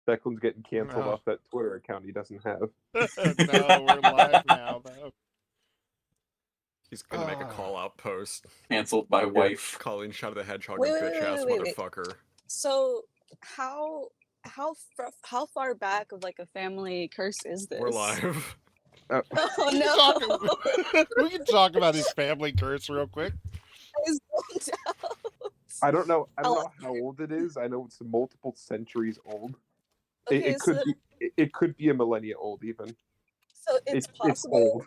Declan's getting canceled No. off that Twitter account he doesn't have. No, we're live now, though. He's gonna make a call-out post. Canceled by wife. Calling Shadow the Hedgehog Wait, a wait, bitch-ass wait, wait, wait. motherfucker. So how far back of like a family curse is this? We're live. Oh no! We can talk about his family curse real quick. I zoned out. I don't know how old it is. I know it's multiple centuries old. Okay, It could be a millennia old even. So it's possible. It's old.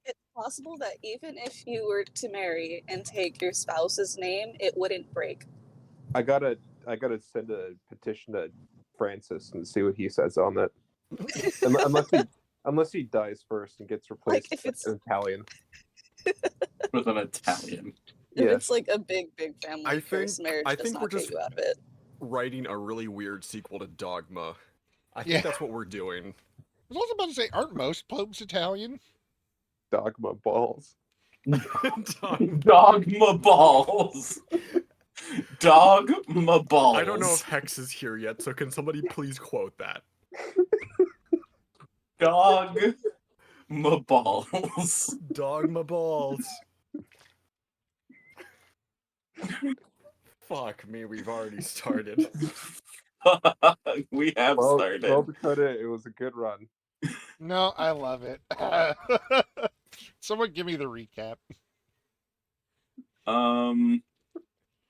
It's possible that even if you were to marry and take your spouse's name, it wouldn't break. I gotta send a petition to Francis and see what he says on that. Unless he dies first and gets replaced Like, if with it's- an Italian. With an Italian. If Yeah. it's like a big family I curse, think- marriage I does think not we're get just- you out of it. Writing a really weird sequel to Dogma. I Yeah. think that's what we're doing. I was also about to say, aren't most popes Italian? Dogma balls. Dogma balls. Dogma balls. I don't know if Hex is here yet, so can somebody please quote that? Dogma balls. Dogma balls. Fuck me, we've already started. We have Well, started. well, Dakota, it was a good run. No, I love it. Someone give me the recap.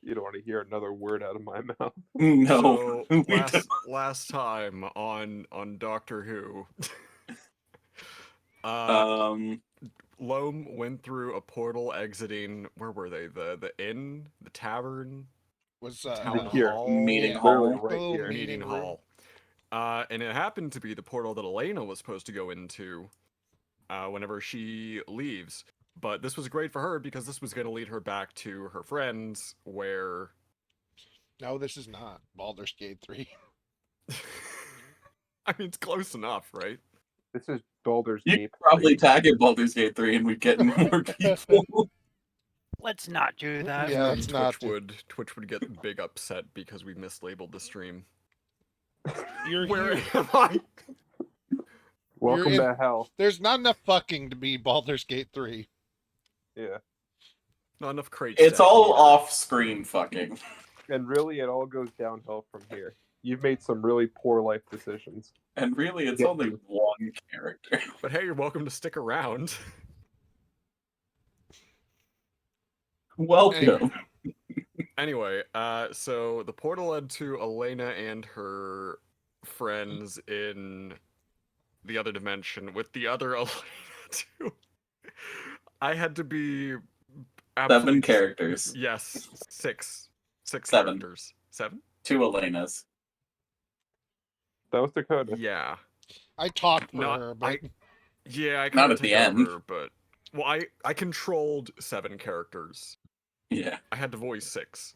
You don't want to hear another word out of my mouth. No. So, last time on Doctor Who, Loam went through a portal exiting, where were they? The inn? The tavern? Was Town here. hall? Meeting yeah. hall. Literally right Oh, here. Meeting room. hall. And it happened to be the portal that Elena was supposed to go into whenever she leaves. But this was great for her because this was going to lead her back to her friends where... No, this is not Baldur's Gate 3. I mean, it's close enough, right? This is Baldur's You Gate. could probably tag it Baldur's Gate 3 and we'd get more people. Let's not do that. Yeah, And it's not. Twitch would get big upset because we mislabeled the stream. You're Where here. am I? Welcome in- to hell. There's not enough fucking to be Baldur's Gate 3. Yeah. Not enough crates. It's all off-screen fucking. And really, it all goes downhill from here. You've made some really poor life decisions. And really, it's Yeah. only one character. But hey, you're welcome to stick around. Welcome. Anyway, so the portal led to Elena and her friends in the other dimension with the other Elena too. I had to be 7 absolutely- characters. Yes, six 7. characters. 7? 2 Elenas. That was Dakota. Yeah. I talked for Not- her, but Yeah, I Not kinda at the took end. over, but well, I controlled 7 characters. Yeah. I had to voice 6.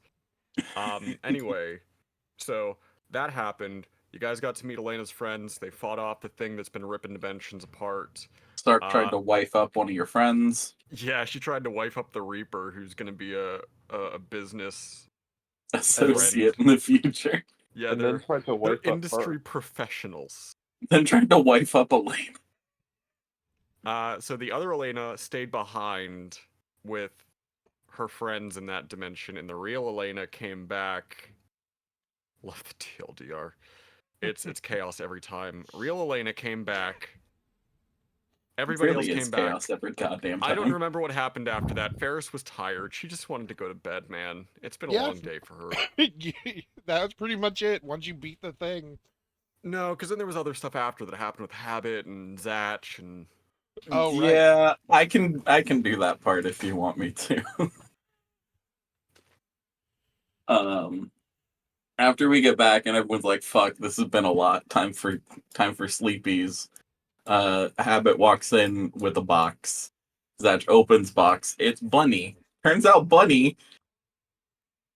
Anyway, so that happened. You guys got to meet Elena's friends. They fought off the thing that's been ripping dimensions apart. Start trying to wife up one of your friends. Yeah, she tried to wife up the Reaper, who's gonna be a business. Associate in the future. Yeah, And they're, then tried to they're wipe up industry her. professionals. Then trying to wife up Elaine. So the other Elena stayed behind with her friends in that dimension, and the real Elena came back. Love the TLDR. It's chaos every time. Real Elena came back. Everybody Really else is came back. chaos every goddamn time. I don't remember what happened after that. Ferris was tired. She just wanted to go to bed, man. It's been a Yeah. long day for her. that was pretty much it. Once you beat the thing. No, because then there was other stuff after that happened with Habit and Zatch and... Oh, right. Yeah, I can do that part if you want me to. After we get back and everyone's like, "Fuck, this has been a lot. Time for sleepies." Habit walks in with a box. Zatch opens box. It's Bunny. Turns out Bunny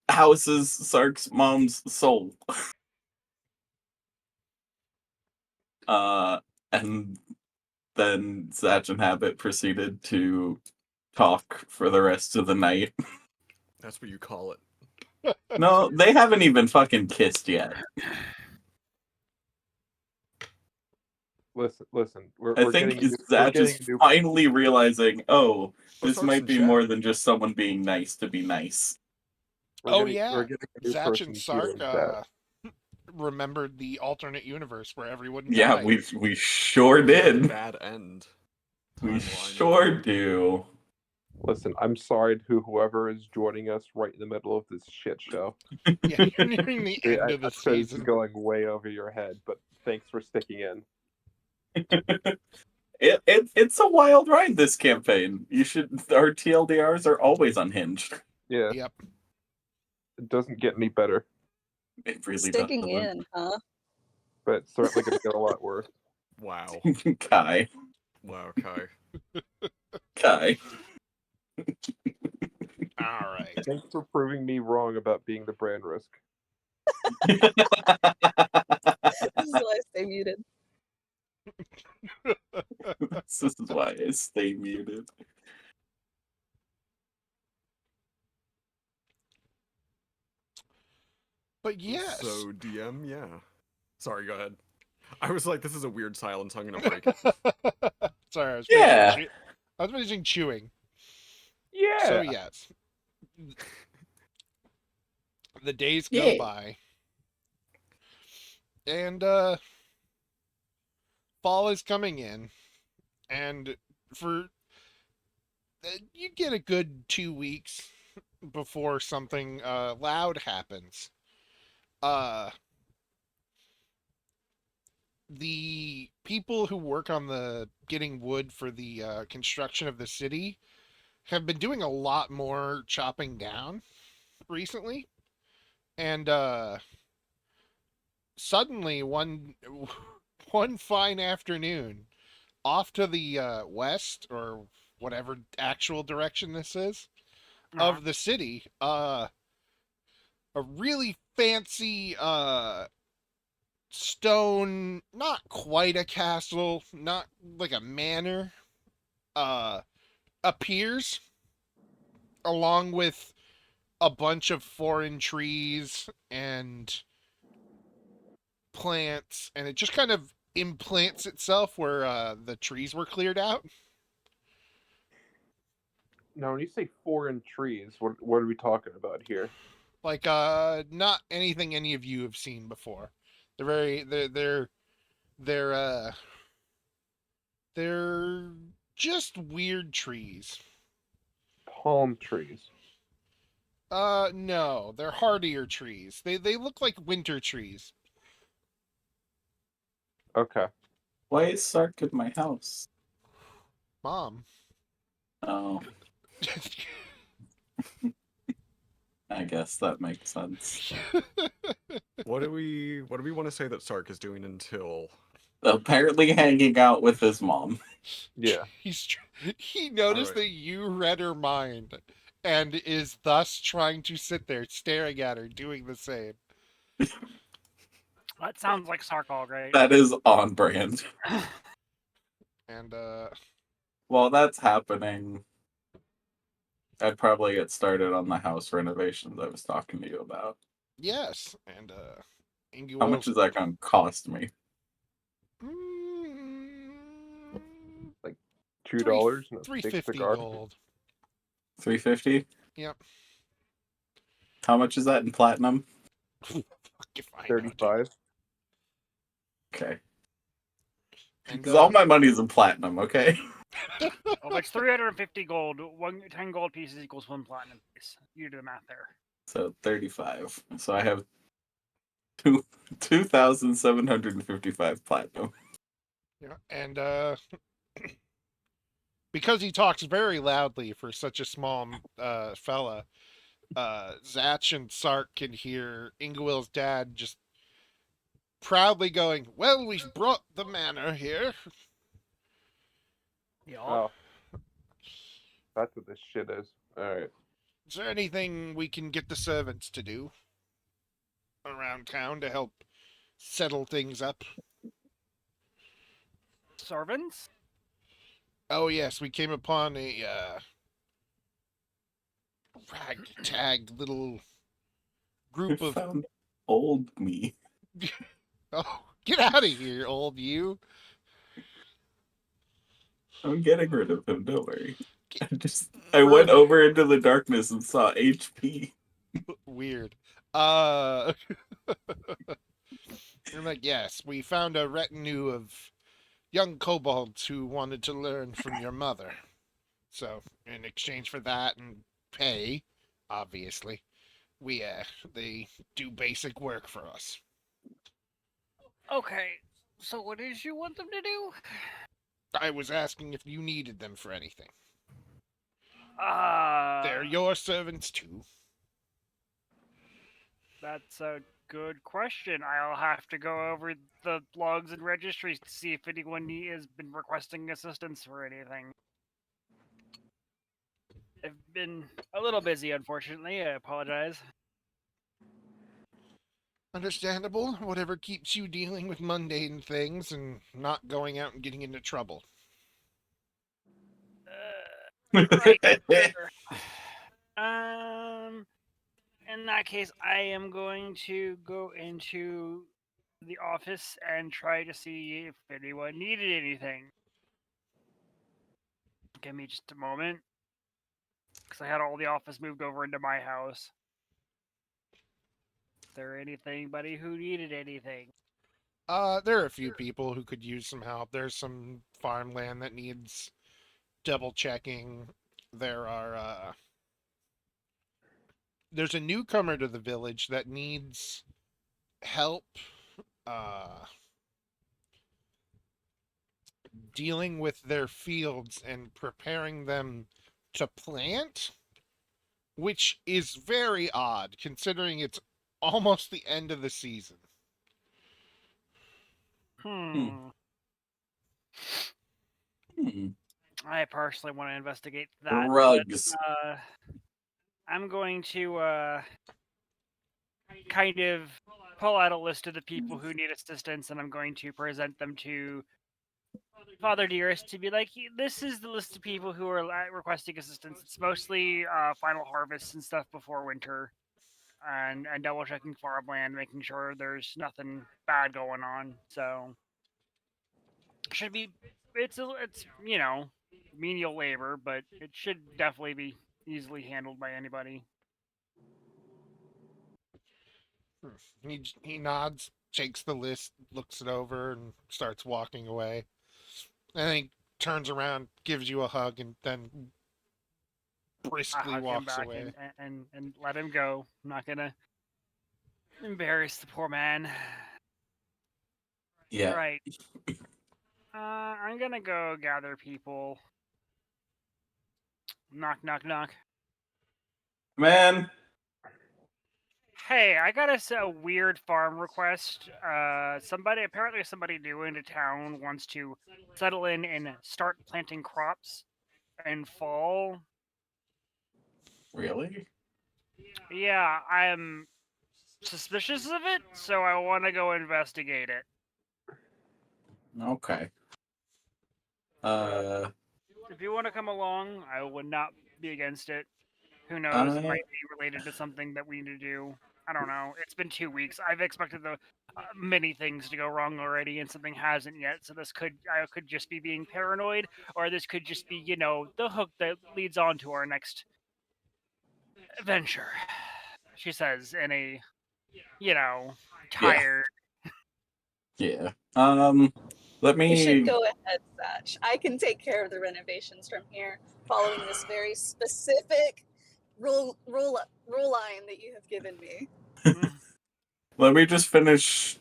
houses Sark's mom's soul. And then Zatch and Habit proceeded to talk for the rest of the night. That's what you call it. No, they haven't even fucking kissed yet. Listen. We're I getting think we're Zach getting is a new. finally realizing, oh, Oh, this Sark's might in be chat. more than just someone being nice to be nice. Oh We're yeah, getting a new Zach person and here Sark in chat. remembered the alternate universe where everyone Yeah, died. we sure did. Bad end. We Timeline. sure do. Listen, I'm sorry to whoever is joining us right in the middle of this shit show. Yeah, you're nearing the end of the I'm sure this is season. going way over your head, but thanks for sticking in. It's a wild ride, this campaign. Our TLDRs are always unhinged. Yeah, Yep. it doesn't get any better, It really Sticking doesn't. in, huh? but it's certainly going to get a lot worse. Wow. Kai. Wow, Kai. Kai. All right. Thanks for proving me wrong about being the brand risk. This is why I stay muted. This is why I stay muted. But yes. So DM, yeah. Sorry, go ahead. I was like, this is a weird silence. I'm gonna break it. Sorry, I was Yeah. finishing chewing. Yeah. So yes, the days go Yeah. by, and fall is coming in, and for you get a good 2 weeks before something loud happens. The people who work on the getting wood for the construction of the city have been doing a lot more chopping down recently, and suddenly one fine afternoon, off to the west or whatever actual direction this is of the city, a really fancy stone, not quite a castle, not like a manor, appears along with a bunch of foreign trees and plants, and it just kind of implants itself where the trees were cleared out. Now, when you say foreign trees, what are we talking about here? Like not anything any of you have seen before. They're they're just weird trees. Palm trees. No, they're hardier trees. They look like winter trees. Okay. Why is Sark in my house? Mom. Oh, I guess that makes sense. What do we want to say that Sark is doing until Apparently hanging out with his mom. Yeah. He noticed Alright. that you read her mind and is thus trying to sit there staring at her doing the same. That sounds like Sark all right. That is on brand. And While that's happening, I'd probably get started on the house renovations I was talking to you about. yes, and Ingy How much is that going to cost me? $2 and a big 350 cigar. gold. $350? Yep. How much is that in platinum? Fuck if I know, dude. 35. Okay. And, Because all my money's in platinum, okay? Well, it's 350 gold. 10 gold pieces equals 1 platinum piece. You do the math there. So 35. So I have 2,755 platinum. yeah, and because he talks very loudly for such a small fella, Zach and Sark can hear Ingwill's dad just proudly going, "Well, we've brought the manor here." Yeah. Oh. That's what this shit is. Alright. Is there anything we can get the servants to do around town to help settle things up? Servants? Oh yes, we came upon a ragtag little group of Found old me. oh, get out of here, old you. I'm getting rid of him. Don't worry. I went over into the darkness and saw HP. Weird. I'm like, yes, we found a retinue of young kobolds who wanted to learn from your mother. So, in exchange for that and pay, obviously, they do basic work for us. Okay, so what did you want them to do? I was asking if you needed them for anything. Uh, They're your servants too. That's a good question. I'll have to go over the logs and registries to see if anyone has been requesting assistance for anything. I've been a little busy, unfortunately. I apologize. Understandable. Whatever keeps you dealing with mundane things and not going out and getting into trouble. Right. In that case, I am going to go into the office and try to see if anyone needed anything. Give me just a moment, because I had all the office moved over into my house. Is there anybody who needed anything? There are a few people who could use some help. There's some farmland that needs double checking. There's a newcomer to the village that needs help dealing with their fields and preparing them to plant, which is very odd considering it's almost the end of the season. Hmm. I personally want to investigate that. Rugs. But, I'm going to kind of pull out a list of the people who need assistance, and I'm going to present them to Father Dearest to be like, this is the list of people who are requesting assistance. It's mostly final harvests and stuff before winter, and double checking farmland, making sure there's nothing bad going on. So should be it's menial labor, but it should definitely be easily handled by anybody. He nods, takes the list, looks it over, and starts walking away. And he turns around, gives you a hug, and then I briskly hug him walks back away. and let him go. I'm not gonna embarrass the poor man. Yeah. Right. I'm gonna go gather people. Knock, knock, knock. Man. Hey, I got a weird farm request. Somebody new into town wants to settle in and start planting crops in fall. Really? Yeah, I'm suspicious of it, so I want to go investigate it. Okay. If you want to come along, I would not be against it. Who knows? It might be related to something that we need to do. I don't know. It's been 2 weeks. I've expected many things to go wrong already, and something hasn't yet. So I could just be being paranoid, or this could just be, the hook that leads on to our next adventure. She says in a, tired. Yeah. Let You should me. go ahead, Satch. I can take care of the renovations from here, following this very specific rule line that you have given me. Let me just finish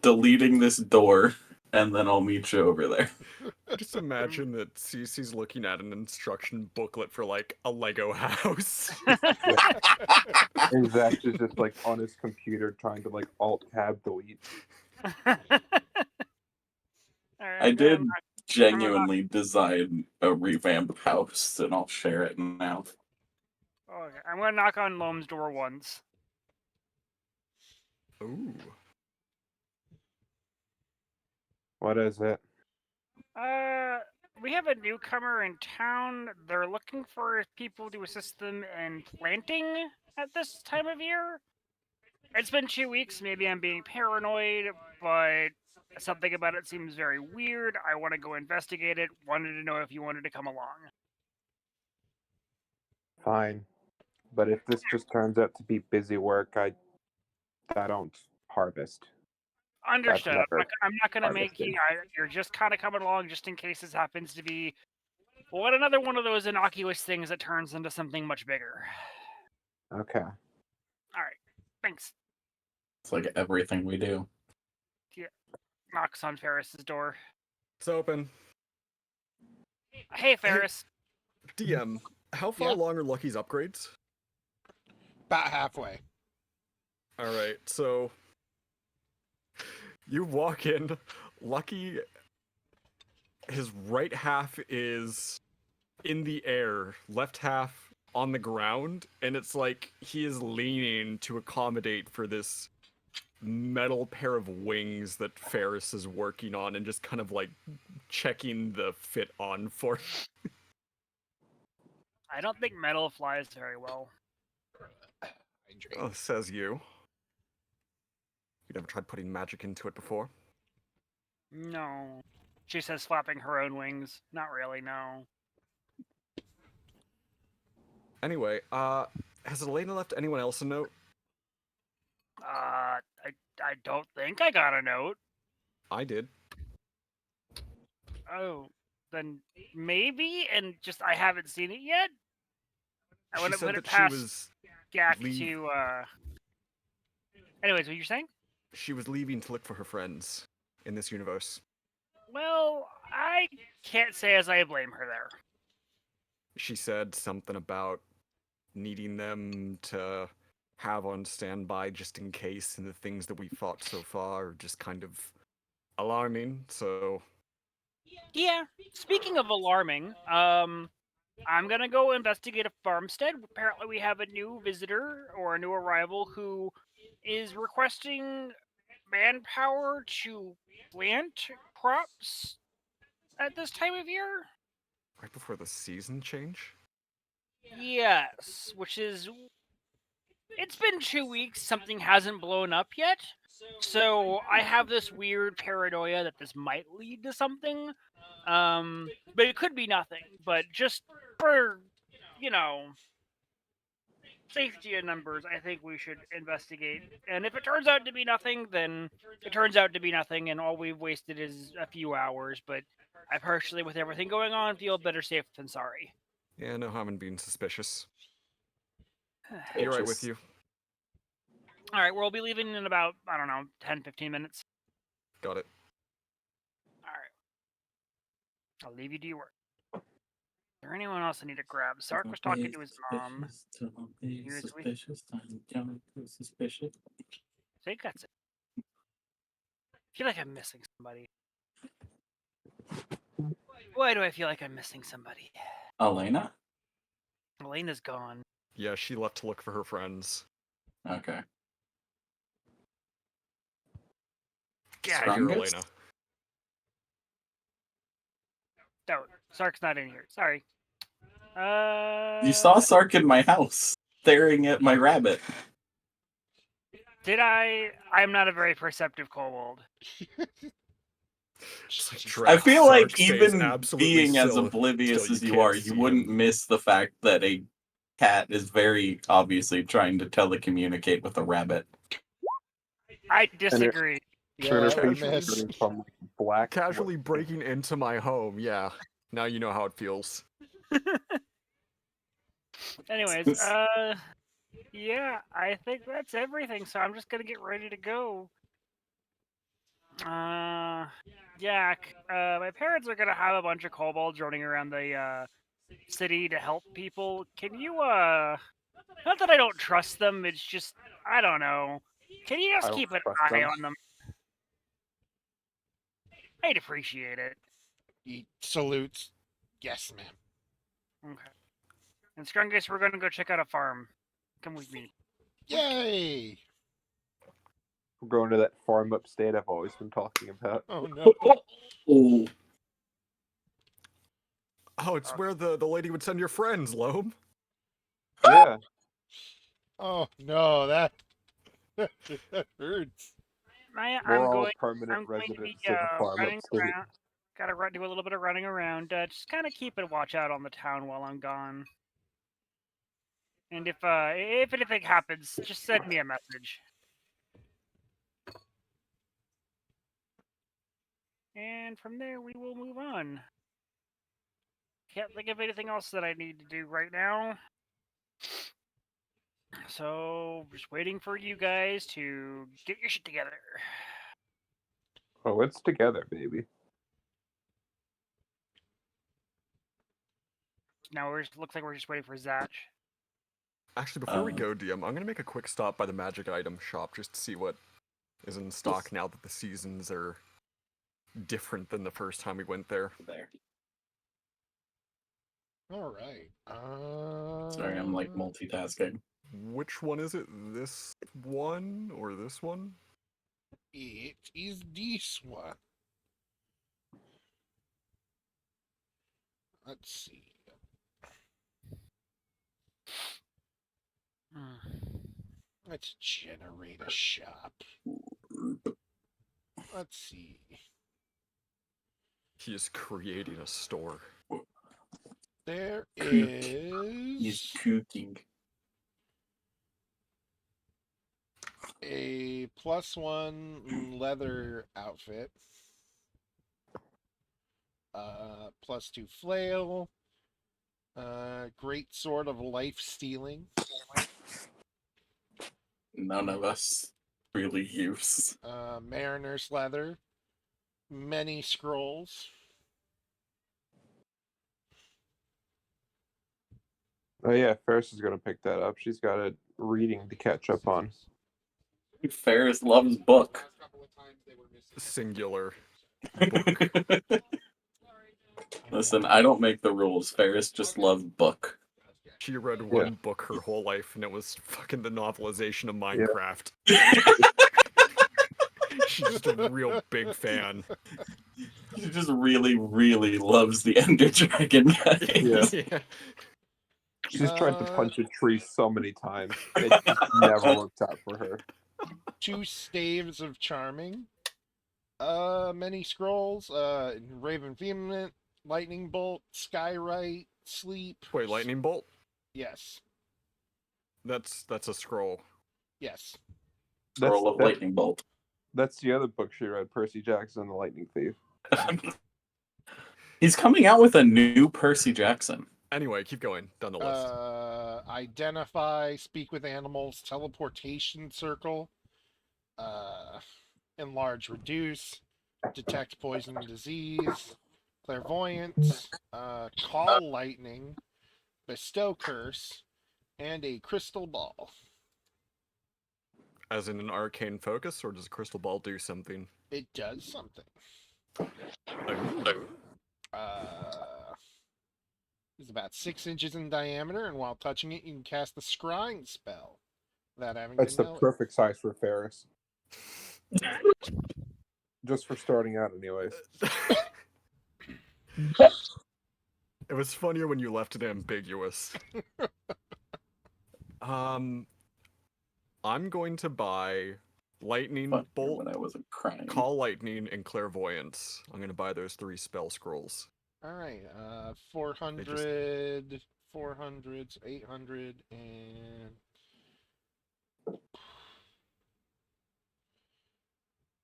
deleting this door, and then I'll meet you over there. Just imagine that Cece's looking at an instruction booklet for like a Lego house. And Zach is just like on his computer trying to like alt tab delete. I did genuinely design a revamped house, and I'll share it now. Okay, I'm gonna knock on Loam's door once. Ooh. What is it? We have a newcomer in town. They're looking for people to assist them in planting at this time of year. It's been 2 weeks. Maybe I'm being paranoid, but something about it seems very weird. I want to go investigate it. Wanted to know if you wanted to come along. Fine. But if this just turns out to be busy work, I don't harvest. Understood. never I'm not going to make harvested. you. You're just kind of coming along just in case this happens to be another one of those innocuous things that turns into something much bigger. Okay. All right. Thanks. It's like everything we do. Knocks on Ferris's door. It's open. Hey, Ferris. DM, how far Yeah? along are Lucky's upgrades? About halfway. All right, so you walk in. Lucky, his right half is in the air, left half on the ground, and it's like he is leaning to accommodate for this metal pair of wings that Ferris is working on and just kind of like checking the fit on for. I don't think metal flies very well. Oh, says you. You never tried putting magic into it before? No. She says, flapping her own wings. Not really, no. Anyway, has Elena left anyone else a note? I don't think I got a note. I did. Oh, then maybe, and just I haven't seen it yet. I She want to said put it that she past was Gak leave- to. Anyways, what you're saying? she was leaving to look for her friends in this universe. Well, I can't say as I blame her there. She said something about needing them to have on standby just in case, and the things that we fought so far are just kind of alarming. So Yeah. Speaking of alarming, I'm gonna go investigate a farmstead. Apparently, we have a new visitor or a new arrival who is requesting manpower to plant crops at this time of year. right before the season change. Yes, which is. It's been 2 weeks, something hasn't blown up yet. So I have this weird paranoia that this might lead to something. But it could be nothing. But just for, you know, safety in numbers, I think we should investigate. And if it turns out to be nothing, then it turns out to be nothing, and all we've wasted is a few hours. But I personally, with everything going on, feel better safe than sorry. Yeah, no harm in being suspicious. Be right with you. All right, we'll be leaving in about, I don't know, 10, 15 minutes. Got it. All right. I'll leave you to your work. Is there anyone else I need to grab? Sark was talking to his mom. Don't be Here's we- suspicious. Don't be suspicious. I think that's it. I feel like I'm missing somebody. Why do I feel like I'm missing somebody? Elena? Elena's gone. Yeah, she left to look for her friends. Okay. Get out of here, Strongest? Elena. No, Sark's not in here. Sorry. You saw Sark in my house, staring at my rabbit. Did I? I'm not a very perceptive kobold. I feel Sark like stays even absolutely being as still oblivious till as you can't are, see you him. wouldn't miss the fact that a cat is very obviously trying to telecommunicate with a rabbit. I disagree. Yeah, Turner I face miss. turning from black to Casually breaking into my home, yeah. Now you know how it feels. Anyways, yeah, I think that's everything. So I'm just gonna get ready to go. Jack, my parents are gonna have a bunch of kobolds running around the city to help people. Can you not that I don't trust them, it's just I don't know. Can you I just don't keep an trust eye them. on them? I'd appreciate it. He salutes. Yes, ma'am. Okay. And Strungus, we're gonna go check out a farm. Come with me. Yay! We're going to that farm upstate I've always been talking about. Oh no. Oh, Oh, it's where the lady would send your friends, Loam. Yeah. Oh no, that That hurts. I'm We're all going. permanent I'm going to be residents of a farm running upstate. around. Gotta do a little bit of running around. Just kind of keep a watch out on the town while I'm gone. And if anything happens, just send me a message. And from there, we will move on. Can't think of anything else that I need to do right now. So, just waiting for you guys to get your shit together. Oh, it's together, baby. Now looks like we're just waiting for Zach. Actually, before we go, DM, I'm gonna make a quick stop by the magic item shop just to see what is in stock now that the seasons are different than the first time we went there. There. All right. Sorry, I'm like multitasking. Which one is it? This one or this one? It is this one. Let's see. Let's generate a shop. Let's see. He is creating a store. There He's is cooking. a +1 leather outfit. +2 flail. Great sword of life stealing. None of us really use. Mariner's leather. Many scrolls. Oh yeah, Ferris is gonna pick that up. She's got a reading to catch up on. Ferris loves book. Singular. Listen, I don't make the rules. Ferris just loves book. She read one book her whole life, and it was fucking the novelization of Minecraft. She's just a real big fan. She just really, really loves the Ender Dragon guy. Yeah. She's tried to punch a tree so many times. It just never worked out for her. 2 staves of charming. Many scrolls. Raven Vehement, Lightning Bolt, Skywrite, Sleep. Wait, Lightning Bolt? Yes. That's a scroll. Yes. Scroll of Lightning Bolt. That's the other book she read, Percy Jackson and the Lightning Thief. He's coming out with a new Percy Jackson. Anyway, keep going down the list. Identify, speak with animals, teleportation circle, enlarge, reduce, detect poison and disease, clairvoyance, call lightning, bestow curse, and a crystal ball. As in an arcane focus, or does a crystal ball do something? It does something. It's about 6 inches in diameter, and while touching it, you can cast the scrying spell without having That's to the know perfect size for Ferris. Just for starting out, anyways. It was funnier when you left it ambiguous. I'm going to buy Lightning Bolt, when I wasn't crying. Call Lightning, and Clairvoyance. I'm going to buy those 3 spell scrolls. All right, 400, 400, 800, and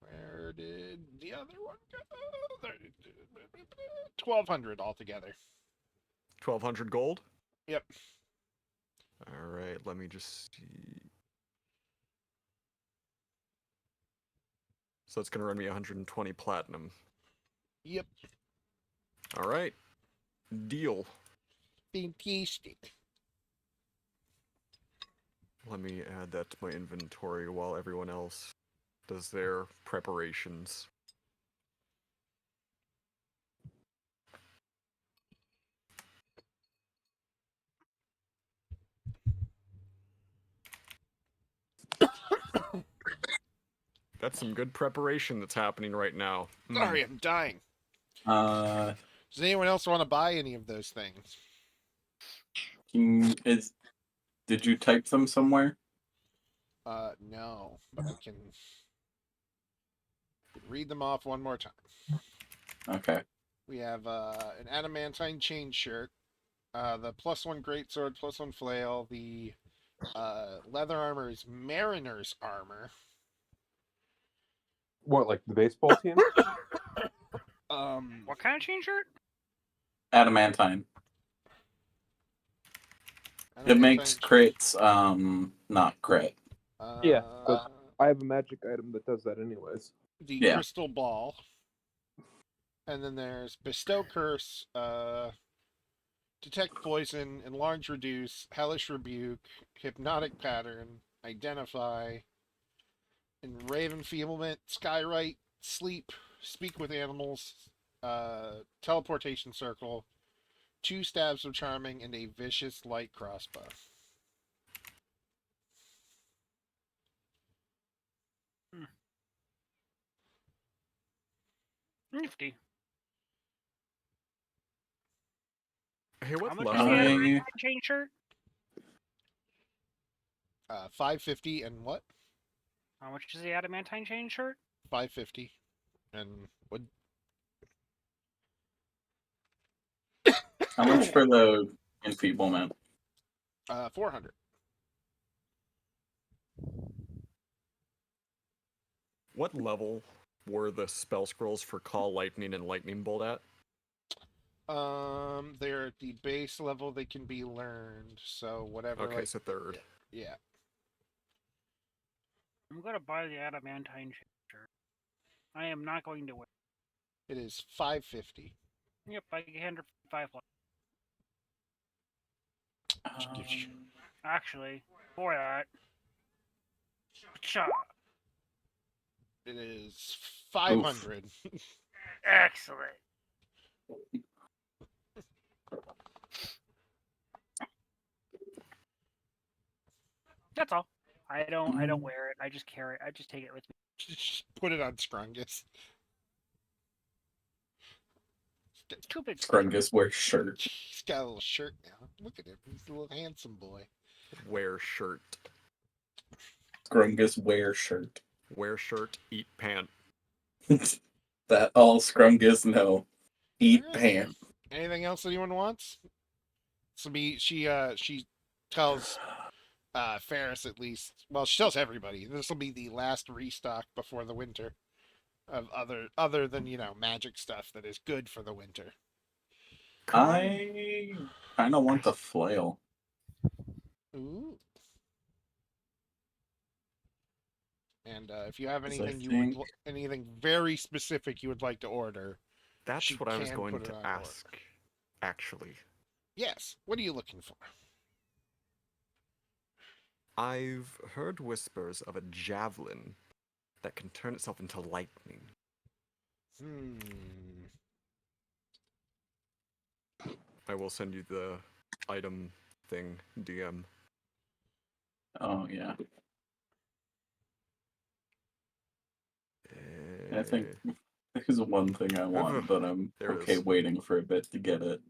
where did the other one go? 1,200 altogether. 1,200 gold? Yep. All right, let me just see. So it's going to run me 120 platinum. Yep. All right. Deal. Fantastic. Let me add that to my inventory while everyone else does their preparations. That's some good preparation that's happening right now. Sorry, I'm dying. Does anyone else want to buy any of those things? Did you type them somewhere? No, but I can read them off one more time. Okay. We have an adamantine chain shirt, the +1 greatsword, +1 flail. The leather armor is mariner's armor. What, like the baseball team? What kind of chain shirt? Adamantine. It makes crits, not crit. Yeah, but I have a magic item that does that anyways. The Yeah. crystal ball. And then there's bestow curse, detect poison, enlarge reduce, hellish rebuke, hypnotic pattern, identify, enrave enfeeblement, skywrite, sleep, speak with animals, teleportation circle, 2 stabs of charming, and a vicious light crossbow. Nifty. Hey, How what much level? is the I- adamantine chain shirt? 550 and what? How much is the adamantine chain shirt? 550. And what? How much for the enfeeblement? 400. What level were the spell scrolls for Call Lightning and Lightning Bolt at? They're at the base level. They can be learned. So whatever. Okay, like, so third. yeah. I'm gonna buy the adamantine chain shirt. I am not going to win. It is 550. Yep, I get 105 left. Actually, for that. Cha. It is 500. Excellent. That's all. I don't wear it. I just carry it. I just take it with me. Just put it on Strungus. It's too big. Scrungus wears shirt. He's got a little shirt now. Look at him. He's a little handsome boy. Wear shirt. Scrungus wears shirt. Wear shirt, eat pant. That all Scrungus know. Eat Alright. pant. Anything else anyone wants? She tells Ferris at least. Well, she tells everybody this will be the last restock before the winter of other than magic stuff that is good for the winter. I kind of want the flail. Ooh. And if you have 'Cause I anything think- anything very specific you would like to order, That's she what I was can going put it to on order. ask, actually. Yes. What are you looking for? I've heard whispers of a javelin that can turn itself into lightning. I will send you the item thing, DM. Oh, yeah. I think there's one thing I want, but I'm There it okay is. waiting for a bit to get it.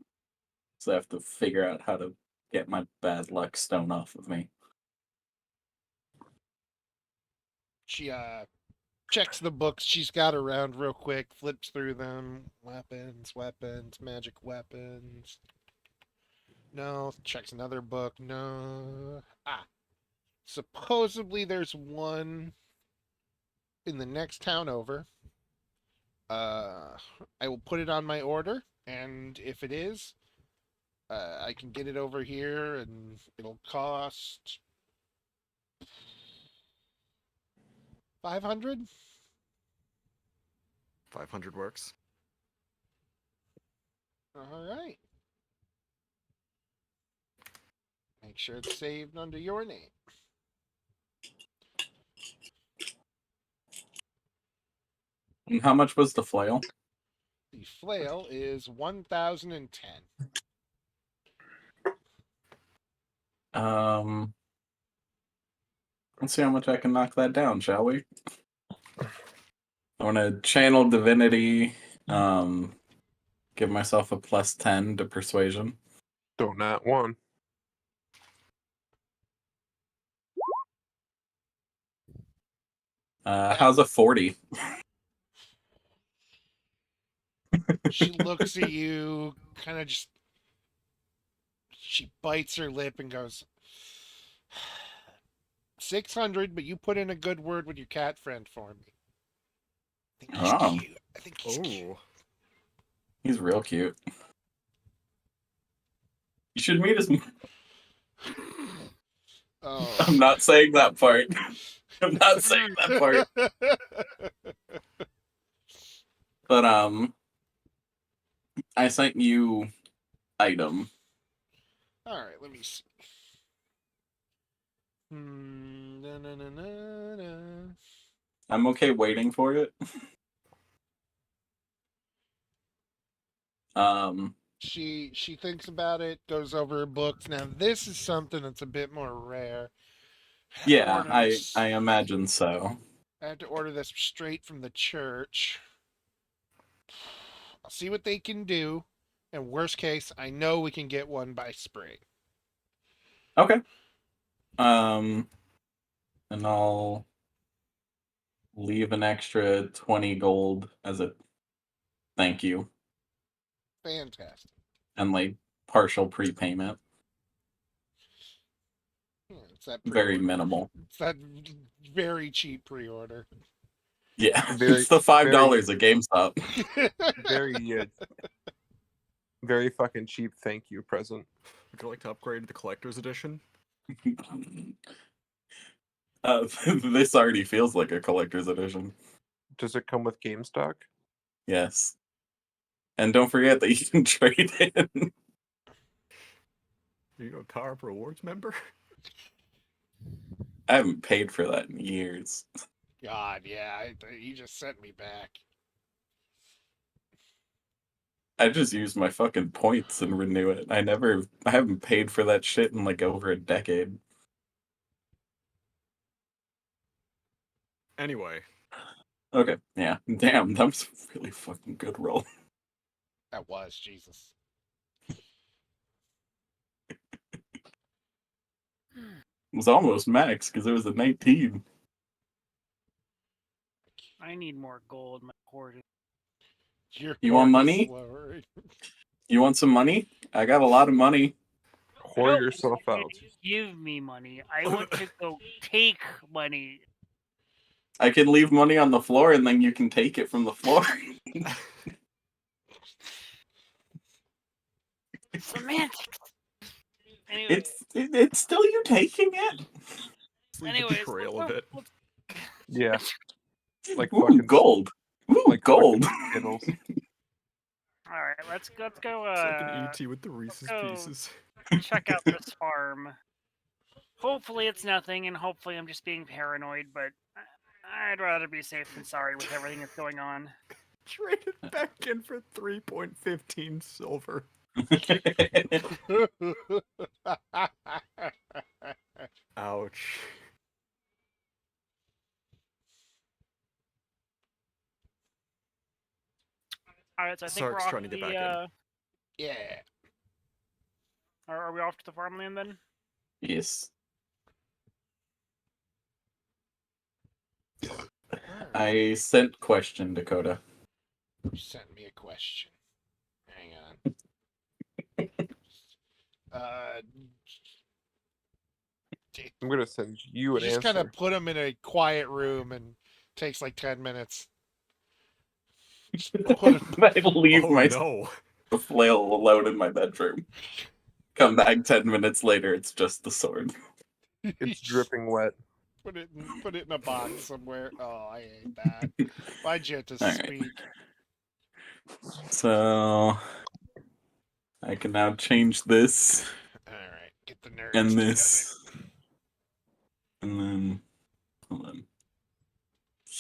So I have to figure out how to get my bad luck stone off of me. She checks the books she's got around real quick, flips through them. Weapons, magic weapons. No. Checks another book. No. Supposedly there's one in the next town over. I will put it on my order, and if it is, I can get it over here, and it'll cost 500. 500 works. All right. Make sure it's saved under your name. And how much was the flail? The flail is 1,010. Let's see how much I can knock that down, shall we? I want to channel divinity. Give myself a +10 to persuasion. Don't not one. How's a 40? She looks at you, kind of just. She bites her lip and goes, 600, but you put in a good word with your cat friend for me. I think he's Oh, cute. I think he's cute. Oh, he's real cute. You should meet his. Oh. I'm not saying that part. I'm not saying that part. But I sent you item. All right, let me see. Na, na, na, na, na. I'm okay waiting for it. She thinks about it, goes over her books. Now this is something that's a bit more rare. Yeah, I imagine so. I have to order this straight from the church. I'll see what they can do. And worst case, I know we can get one by spring. Okay. And I'll leave an extra 20 gold as a thank you Fantastic. and like partial prepayment. Yeah, it's that Very pre-order. minimal. It's that very cheap pre-order. Yeah, Very- it's the $5 very- at GameStop. Very fucking cheap thank you present. would you like to upgrade to the collector's edition? This already feels like a collector's edition. Does it come with game stock? Yes. And don't forget that you can trade in. Are you a Power Up Rewards member? I haven't paid for that in years. God, yeah, he just sent me back. I just use my fucking points and renew it. I haven't paid for that shit in like over a decade. Anyway, Okay, yeah. Damn, that was a really fucking good roll. That was Jesus. It was almost max because it was a 19. I need more gold. My hoard is... Your You want hoard is money? slower. You want some money? I got a lot of money. Whore don't yourself want out. you to give me money. I want to go take money. I can leave money on the floor and then you can take it from the floor. Semantics. Anyway, It's still you taking it. just leave anyways, the trail of it. Yeah, like Ooh, fucking gold. Ooh, like gold. fucking Skittles. all right, let's go. It's like an ET with the Reese's go. Pieces. Check out this farm. Hopefully it's nothing, and hopefully I'm just being paranoid. But I'd rather be safe than sorry with everything that's going on. Trade it back in for 3.15 silver. Ouch. All right, so I think Sark's we're off trying to get the. back in. Yeah. Are we off to the farmland then? Yes. I sent question, Dakota. You sent me a question. Hang on. I'm gonna send you You an just answer. kind of put him in a quiet room and takes like 10 minutes. Just put him. I leave Oh my no. flail alone in my bedroom. Come back 10 minutes later, it's just the sword. It's dripping wet. Put it in a box somewhere. Oh, I hate that. Why'd you have to All right. speak? So I can now change this All right, get the nerds and together. this. And then hold on.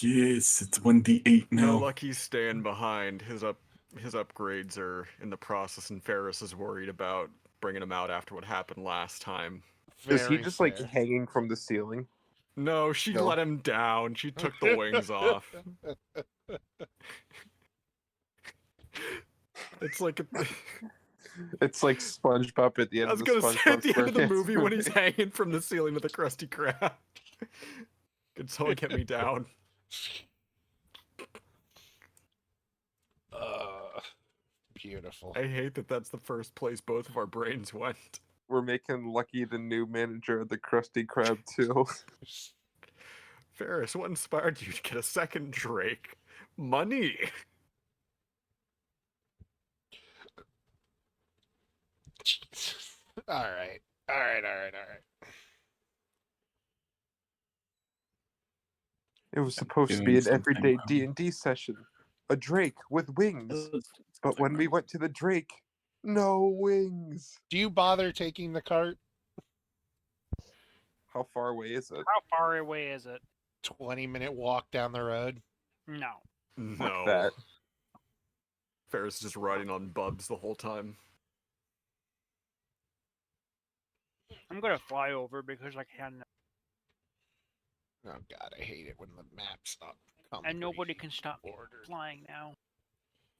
Yes, it's 1d8 No now. luck he's staying behind. His upgrades are in the process, and Ferris is worried about bringing him out after what happened last time. Is he Very just fair. like hanging from the ceiling? No, she No. let him down. She took the wings off. It's like It's like SpongeBob at the I end was of the gonna say at the end of the SpongeBob movie when he's SquarePants hanging from the ceiling with a Krusty Krab. Good someone get me down. Beautiful. I hate that that's the first place both of our brains went. We're making Lucky the new manager of the Krusty Krab too. Ferris, what inspired you to get a second Drake? Money. Jesus. All right. All right. It was supposed to Doing be an something everyday wrong. D&D session. A Drake with wings. But when we went to the Drake, no wings. Do you bother taking the cart? How far away is it? How far away is it? 20-minute walk down the road. No. No. Fuck that. Ferris is just riding on Bubs the whole time. I'm gonna fly over because I can, Oh god, I hate it when the map's not. and nobody can stop me from flying now.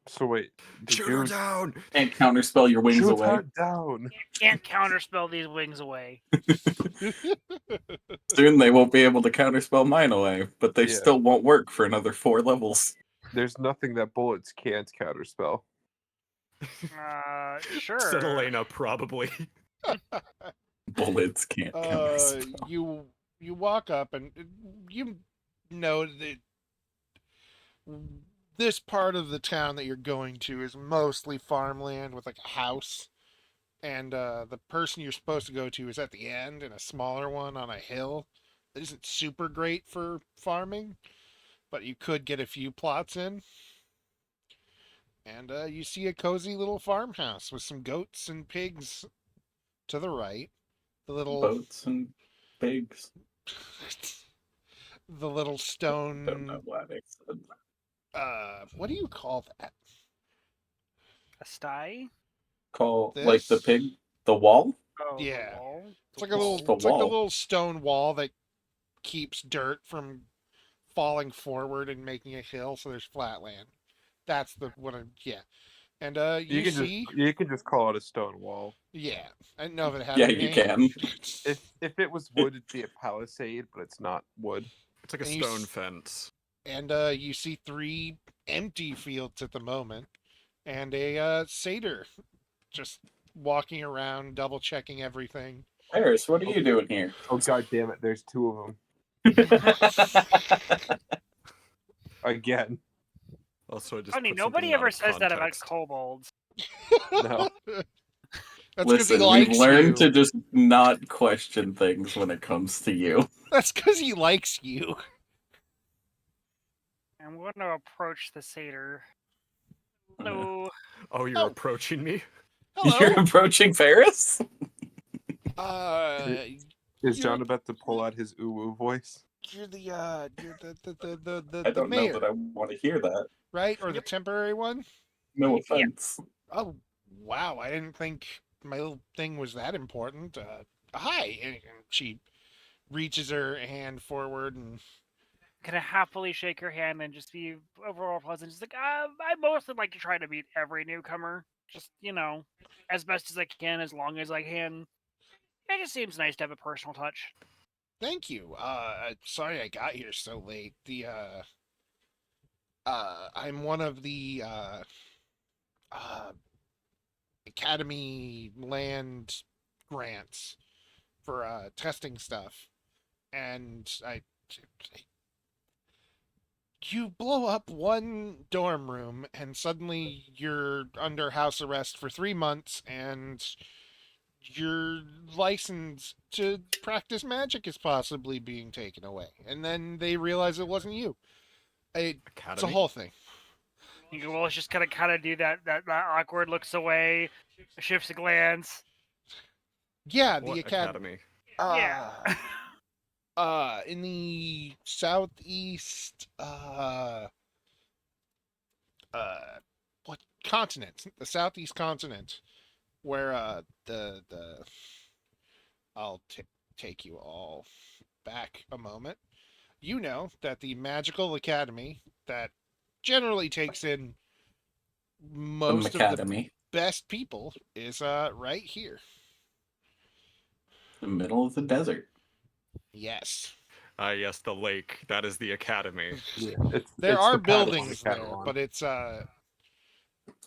So wait, did Shoot her you down! Can't counterspell your wings shoot away. her down? Can't counterspell these wings away. Soon they won't be able to counterspell mine away, but they Yeah. still won't work for another 4 levels. There's nothing that bullets can't counterspell. Sure. Said Elena, probably. Bullets can't counterspell. You walk up and you know that this part of the town that you're going to is mostly farmland with like a house, and the person you're supposed to go to is at the end in a smaller one on a hill that isn't super great for farming, but you could get a few plots in. And you see a cozy little farmhouse with some goats and pigs to the right. The little Boats and pigs. the little Don't know stone. what I said. What do you call that? A sty? Call like the This? pig, the wall. Oh, the Yeah. wall? It's like a little. The It's like a wall. little stone wall that keeps dirt from falling forward and making a hill, so there's flat land. That's the what. Yeah, and you can see. you can just call it a stone wall. Yeah, I didn't know if it had Yeah, a you name. can. If it was wood, it'd be a palisade, but it's not wood. It's like a And you stone s- fence. And you see 3 empty fields at the moment, and a satyr just walking around, double checking everything. Paris, what are you doing here? Oh god damn it! There's 2 of them again. Also, it just Funny, puts nobody something out ever of says that about context. kobolds. No, That's because he Listen, likes we've learned you. to just not question things when it comes to you. That's because he likes you. I'm going to approach the satyr. Hello. Oh, you're Oh. approaching me? Hello. You're approaching Ferris? Uh, is You're- John about to pull out his uwu voice? you're the I the don't know mayor, that I want to hear that. right? Or the temporary one? No Yeah. offense. Oh, wow! I didn't think my little thing was that important. Hi, and she reaches her hand forward and Can I happily shake her hand and just be overall pleasant? Just like, I mostly like to try to meet every newcomer. Just, as best as I can, as long as I can. It just seems nice to have a personal touch. thank you. Sorry I got here so late. I'm one of the Academy land grants for testing stuff, and you blow up one dorm room, and suddenly you're under house arrest for 3 months, and your license to practice magic is possibly being taken away. And then they realize it wasn't you. It's a Academy? whole thing. You go, well, it's just kind of do that awkward looks away, shifts a glance. Yeah, What the academy? Yeah. In the southeast, what continent? The southeast continent, where the I'll take you all back a moment. You know that the magical academy that generally takes in The most of the Academy. best people is right here. The middle of the desert. Yes. Yes, the lake. That is the academy. Yeah, There it's are the buildings Padawan there, Catalan. but it's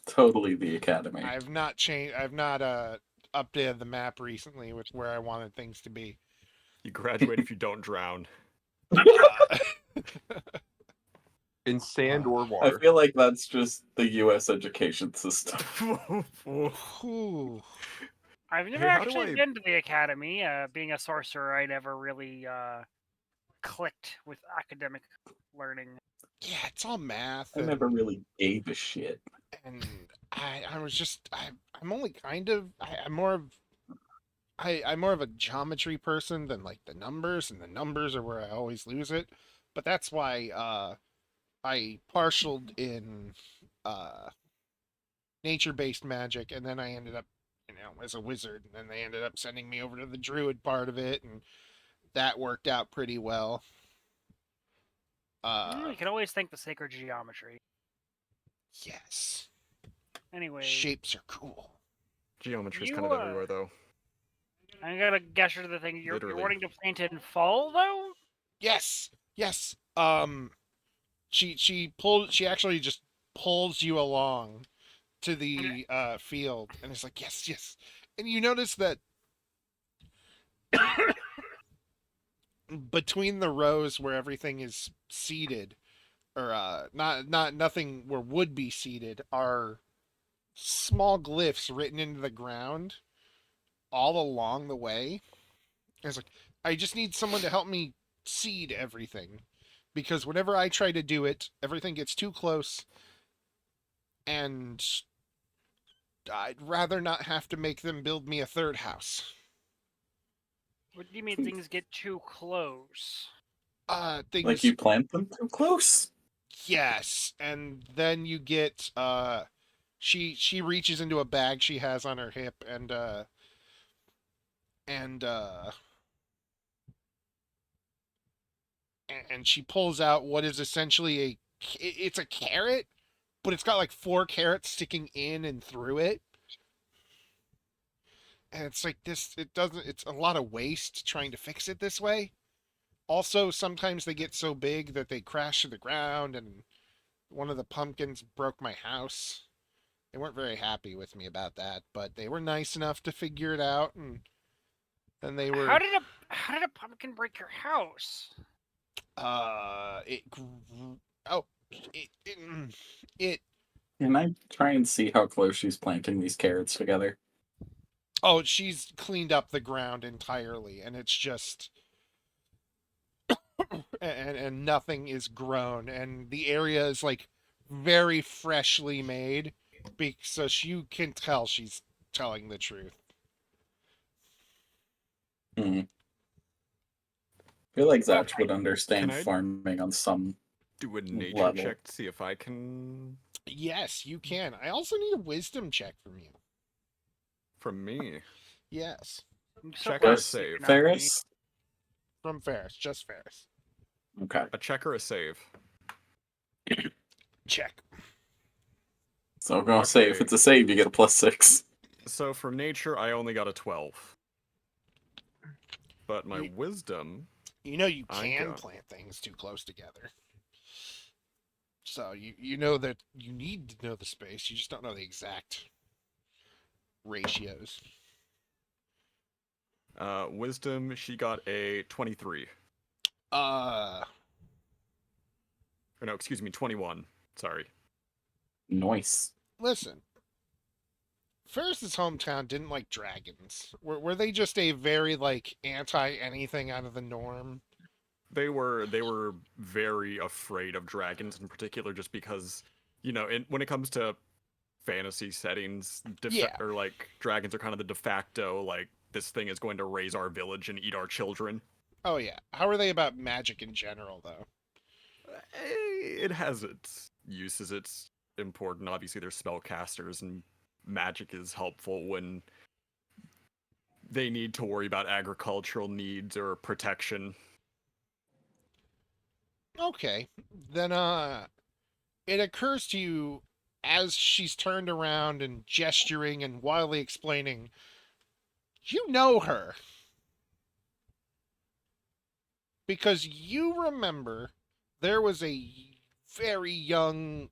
Totally the academy. I've not changed. I've not updated the map recently with where I wanted things to be. You graduate if you don't drown. Uh, In sand or I water. feel like that's just the U.S. education system. whew. I've never Hey, how do actually I- been to the academy. Being a sorcerer, I never really clicked with academic learning. Yeah, it's all math, I never really gave a shit. and I was just I'm only kind of I'm more of I'm more of a geometry person than like the numbers, and the numbers are where I always lose it. But that's why I partialed in uh nature-based magic, and then I ended up, as a wizard, and then they ended up sending me over to the druid part of it, and that worked out pretty well. You can always thank the sacred geometry. Yes, Anyway, shapes are cool. Geometry's You, kind of everywhere, though. I gotta guess to the thing. You're Literally. wanting to plant it in fall, though? Yes, yes. She actually just pulls you along to the field, and it's like, yes, yes. And you notice that between the rows where everything is seated, or nothing where would be seated, are small glyphs written into the ground all along the way. And it's like, I just need someone to help me seed everything, because whenever I try to do it, everything gets too close, and I'd rather not have to make them build me a third house. What do you mean things get too close? Things. Like you plant them too close? Yes, and then you get she reaches into a bag she has on her hip, and and she pulls out what is essentially it's a carrot, but it's got like 4 carrots sticking in and through it. And it's like this, it's a lot of waste trying to fix it this way. Also, sometimes they get so big that they crash to the ground, and one of the pumpkins broke my house. They weren't very happy with me about that, but they were nice enough to figure it out, and then they were How did a pumpkin break your house? it oh it Can I try and see how close she's planting these carrots together? oh, she's cleaned up the ground entirely, and it's just and nothing is grown, and the area is like very freshly made, because you can tell she's telling the truth. Hmm. I feel like Well, Zach would understand Can I- farming on some. Do a nature Level. check to see if I can. Yes, you can. I also need a wisdom check from you. From me. Yes, I'm so Check glad or you save. didn't have me. Ferris? from Ferris, just Ferris. Okay. A check or a save? Check. So I'm gonna say if Okay. it's a save, you get a +6. So for nature, I only got a 12. But my You- wisdom. You know you I can got- plant things too close together. So you know that you need to know the space. You just don't know the exact ratios. Wisdom, she got a 23. Uh, Or no, excuse me, 21. Sorry. Nice. listen. Ferris's hometown didn't like dragons. Were they just a very like anti anything out of the norm? They were very afraid of dragons in particular, just because, when it comes to fantasy settings, Yeah. or like dragons are kind of the de facto, like, this thing is going to raise our village and eat our children. Oh yeah. How are they about magic in general though? It has its uses. It's important. Obviously, there's spellcasters, and magic is helpful when they need to worry about agricultural needs or protection. Okay. Then it occurs to you as she's turned around and gesturing and wildly explaining, you know her. because you remember there was a very young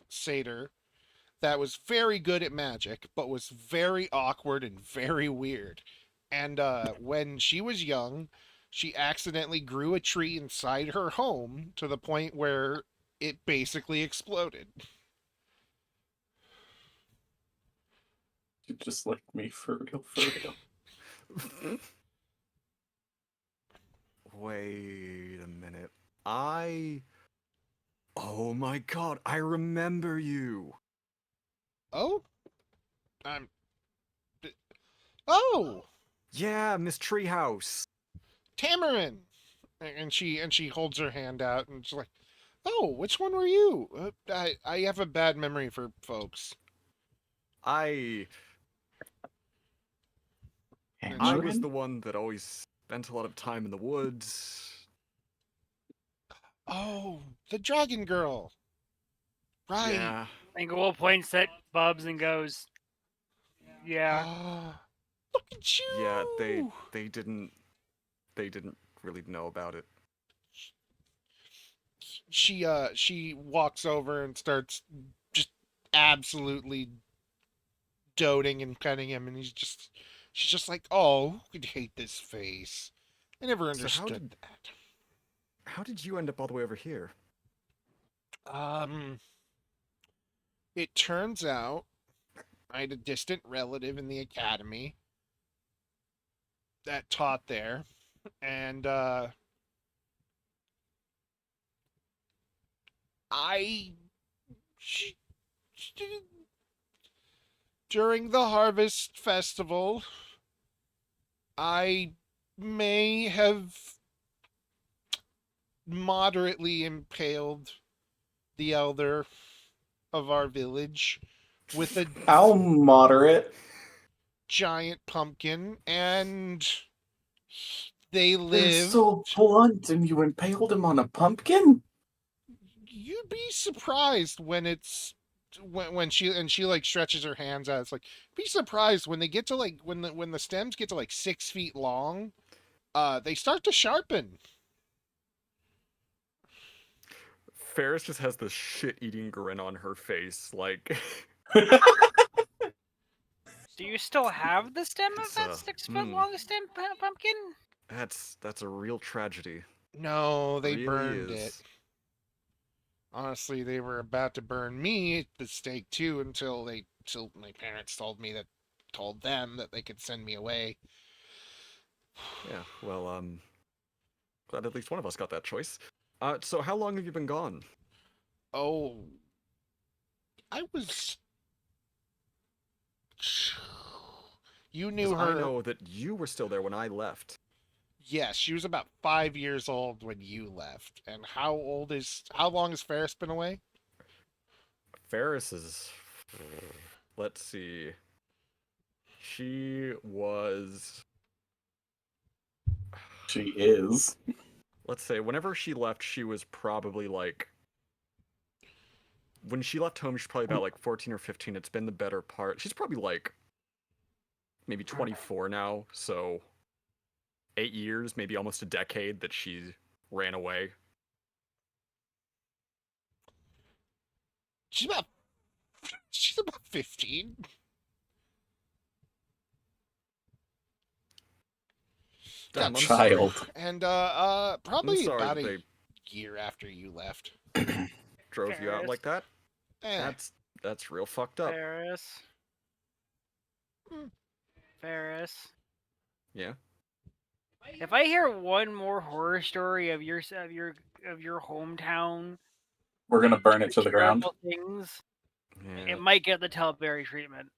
satyr that was very good at magic, but was very awkward and very weird. And when she was young, she accidentally grew a tree inside her home to the point where it basically exploded. You just like me for real, for real. Wait a minute. Oh my god, I remember you. Oh, I'm. Oh, Yeah, Miss Treehouse. Tamarin. And she holds her hand out and she's like, "Oh, which one were you? I have a bad memory for folks." I And I she, was Cameron? the one that always spent a lot of time in the woods. oh, the dragon girl. Right. Yeah. Inglewood points at Bubs and goes, "Yeah." Ah, look at you. Yeah, they didn't really know about it. She walks over and starts just absolutely doting and petting him, and she's just like, "Oh, who could hate this face? I never So how understood did that." how did you end up all the way over here? Um, it turns out I had a distant relative in the academy that taught there, and I she, during the harvest festival, I may have moderately impaled the elder of our village with a How moderate. giant pumpkin, and they They're live. so blunt, and you impaled him on a pumpkin? You'd be surprised when it's when she like stretches her hands out. It's like, be surprised when they get to like when the stems get to like 6 feet long. They start to sharpen. Ferris just has this shit-eating grin on her face, like Do you still have the stem of It's, that 6 foot long stem pumpkin? that's a real tragedy. No, they Really burned it. is. Honestly, they were about to burn me at the stake too until my parents told them that they could send me away. Yeah, well, glad at least one of us got that choice. So how long have you been gone? Oh, I was. You knew Because I her. know that you were still there when I left. Yes, she was about 5 years old when you left. And how long has Ferris been away? Ferris is. Let's see. She was. She is. Let's say, whenever she left, she was probably like. When she left home, she's probably about like 14 or 15. It's been the better part. She's probably like. Maybe 24 now, so. 8 years, maybe almost a decade that she ran away. She's about 15. Yeah, That I'm sorry. child. And I'm probably sorry about that a they year after you left. drove you out Ferris. like that. Eh. That's real fucked up. Ferris. Hmm. Ferris. Yeah. If I hear one more horror story of your hometown, We're gonna burn it to the ground. terrible things, Yeah. it might get the Tellberry treatment.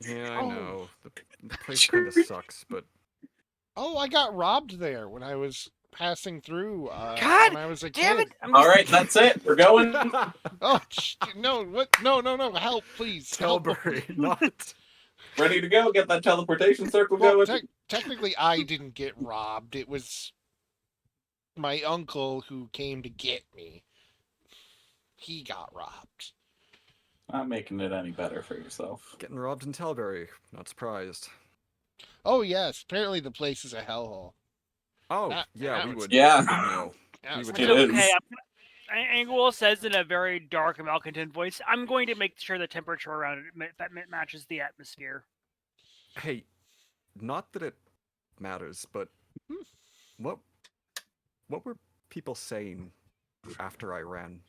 Yeah, I Oh. know. The place kind of sucks, but Oh, I got robbed there when I was passing through God when I was a Damn kid. it! I'm All just- right, that's it. We're going. Oh, no, what? No, help, please. Help. Tellberry, not. Ready to go. Get that teleportation circle Well, going. technically, I didn't get robbed. It was my uncle who came to get me. He got robbed. Not making it any better for yourself. Getting robbed in Tellberry. Not surprised. Oh, yes. Apparently, the place is a hellhole. Oh, Now- yeah, now we it's- would. Yeah. No. now We it's would not- It It's is. okay. Angul says in a very dark, malcontent voice, "I'm going to make sure the temperature around it matches the atmosphere." Hey, not that it matters, but what what were people saying after I ran?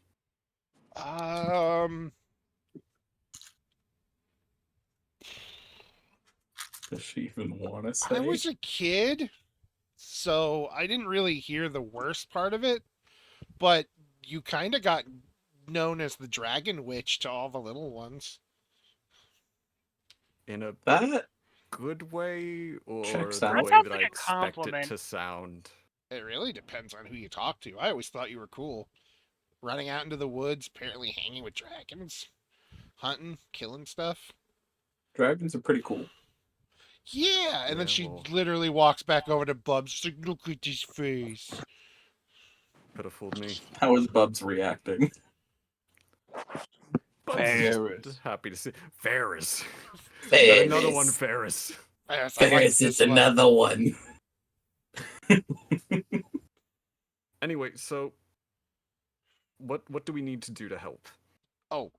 Does she even want to I say? was a kid, so I didn't really hear the worst part of it, but you kind of got known as the Dragon Witch to all the little ones. In a That good way or Checks the out. That way sounds that like I a expect it compliment. to sound? It really depends on who you talk to. I always thought you were cool. Running out into the woods, apparently hanging with dragons, hunting, killing stuff. dragons are pretty cool. Yeah, and then Yeah, she well- literally walks back over to Bubs. She's like, "Look at his face." Could have fooled me. How is Bubs reacting? Bubs is just Ferris. happy to see Ferris. Ferris. Yet another one, Ferris. Yes, I like this one. one. Anyway, so what do we need to do to help? Oh,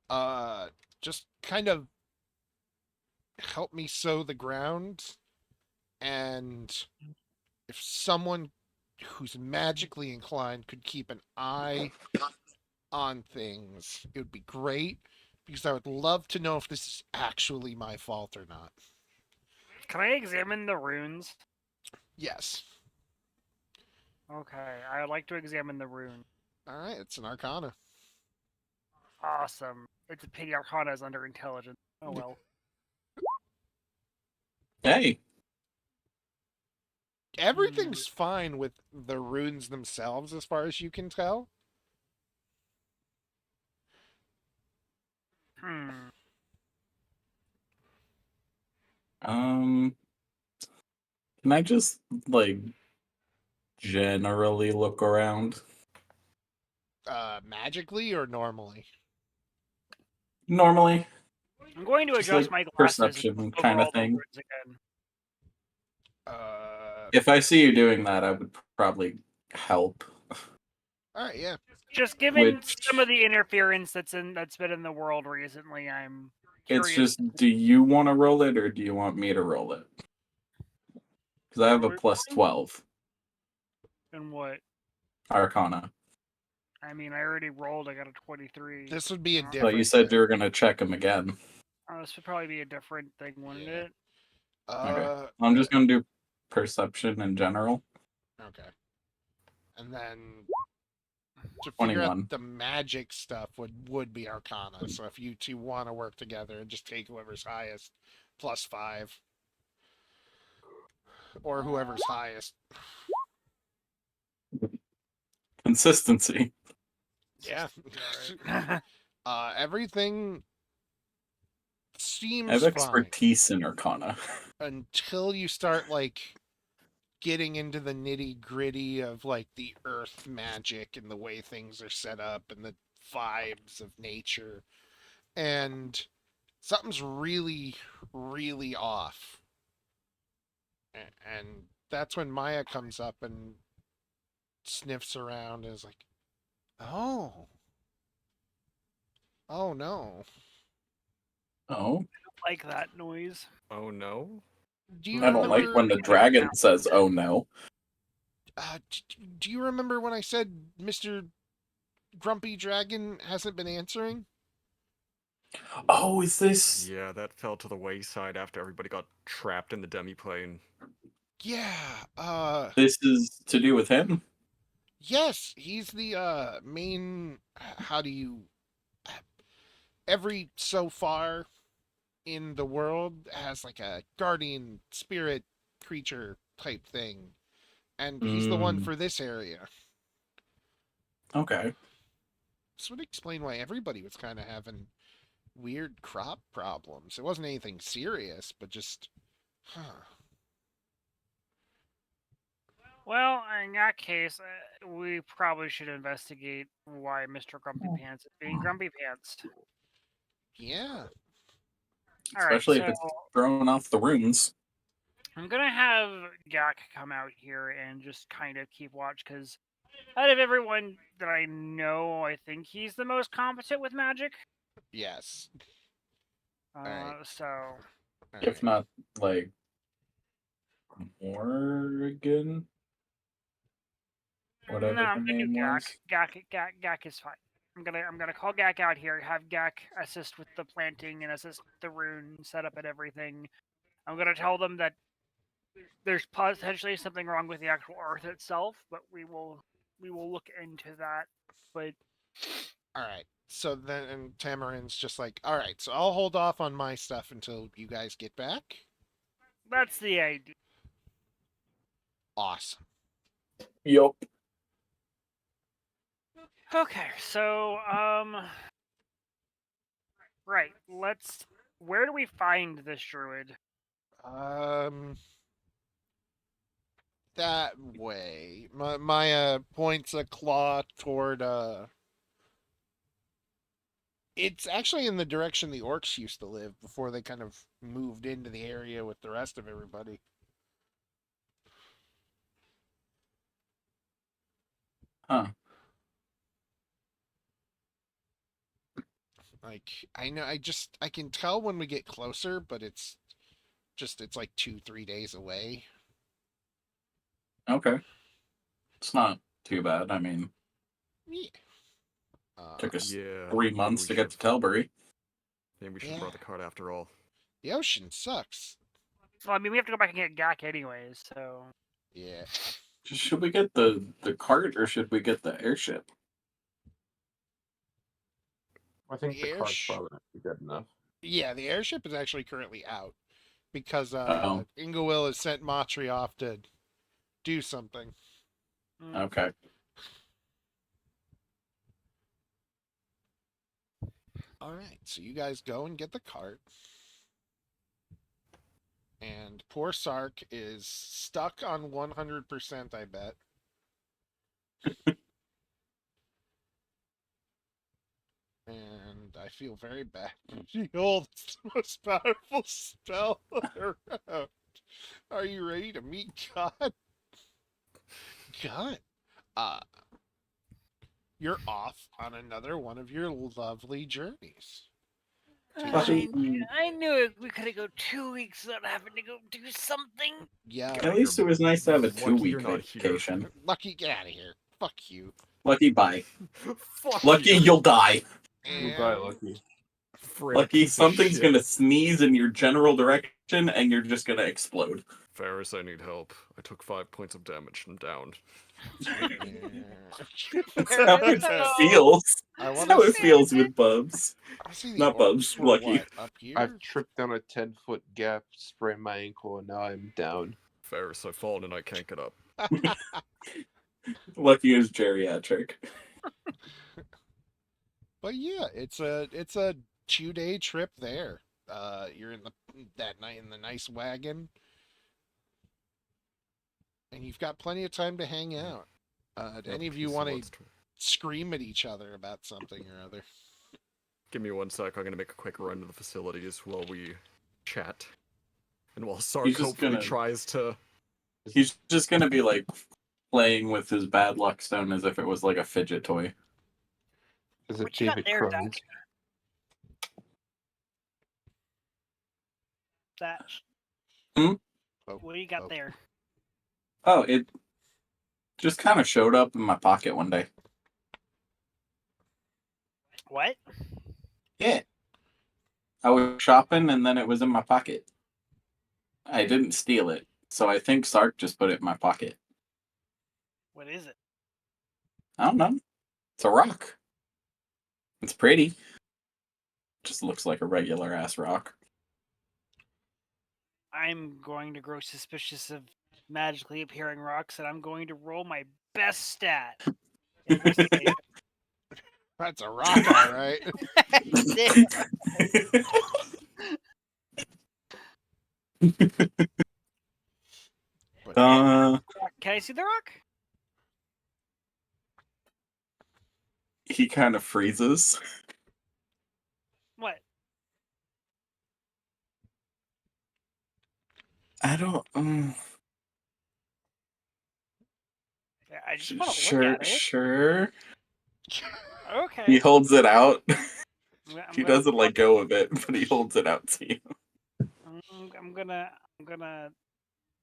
just kind of help me sow the ground, and if someone who's magically inclined could keep an eye on things, it would be great, because I would love to know if this is actually my fault or not. Can I examine the runes? Yes. Okay, I would like to examine the rune. All right, it's an arcana. Awesome. It's a pity Arcana is under intelligence. Oh well. Hey, Everything's fine with the runes themselves, as far as you can tell. Hmm. can I just like generally look around? Magically or normally? Normally, I'm going to Just adjust like my glasses perception and kinda over all the thing. runes again. if I see you doing that, I would probably help. All right, yeah. Just given Which- some of the interference that's been in the world recently, I'm It's curious. just, do you want to roll it or do you want me to roll it? Because I have a Roll it. plus 12 And what? Arcana. I mean, I already rolled. I got a 23. This would be a Well, different. Well, you said thing. you were going to check him again. This would probably be a different thing, wouldn't Yeah. it? Okay. I'm just going to do perception in general. Okay. And then to figure 21. out the magic stuff would be Arcana. So if you two want to work together and just take whoever's highest plus 5. Or whoever's highest. Consistency. Yeah. Alright. Everything seems I have fine expertise in Arcana. until you start like getting into the nitty gritty of like the earth magic and the way things are set up and the vibes of nature. And something's really, really off. And that's when Maya comes up and sniffs around and is like, oh no. Oh, Like that noise. Oh no. Do you I don't like remember, when the dragon says, oh no. do you remember when I said Mr. Grumpy Dragon hasn't been answering? Oh, is this. Yeah, that fell to the wayside after everybody got trapped in the demiplane. Yeah, This is to do with him? yes, he's the main, how do you, every so far in the world has like a guardian spirit creature type thing. And he's the one for this area. Okay. This would explain why everybody was kind of having weird crop problems. It wasn't anything serious, but just, Well, in that case, we probably should investigate why Mr. Grumpy Pants is being Grumpy Pants. yeah. All right, Especially so if it's throwing off the runes. I'm gonna have Gak come out here and just kind of keep watch, because out of everyone that I know, I think he's the most competent with magic. Yes. Alright. So All If right. not, like, Morgan? Whatever no, I'm her gonna do name was. Gak is fine. I'm gonna call Gak out here, have Gak assist with the planting and assist the rune setup and everything. I'm gonna tell them that there's potentially something wrong with the actual earth itself, but we will look into that. But All right. So then, and Tamarin's just like, all right. So I'll hold off on my stuff until you guys get back. that's the idea. Awesome. Yup. Okay, so right. Let's. Where do we find this druid? Um, that way. Maya points a claw toward. It's actually in the direction the orcs used to live before they kind of moved into the area with the rest of everybody. Huh. Like I know, I can tell when we get closer, but it's like 2-3 days away. Okay. It's not too bad. I mean, Yeah. took us Yeah. 3 maybe months we to get to should- Telbury. Maybe we should Yeah. borrow the card after all. The ocean sucks. Well, I mean, we have to go back and get Gak anyways. So Yeah. Should we get the cart or should we get the airship? I think the card's Ish. probably not good enough. Yeah, the airship is actually currently out because Oh. Ingawil has sent Matri off to do something. Okay. All right, so you guys go and get the cart. And poor Sark is stuck on 100%, I bet. And I feel very bad. She holds the most powerful spell around. Are you ready to meet God? God. You're off on another one of your lovely journeys. I knew it. We could have go 2 weeks without having to go do something. Yeah. At least it was nice to have a Lucky 2-week you're not here. vacation. Lucky, get out of here. Fuck you. Lucky, bye. Fuck Lucky, you. you'll die. You die, Lucky. Frail Lucky, piece of something's shit. gonna sneeze in your general direction and you're just gonna explode. Ferris, I need help. I took 5 points of damage. I'm down. That's how it feels. I That's want how to it feels with Bubs. see the Not Bubs, orcs were Lucky. what, up here? I've tripped down a 10-foot gap, sprained my ankle, and now I'm down. Ferris, I've fallen and I can't get up. Lucky is geriatric. But yeah, it's a 2-day trip there. You're in that night in the nice wagon, and you've got plenty of time to hang out. Do Another any of you piece want to what's- scream at each other about something or other? Give me 1 sec. I'm gonna make a quick run to the facilities while we chat. And while Sark He's just hopefully gonna- tries to. He's just gonna be like playing with his bad luck stone as if it was like a fidget toy. Is it What you got David there, Crohn's? That. Hmm? What do you got Oh. there? Oh, it just kind of showed up in my pocket one day. What? Yeah. I was shopping and then it was in my pocket. I didn't steal it, so I think Sark just put it in my pocket. What is it? I don't know. It's a rock. It's pretty. Just looks like a regular ass rock. I'm going to grow suspicious of magically appearing rocks, and I'm going to roll my best stat. Investigation. That's a rock, all right. But Can I see the rock? He kind of freezes. What? I don't. Yeah, I just want to look Sure, at it. sure. Okay. He holds it out. I'm He gonna doesn't let go of it, but he holds it out to you. I'm gonna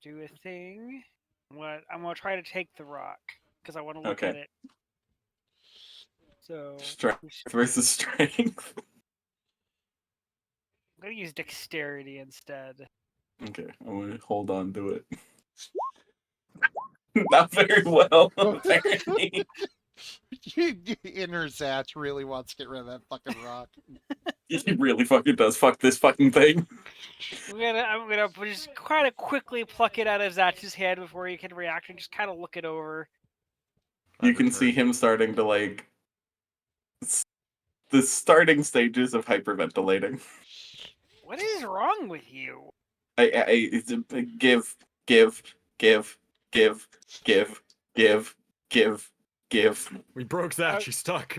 do a thing. I'm gonna try to take the rock because I want to look Okay. at it. So Strength versus strength. I'm gonna use dexterity instead. Okay, I'm gonna hold on to it. Not very well, apparently. Inner Zatch really wants to get rid of that fucking rock. He really fucking does. Fuck this fucking thing. I'm gonna just kind of quickly pluck it out of Zatch's hand before he can react and just kind of look it over. You can see him starting to like the starting stages of hyperventilating. What is wrong with you? It's a give. We broke that. She's stuck.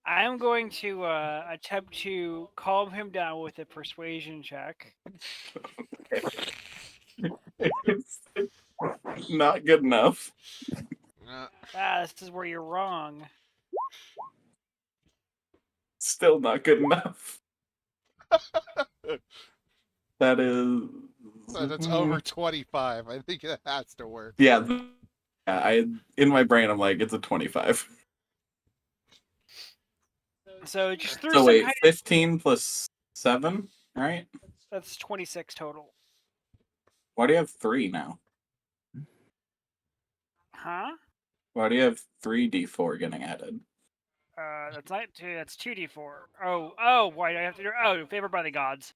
I'm going to attempt to calm him down with a persuasion check. It's not good enough. This is where you're wrong. Still not good enough. That is. So that's over 25. I think that has to work. Yeah. I in my brain I'm like it's a 25. So just through So some wait, kind 15 plus 7, right? that's 26 total. Why do you have 3 now? Huh? Why do you have 3d4 getting added? That's not 2. That's 2d4. Oh, why do I have to do? Oh, favored by the gods.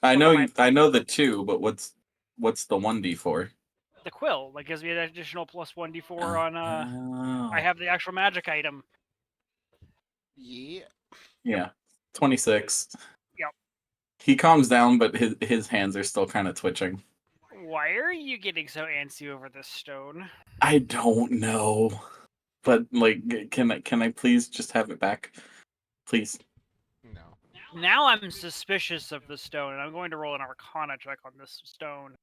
I Look know at my- I know the 2, but what's the 1d4? The quill that gives me an additional plus 1d4 on. Oh. I have the actual magic item. Yeah. Yeah. 26. Yep. He calms down, but his hands are still kind of twitching. Why are you getting so antsy over this stone? I don't know. But like can I please just have it back? Please. No. Now I'm suspicious of the stone, and I'm going to roll an Arcana check on this stone.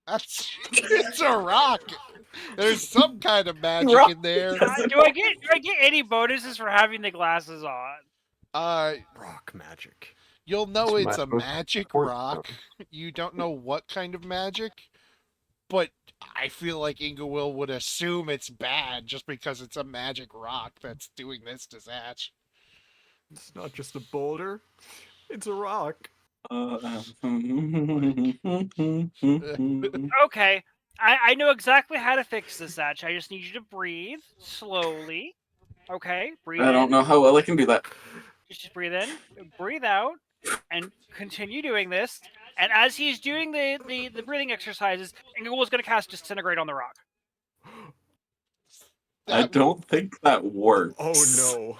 It's a rock. There's some kind of magic Rock in there. doesn't Do I get any bonuses for having the glasses on? Rock magic. You'll know It's it's a my magic point, rock. You don't know what kind of magic, but I feel like Ingewill would assume it's bad just because it's a magic rock that's doing this to Zatch. It's not just a boulder. It's a rock. Okay, I know exactly how to fix this, Zatch. I just need you to breathe slowly. Okay, breathe I in. don't know how well I can do that. Just breathe in, breathe out, and continue doing this. And as he's doing the breathing exercises, Inglewood's going to cast Disintegrate on the rock. I don't think that works. Oh no.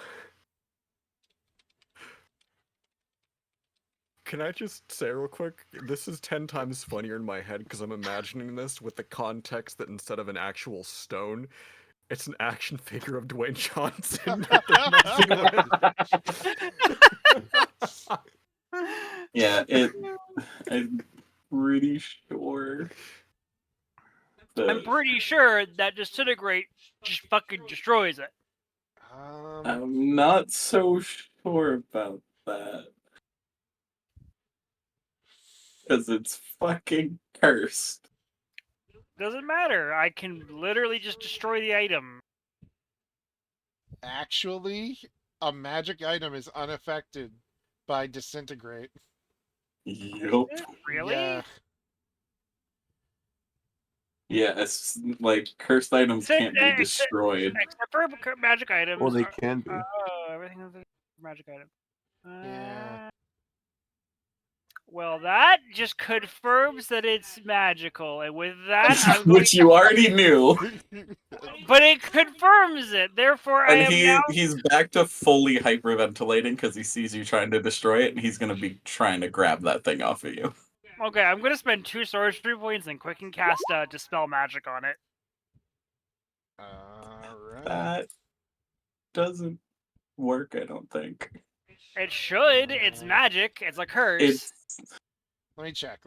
Can I just say real quick? This is 10 times funnier in my head because I'm imagining this with the context that instead of an actual stone, it's an action figure of Dwayne Johnson that they're messing with. Yeah, I'm pretty sure. I'm pretty sure that Disintegrate just fucking destroys it. I'm not so sure about that. Because it's fucking cursed. Doesn't matter. I can literally just destroy the item. Actually, a magic item is unaffected by Disintegrate. Yup. Really? Yeah. Yeah, it's like cursed items can't be destroyed. Except for magic items. Well, they can be. Oh, everything is a magic item. Yeah. Well, that just confirms that it's magical, and with that, I'm going Which you already knew. But it confirms it. Therefore, I And am now. he's back to fully hyperventilating because he sees you trying to destroy it, and he's gonna be trying to grab that thing off of you. Okay, I'm gonna spend 2 sorcery points and quick and cast Dispel Magic on it. Alright. That doesn't work, I don't think. It should. It's magic. It's a curse. Let me check.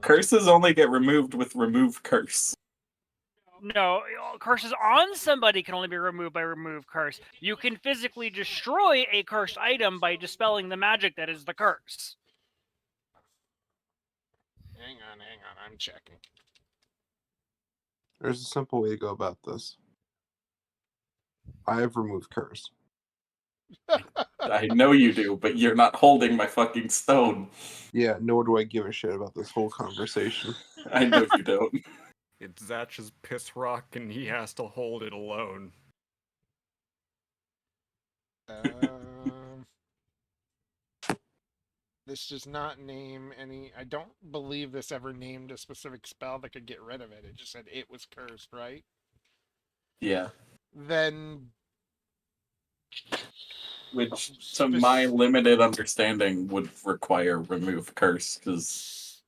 Curses only get removed with remove curse. No, curses on somebody can only be removed by remove curse. You can physically destroy a cursed item by dispelling the magic that is the curse. Hang on. I'm checking. There's a simple way to go about this. I have removed curse. I know you do, but you're not holding my fucking stone. Yeah, nor do I give a shit about this whole conversation. I know you don't. It's Zatch's piss rock, and he has to hold it alone. This does not name any. I don't believe this ever named a specific spell that could get rid of it. It just said it was cursed, right? Yeah. Then. Which, to my limited understanding, would require remove curse, because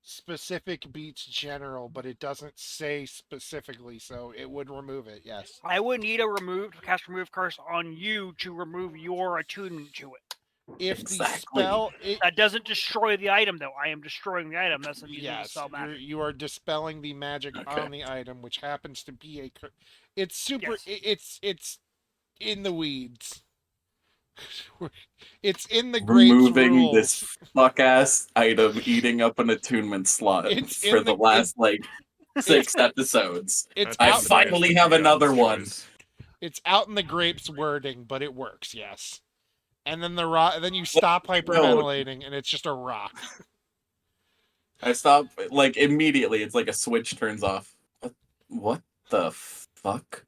Specific beats general, but it doesn't say specifically, so it would remove it, yes. I would need to cast remove curse on you to remove your attunement to it. If Exactly. the spell. That doesn't destroy the item, though. I am destroying the item. That's I'm using the Yes, spell magic. you are dispelling the magic Okay. on the item, which happens to be a. It's super. Yes. It's in the weeds. It's in the grapes removing rules. this fuck-ass item eating up an attunement slot It's for in the last, 6 episodes. It's That's I out. the finally best have Beyond's another one. choice. It's out in the grapes wording, but it works. Yes. And then the rock. Then you stop hyperventilating, and it's just a rock. I stop, immediately. It's like a switch turns off. What the fuck?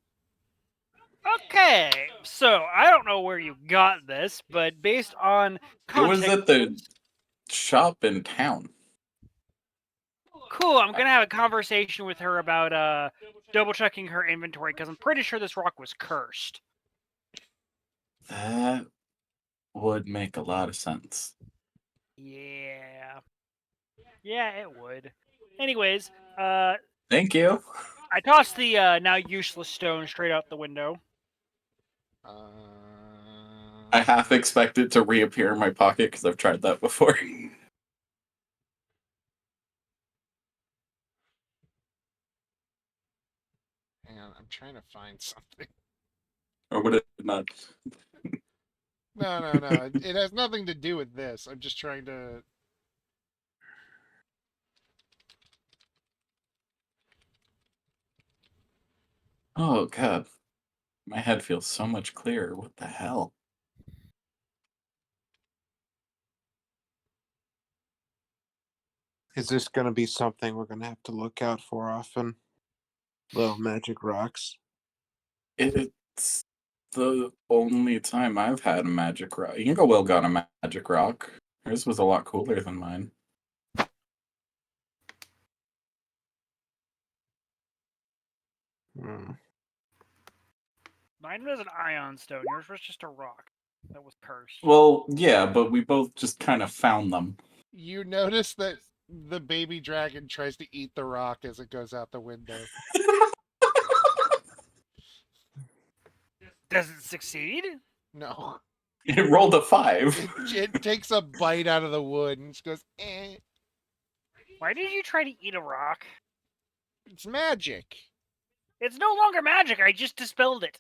Okay, so I don't know where you got this, but based on It was context, at the shop in town. cool. I'm gonna have a conversation with her about double checking her inventory because I'm pretty sure this rock was cursed. That would make a lot of sense. Yeah, it would. Anyways, Thank you. I tossed the now useless stone straight out the window. I half expect it to reappear in my pocket because I've tried that before. Hang on, I'm trying to find something. Or would it not? No. It has nothing to do with this. I'm just trying to. Oh, God. My head feels so much clearer. What the hell? Is this going to be something we're going to have to look out for often? Little magic rocks. It's the only time I've had a magic rock. Inga Will got a magic rock. Hers was a lot cooler than mine. Hmm. Mine was an ion stone. Yours was just a rock that was cursed. Well, yeah, but we both just kind of found them. You notice that the baby dragon tries to eat the rock as it goes out the window. Does it succeed? No. It rolled a 5. It takes a bite out of the wood and just goes, eh. Why did you try to eat a rock? It's magic. It's no longer magic. I just dispelled it.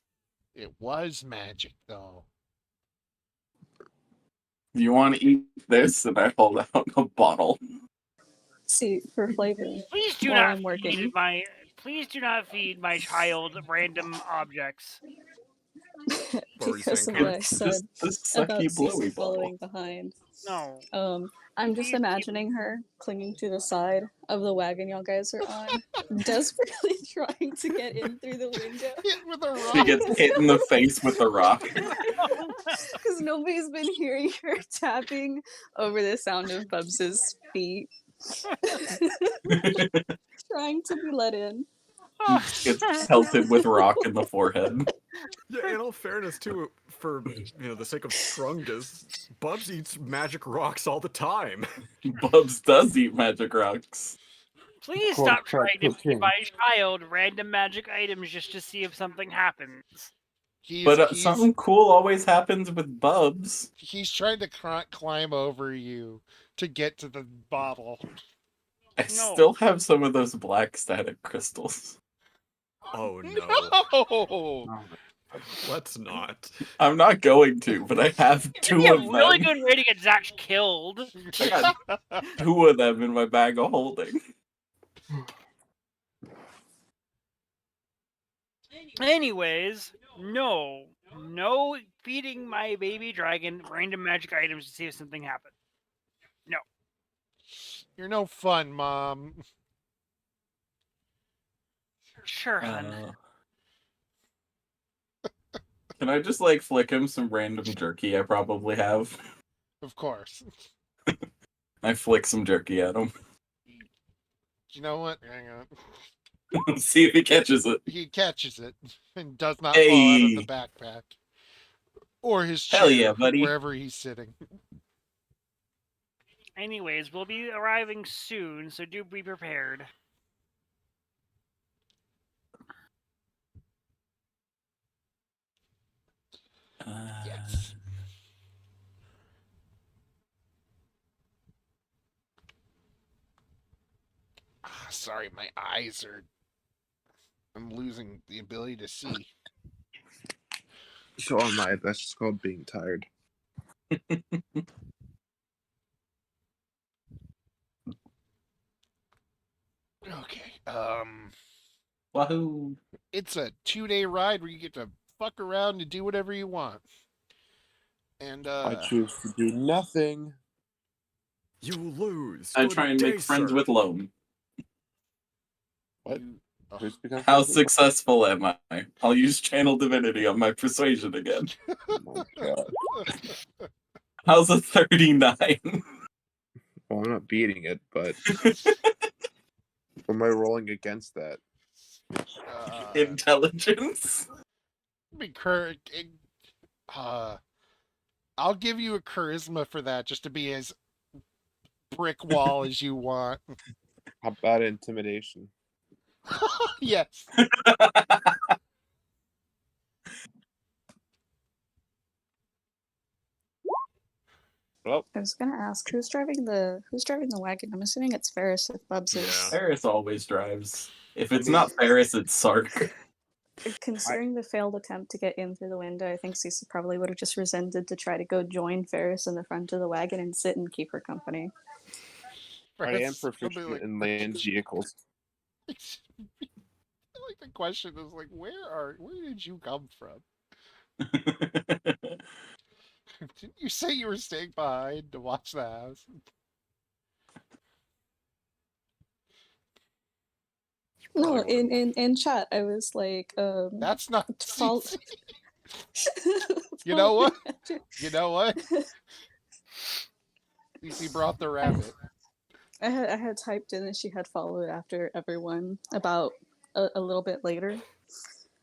It was magic, though. You want to eat this? And I hold out a bottle. See, for flavor. Please do While not I'm working. feed my. Please do not feed my child random objects. What were you Because saying, of what I Kurt? said This about sucky blowy Cece following bottle. behind. No. I'm just Please keep- imagining her clinging to the side of the wagon y'all guys are on, desperately trying to get in through the window. Hit with a She rock. gets hit in the face with a rock. Because nobody's been hearing her tapping over the sound of Bubs's feet. Trying to be let in. Gets pelted with rock in the forehead. Yeah, in all fairness, too, for the sake of Strungus, Bubs eats magic rocks all the time. Bubs does eat magic rocks. Please Cool, stop try trying to feed cooking. my child random magic items just to see if something happens. But something cool always happens with Bubs. He's trying to climb over you to get to the bottle. I No. still have some of those black static crystals. Oh no. No! Oh my God. Let's not. I'm not going to, but I have It'd two be a of really them. good way to get Zach killed. I got two of them in my bag of holding. Anyways, no feeding my baby dragon random magic items to see if something happens. You're no fun, Mom. Sure, hun. Can I just like flick him some random jerky I probably have? Of course. I flick some jerky at him. You know what? Hang on. See if he catches it. He catches it and does not fall out of the Hey. backpack. Or his chair, Hell yeah, buddy. wherever he's sitting. Anyways, we'll be arriving soon, so do be prepared. Yes. Sorry, my eyes are... I'm losing the ability to see. So am I. That's just called being tired. Okay. Wahoo! It's a 2-day ride where you get to fuck around and do whatever you want. And I choose to do nothing. You lose. I Good try and day, make friends sir. with Loam. What? Who's become How friends with- successful am I? I'll use Channel Divinity on my persuasion again. Oh my God. How's a 39? Well, I'm not beating it, but what am I rolling against that? Intelligence? I'll give you a charisma for that, just to be as brick wall as you want. How about intimidation? Yes. Well, I was gonna ask who's driving the wagon. I'm assuming it's Ferris if Bubs is. Yeah. Ferris always drives. If it's mean- not Ferris, it's Sark. Considering the failed attempt to get in through the window, I think Cece probably would have just resented to try to go join Ferris in the front of the wagon and sit and keep her company. I am Somebody proficient like- in land vehicles. Like the question is like, where did you come from? Didn't you say you were staying behind to watch the house? No, Probably in chat, I was like, That's not Fol- Cece. You know what? You know what? Cece brought the rabbit. I had typed in that she had followed after everyone about a little bit later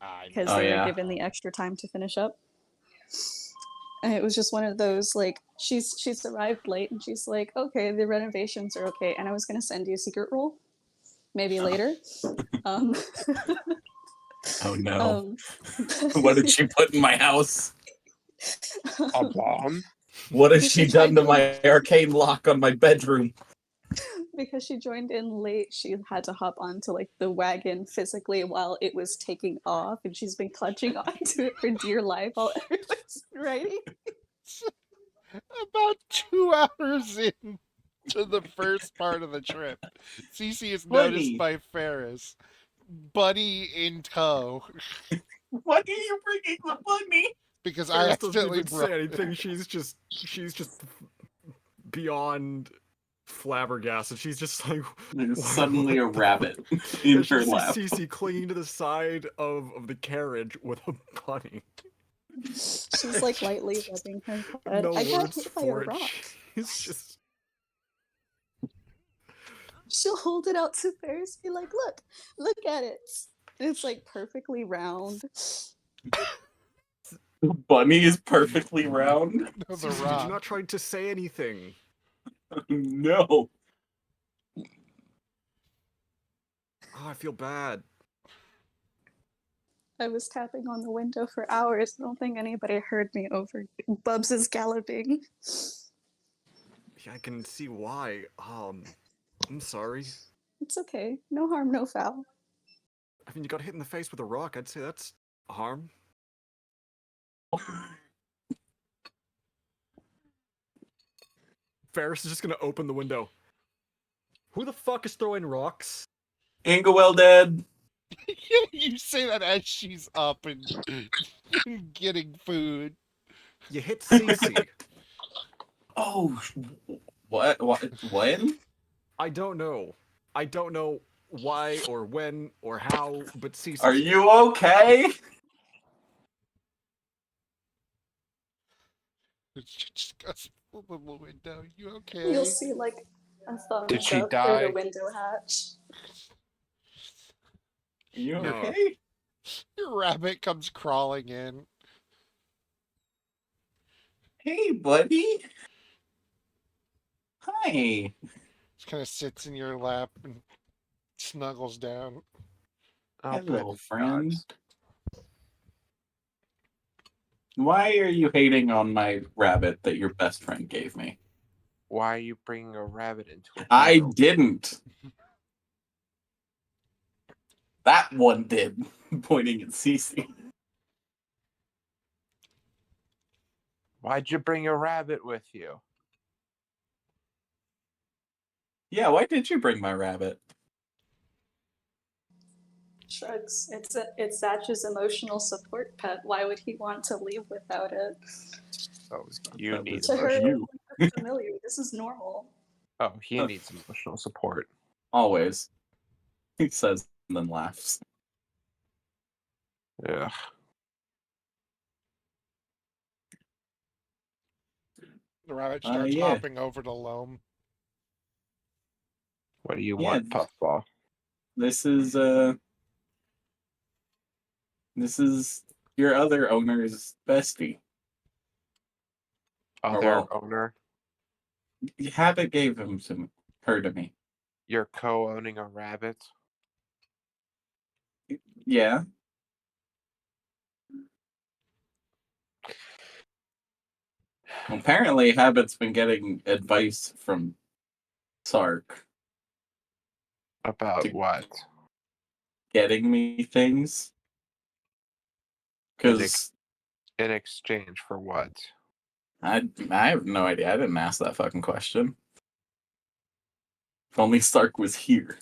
I because know. Oh, they yeah. were given the extra time to finish up. And it was just one of those like she's arrived late and she's like, okay, the renovations are okay, and I was gonna send you a secret roll, maybe later. Oh no. um, What did she put in my house? A bomb? What has she done to my arcane lock on my bedroom? Because she joined in late, she had to hop onto like the wagon physically while it was taking off, and she's been clutching onto it for dear life while everyone's writing. About 2 hours in to the first part of the trip, Cece is Bunny. noticed by Ferris. Bunny in tow. Why are you bringing the bunny? Because I Ferris doesn't accidentally even brought say anything. She's just beyond flabbergasted. She's just like There's suddenly a rabbit in And her she lap. sees Cece clinging to the side of the carriage with a bunny. She's like lightly rubbing her head. No I got words hit by a for it. rock. She's just She'll hold it out to Ferris, be like, look at it. And it's like perfectly round. The bunny is perfectly round. the Cece, did rock. you not try to say anything? No. Oh, I feel bad. I was tapping on the window for hours. I don't think anybody heard me over Bubs' galloping. Yeah, I can see why. I'm sorry. It's okay. No harm, no foul. I mean, you got hit in the face with a rock. I'd say that's harm. Ferris is just gonna open the window. Who the fuck is throwing rocks? Ingewell dead. You say that as she's up and getting food. You hit Cece. Oh, what? When? I don't know. I don't know why or when or how, but Cece's Are here. you okay? She just goes open the window. You okay? You'll see like a thumbs Did she up through the die? window hatch. Are you No. okay? Your rabbit comes crawling in. Hey, buddy. Hi. Just kind of sits in your lap and snuggles down. Oh, Hello, petty friend. dogs. Why are you hating on my rabbit that your best friend gave me? Why are you bringing a rabbit into a I battle? didn't. That one did, pointing at Cece. Why'd you bring a rabbit with you? Yeah, why did you bring my rabbit? Shrugs. It's Zatch's emotional support pet. Why would he want to leave without it? Oh, you That need was To her, emotional. you. familiar. This is normal. Oh, he needs emotional support. Always. He says and then laughs. Ugh. The rabbit starts Yeah. hopping over to Loam. What do you Yeah. want, Puffball? This is your other owner's bestie. Other well- owner? Habit gave her to me. You're co-owning a rabbit? Yeah. Apparently, Habit's been getting advice from Sark, About To- what? getting me things. Because In exchange for what? I have no idea. I didn't ask that fucking question. If only Sark was here.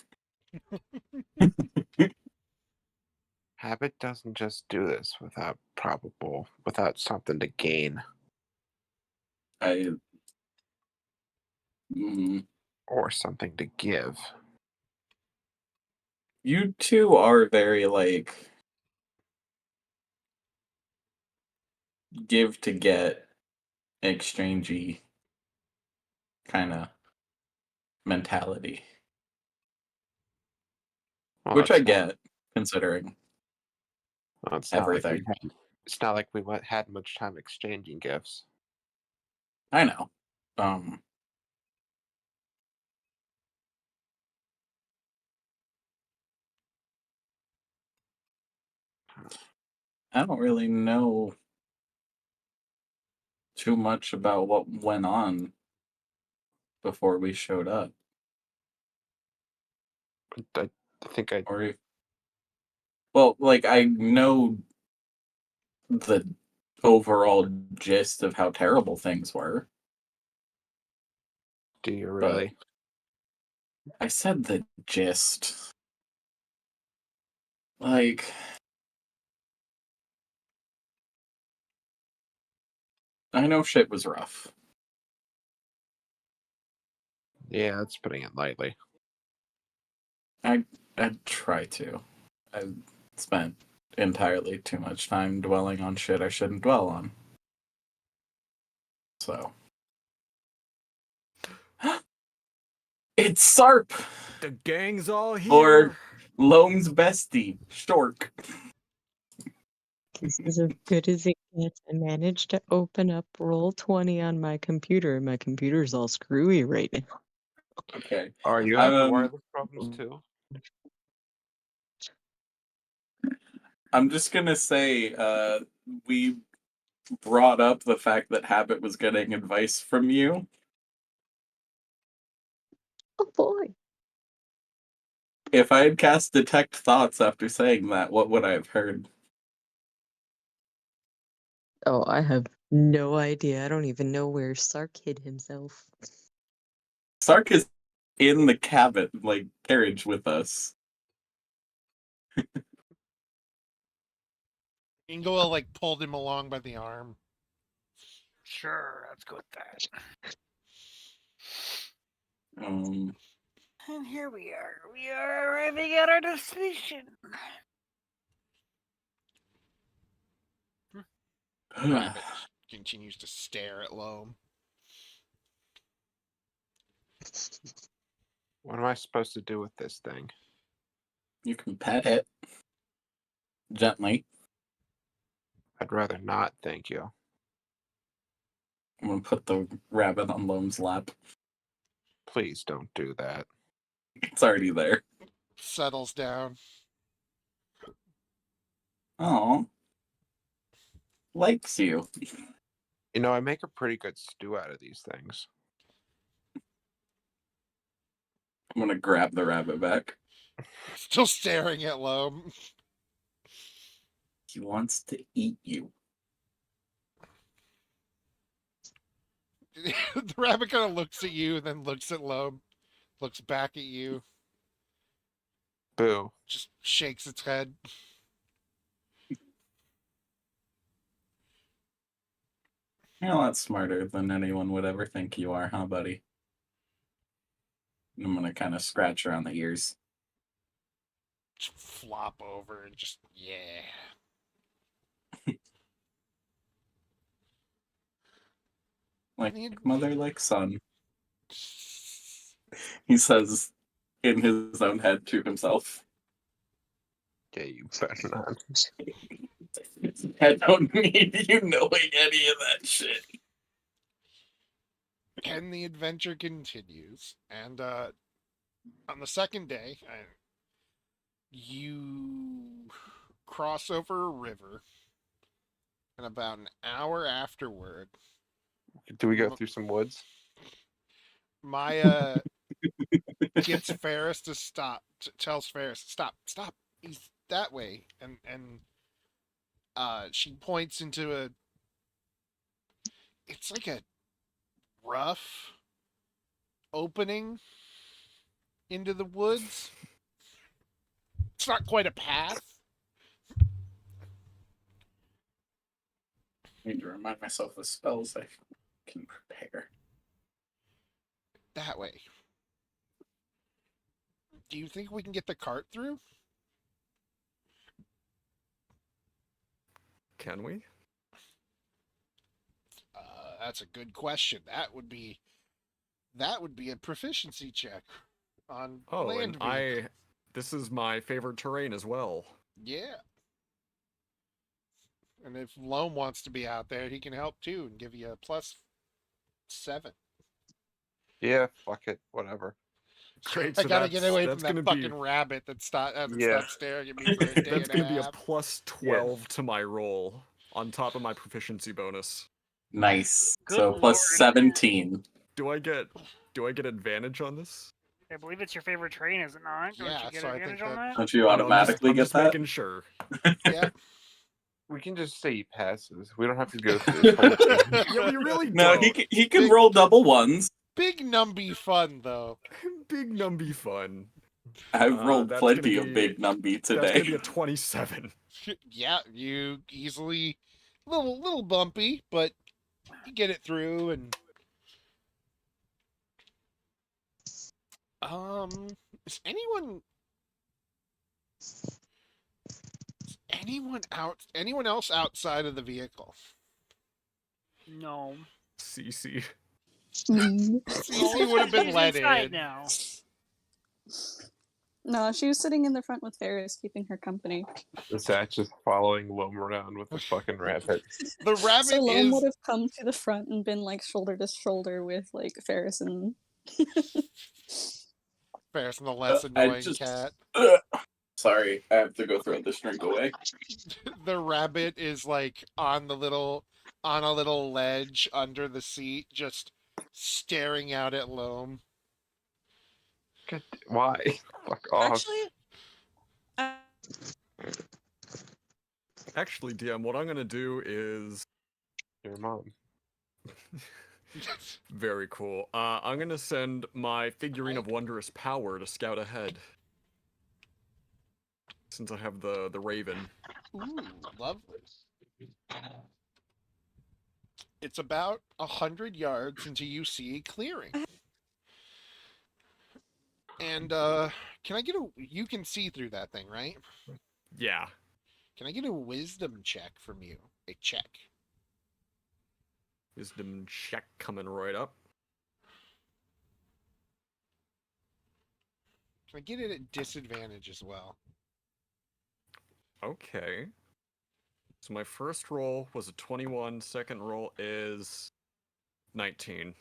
Habit doesn't just do this without something to gain or something to give. You two are very like give to get, exchangey kind of mentality, Well, which I it's not- get considering well, it's everything. It's not like we had much time exchanging gifts. I know. I don't really know too much about what went on before we showed up. I think I Well, like I know the overall gist of how terrible things were. do. You But really? I said the gist. Like, I know shit was rough. Yeah, that's putting it lightly. I try to. I spent entirely too much time dwelling on shit I shouldn't dwell on. So. It's Sarp! The gang's all here. Or Loam's bestie, Shork. This is as good as it gets. I managed to open up Roll20 on my computer. My computer's all screwy right now. Okay. Are you having wireless problems too? I'm just gonna say, we brought up the fact that Habit was getting advice from you. Oh boy. If I had cast Detect Thoughts after saying that, what would I have heard? Oh, I have no idea. I don't even know where Sark hid himself. Sark is in the cabin, like, carriage with us. Ingwell like pulled him along by the arm. Sure, let's go with that. Um, And here we are. We are arriving at our destination. Rabbit continues to stare at Loam. What am I supposed to do with this thing? you can pet it gently. I'd rather not, thank you. I'm gonna put the rabbit on Loam's lap. Please don't do that. It's already there. Settles down. Oh, likes you. You know, I make a pretty good stew out of these things. I'm gonna grab the rabbit back. Still staring at Loam. He wants to eat you. The rabbit kind of looks at you, then looks at Loam, looks back at you, Boo. just shakes its head. You're a lot smarter than anyone would ever think you are, huh, buddy? I'm gonna kind of scratch around the ears. Just flop over and just, yeah. Like Need- mother, like son. He says in his own head to himself. Yeah, you better not. I don't need you knowing any of that shit. And the adventure continues. And on the second day, you cross over a river. And about an hour afterward, Do we go through some woods? Maya gets Ferris to stop. Tells Ferris, stop. He's that way. And she points into a. It's like a rough opening into the woods. It's not quite a path. I need to remind myself the spells I can prepare. That way. Do you think we can get the cart through? Can we? That's a good question. That would be a proficiency check on Oh, land and vehicle. this is my favorite terrain as well. Yeah. And if Loam wants to be out there, he can help too and give you a +7. Yeah, fuck it. Whatever. Great. I So gotta get away from that's that gonna fucking be rabbit that hasn't Yeah. stopped staring at me for a day that's and gonna a be a half. +12 to my roll on top of my proficiency bonus. Nice. Good So lord. plus 17. Do I get advantage on this? I believe it's your favorite train, is it not? Don't Yeah, you get so I think advantage on that? Don't you I know, automatically I'm get just that? making sure. Yeah. We can just say he passes. We don't have to go through this whole thing. Yeah, we really No, don't. he can Big- roll double ones. Big Numby fun though. Big Numby fun. I've rolled That's plenty gonna of be- big numby That's gonna be today. a 27. Yeah, you easily little bumpy, but you get it through. And is anyone else outside of the vehicle? No. CC Me. CC. would have been She's let inside in. now. No, she was sitting in the front with Ferris, keeping her company. Zach just following Loam around with the fucking rabbit. The rabbit So Loam is would have come to the front and been like shoulder to shoulder with like Ferris and Ferris and the less I annoying just- cat. Sorry, I have to go throw this drink away. The rabbit is like on a little ledge under the seat, just staring out at Loam. Why? Fuck off. Actually, Actually, DM, what I'm gonna do is Your mom. very cool. I'm gonna send my figurine of wondrous power to scout ahead. Since I have the raven. Ooh, lovely. It's about 100 yards until you see a clearing. And can I get a? You can see through that thing, right? Yeah. Can I get a wisdom check from you? A check. Wisdom check coming right up. Can I get it at disadvantage as well? Okay. So my first roll was a 21. Second roll is 19.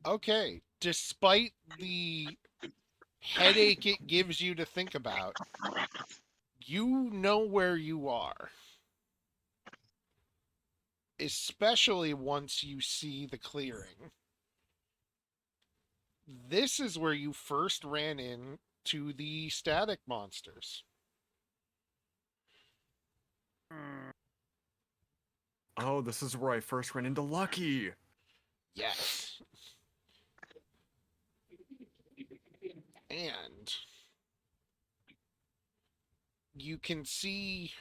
Okay. Despite the headache it gives you to think about, you know where you are. Especially once you see the clearing. This is where you first ran into the static monsters. Hmm. Oh, this is where I first ran into Lucky. Yes. And you can see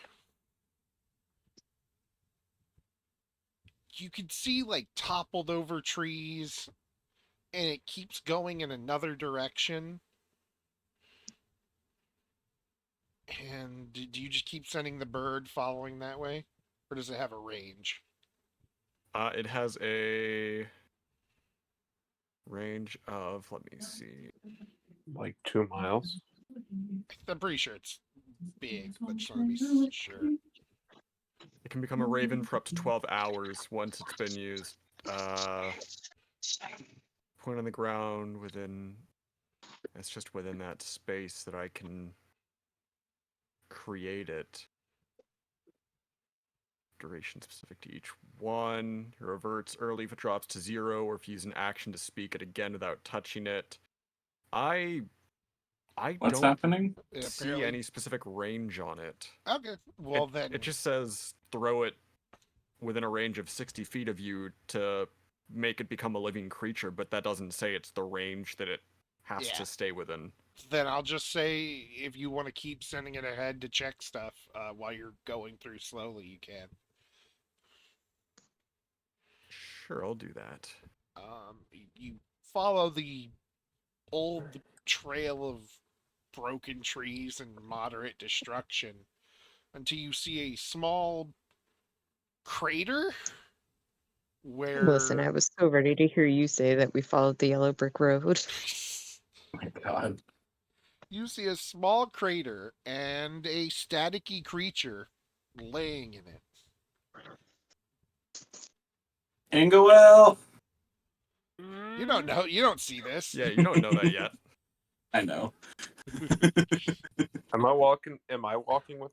like toppled over trees, and it keeps going in another direction. And do you just keep sending the bird following that way? Or does it have a range? It has a range of, let me see. Like 2 miles. I'm pretty sure it's big, but just want to be sure. It can become a raven for up to 12 hours once it's been used. Point on the ground within. It's just within that space that I can create it. Duration specific to each one. It reverts early if it drops to 0, or if you use an action to speak it again without touching it. I What's don't happening? see Apparently. any specific range on it. Okay. Well, then. It just says throw it within a range of 60 feet of you to make it become a living creature, but that doesn't say it's the range that it has Yeah. to stay within. Then I'll just say if you want to keep sending it ahead to check stuff while you're going through slowly, you can. Sure, I'll do that. You follow the old trail of broken trees and moderate destruction until you see a small crater where Listen, I was so ready to hear you say that we followed the yellow brick road. Oh my god. you see a small crater and a staticky creature laying in it. Ingoel! You don't know. You don't see this. Yeah, you don't know that yet. I know. Am I walking with Am I walking?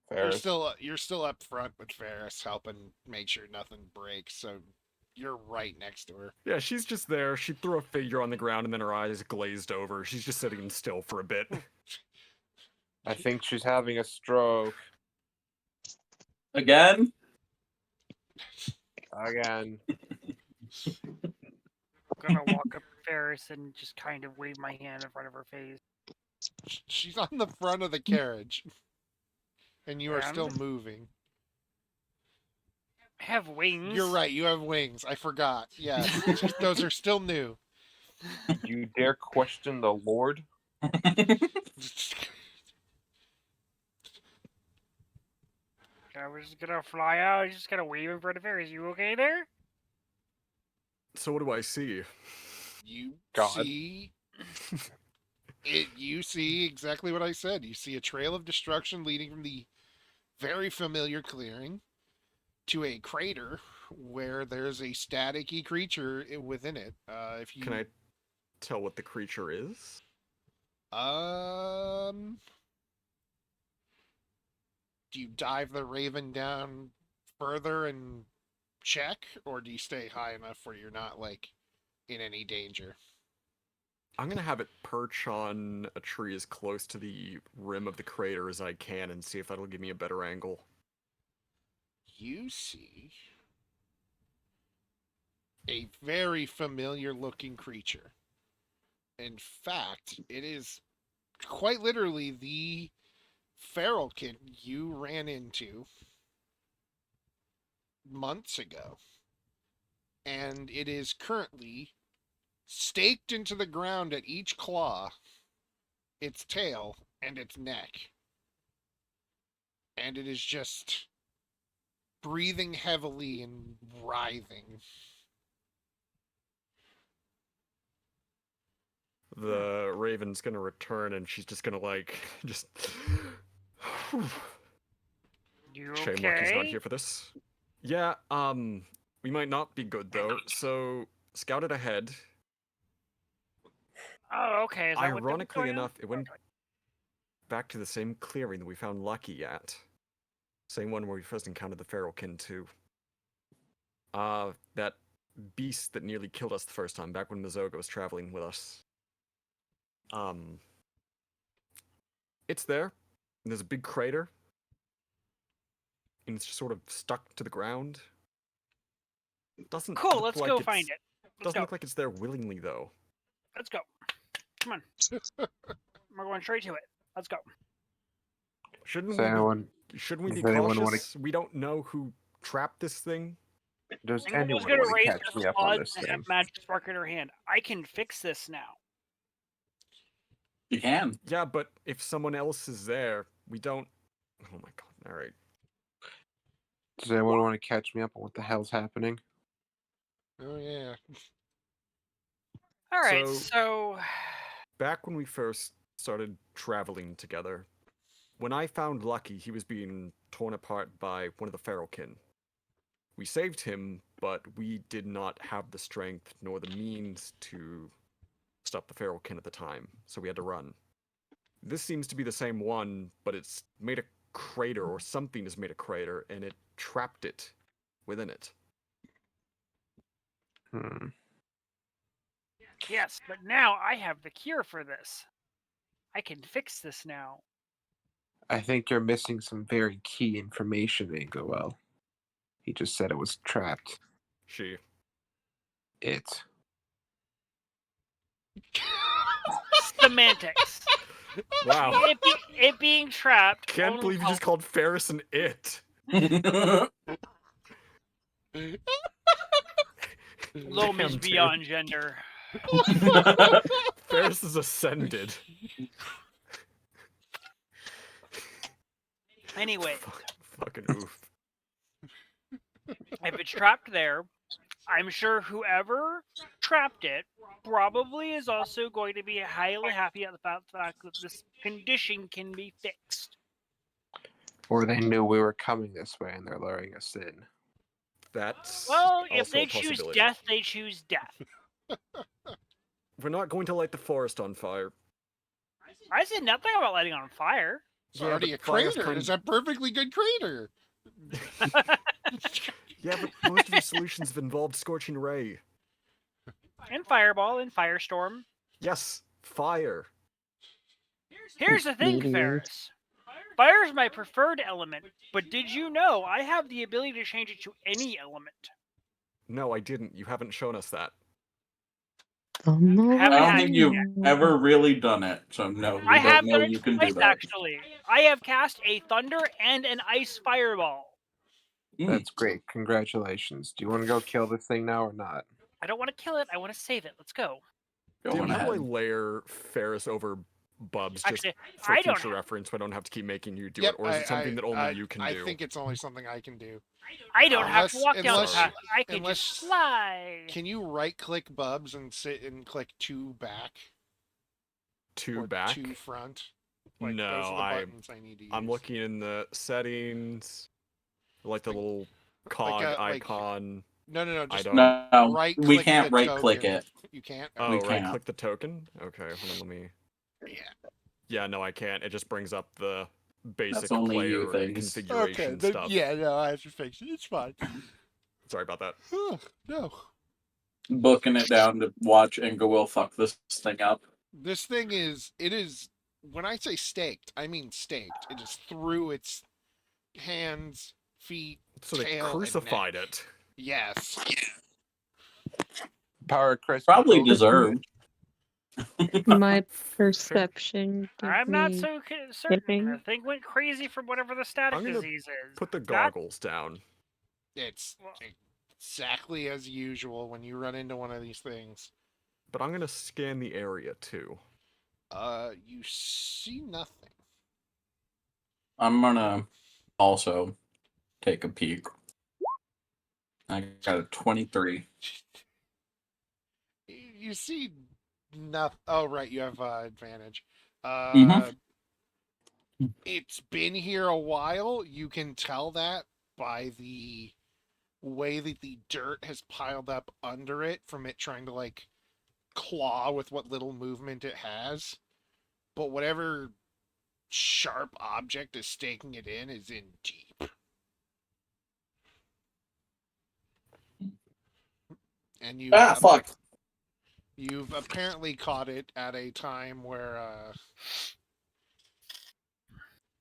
Ferris? You're still up front with Ferris helping make sure nothing breaks. So you're right next to her. Yeah, she's just there. She threw a figure on the ground and then her eyes glazed over. She's just sitting still for a bit. I think she's having a stroke Again? again. I'm gonna walk up to Ferris and just kind of wave my hand in front of her face. She's on the front of the carriage, and you are Yeah, still moving. I have wings. You're right. You have wings. I forgot. Yes, those are still new. You dare question the Lord? I was just gonna fly out. I just gotta wave in front of Ferris. You okay there? So what do I see? You God. see it. You see exactly what I said. You see a trail of destruction leading from the very familiar clearing to a crater where there's a staticky creature within it. If you Can I tell what the creature is? Do you dive the Raven down further and check, or do you stay high enough where you're not like in any danger? I'm gonna have it perch on a tree as close to the rim of the crater as I can and see if that'll give me a better angle. You see a very familiar looking creature. In fact, it is quite literally the feral kid you ran into months ago. And it is currently staked into the ground at each claw, its tail, and its neck. And it is just breathing heavily and writhing. The Raven's gonna return and she's just gonna just You shame Lucky's not okay? here for this. Yeah, we might not be good though, so scout it ahead. Oh, okay. Is that what's Ironically going on? enough, it went back to the same clearing that we found Lucky at. Same one where we first encountered the Feralkin too. That beast that nearly killed us the first time, back when Mizoga was traveling with us. It's there. And there's a big crater. And it's just sort of stuck to the ground. Doesn't Cool. look Let's like go it's, find it. Let's doesn't go. look like it's there willingly though. Let's go. Come on. We're going straight to it. Let's go. Shouldn't Does we be does anyone cautious? We don't know who trapped this thing. does Inglewood's anyone gonna want to raise catch her me up on claws this and thing? have magic spark in her hand. I can fix this now. You can. Yeah, but if someone else is there, we don't. Oh my god! All right. Does anyone want to catch me up on what the hell's happening? Oh, yeah. All right. So- So Back when we first started traveling together, when I found Lucky, he was being torn apart by one of the Feralkin. We saved him, but we did not have the strength nor the means to stop the Feralkin at the time, so we had to run. This seems to be the same one, but it's made a crater, or something has made a crater, and it trapped it within it. Hmm. yes, but now I have the cure for this. I can fix this now. I think you're missing some very key information, Ingowell. He just said it was trapped. She. It. Semantics. Wow. It being trapped. Can't only believe you just called Ferris an it. Loam is Damn, dude. beyond gender. Ferris is ascended. Anyway, Fucking oof. if it's trapped there, I'm sure whoever trapped it probably is also going to be highly happy at the fact that this condition can be fixed. Or they knew we were coming this way and they're luring us in. That's Well, if also they a choose possibility. death, they choose death. We're not going to light the forest on fire. I said nothing about lighting on fire. It's already a but fire's crater. kind It's a perfectly good crater. Yeah, but most of your solutions have involved scorching ray. And fireball and firestorm. Yes, fire. Here's the thing, Meteor. Ferris. Fire is my preferred element, but did you know I have the ability to change it to any element? No, I didn't. You haven't shown us that. On the Haven't I don't had think it you've yet. ever really done it, so no, we I don't have know done it you can twice, do that. actually. I have cast a thunder and an ice fireball. That's great. Congratulations. Do you want to go kill this thing now or not? I don't want to kill it. I want to save it. Let's go. Going Damn, how do I ahead. layer Ferris over Bubs just Actually, for I don't future have- reference so I don't have to keep making you do Yep, it? Or is it something that only you can I do? think it's only something I can do. I don't have to walk down the unless- path. I can unless- just fly. Can you right-click Bubs and sit and click 2 back? Two or back? 2 front? No, those are the buttons I need to use. I'm looking in the settings, like the little cog like- icon. No, I just don't. No, right-click we can't the right click token. it. You can't? Oh, we right can't. click the token? Okay, hold on, let me. Yeah. Yeah, no, I can't. It just brings up the basic only player you things. configuration stuff. Yeah, no, I have to fix it. It's fine. Sorry about that. No. Booking it down to watch Inga will fuck this thing up. This thing is, when I say staked, I mean staked. It is through its hands, feet, So they tail, and crucified neck. it. Yes. Power crystal. Probably over to deserved. My perception give I'm not me so certain. The anything? thing went crazy from whatever the static I'm gonna disease is. Put the That- goggles down. It's exactly as usual when you run into one of these things. But I'm gonna scan the area too. You see nothing. I'm gonna also take a peek. I got a 23. You see nothing. Oh, right, you have advantage. Mhm. It's been here a while. You can tell that by the way that the dirt has piled up under it from it trying to like claw with what little movement it has. But whatever sharp object is staking it in is in deep. And Fuck. you've apparently caught it at a time where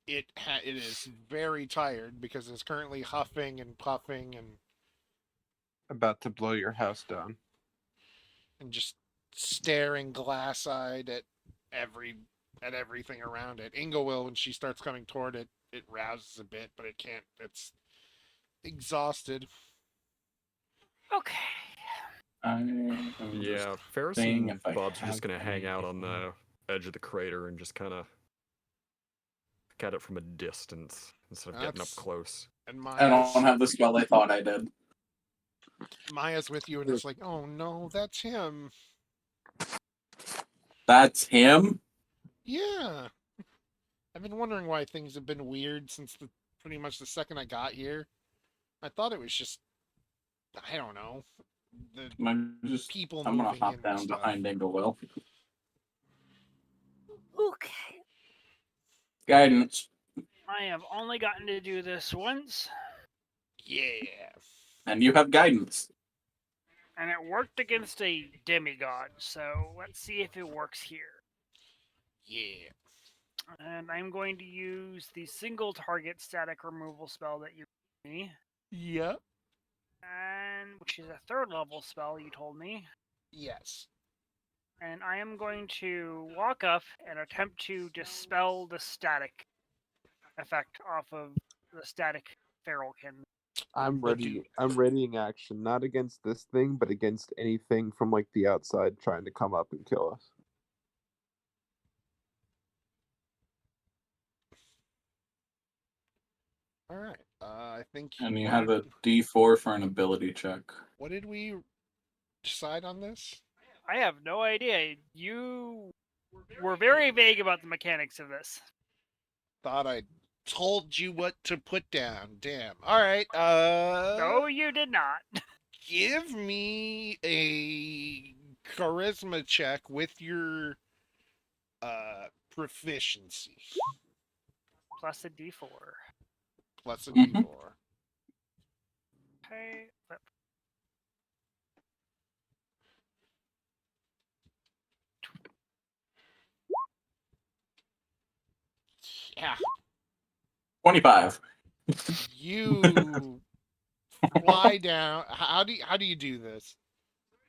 it is very tired because it's currently huffing and puffing and About to blow your house down. just staring glass-eyed at everything around it. Inga will, when she starts coming toward it, it rouses a bit, but it can't. It's exhausted. Okay. I am Yeah, just Ferris seeing and if I Bob's are just have gonna hang out on anything. the edge of the crater and just kind of look at it from a distance instead of getting up That's close. and I don't have the spell I thought I did. Maya's with you, and it's like, oh no, that's him. That's him? Yeah. I've been wondering why things have been weird since pretty much the second I got here. I thought it was just, I don't know, the people I'm gonna moving hop in and down stuff. behind Inga will. Okay. Guidance. I have only gotten to do this once, Yeah. And you have guidance. and it worked against a demigod, so let's see if it works here. Yeah. And I'm going to use the single target static removal spell that you gave me, Yep. and which is a 3rd level spell you told me. Yes. And I am going to walk up and attempt to dispel the static effect off of the static feralkin. I'm But ready. I'm readying action, not against this thing, but against anything from like the outside trying to come up and kill us. All right. I think. And you have a D4 for an ability check. What did we decide on this? I have no idea. You were very vague about the mechanics of this. Thought I told you what to put down. Damn. All right. No, you did not. Give me a charisma check with your proficiency Plus a d4. plus a Mhm. d4. Okay. Yeah. 25. You fly down. How do you do this?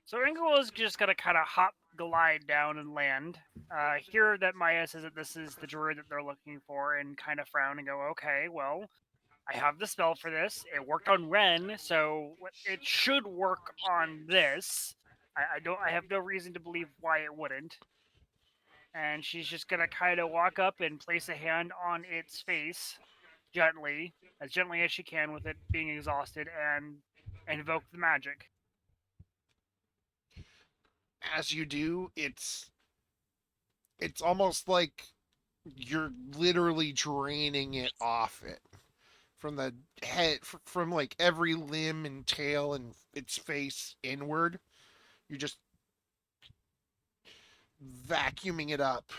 So Ingol is just gonna kind of hop, glide down, and land. Hear that Maya says that this is the druid that they're looking for, and kind of frown and go, "Okay, well, I have the spell for this. It worked on Ren, so it should work on this. I have no reason to believe why it wouldn't." And she's just gonna kind of walk up and place a hand on its face, gently as she can, with it being exhausted, and invoke the magic. As you do, it's almost like you're literally draining it off it from the head, from like every limb and tail and its face inward. You're just vacuuming it up,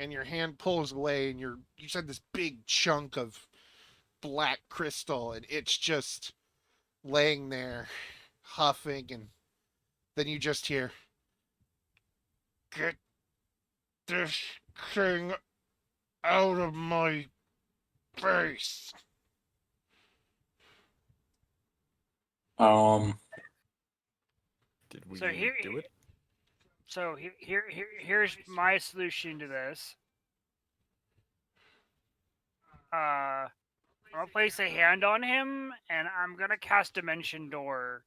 and your hand pulls away, and you said this big chunk of black crystal, and it's just laying there, huffing, and then you just hear, "Get this thing out of my face." Did we So here, do it? so here's my solution to this. I'm gonna place a hand on him, and I'm gonna cast Dimension Door,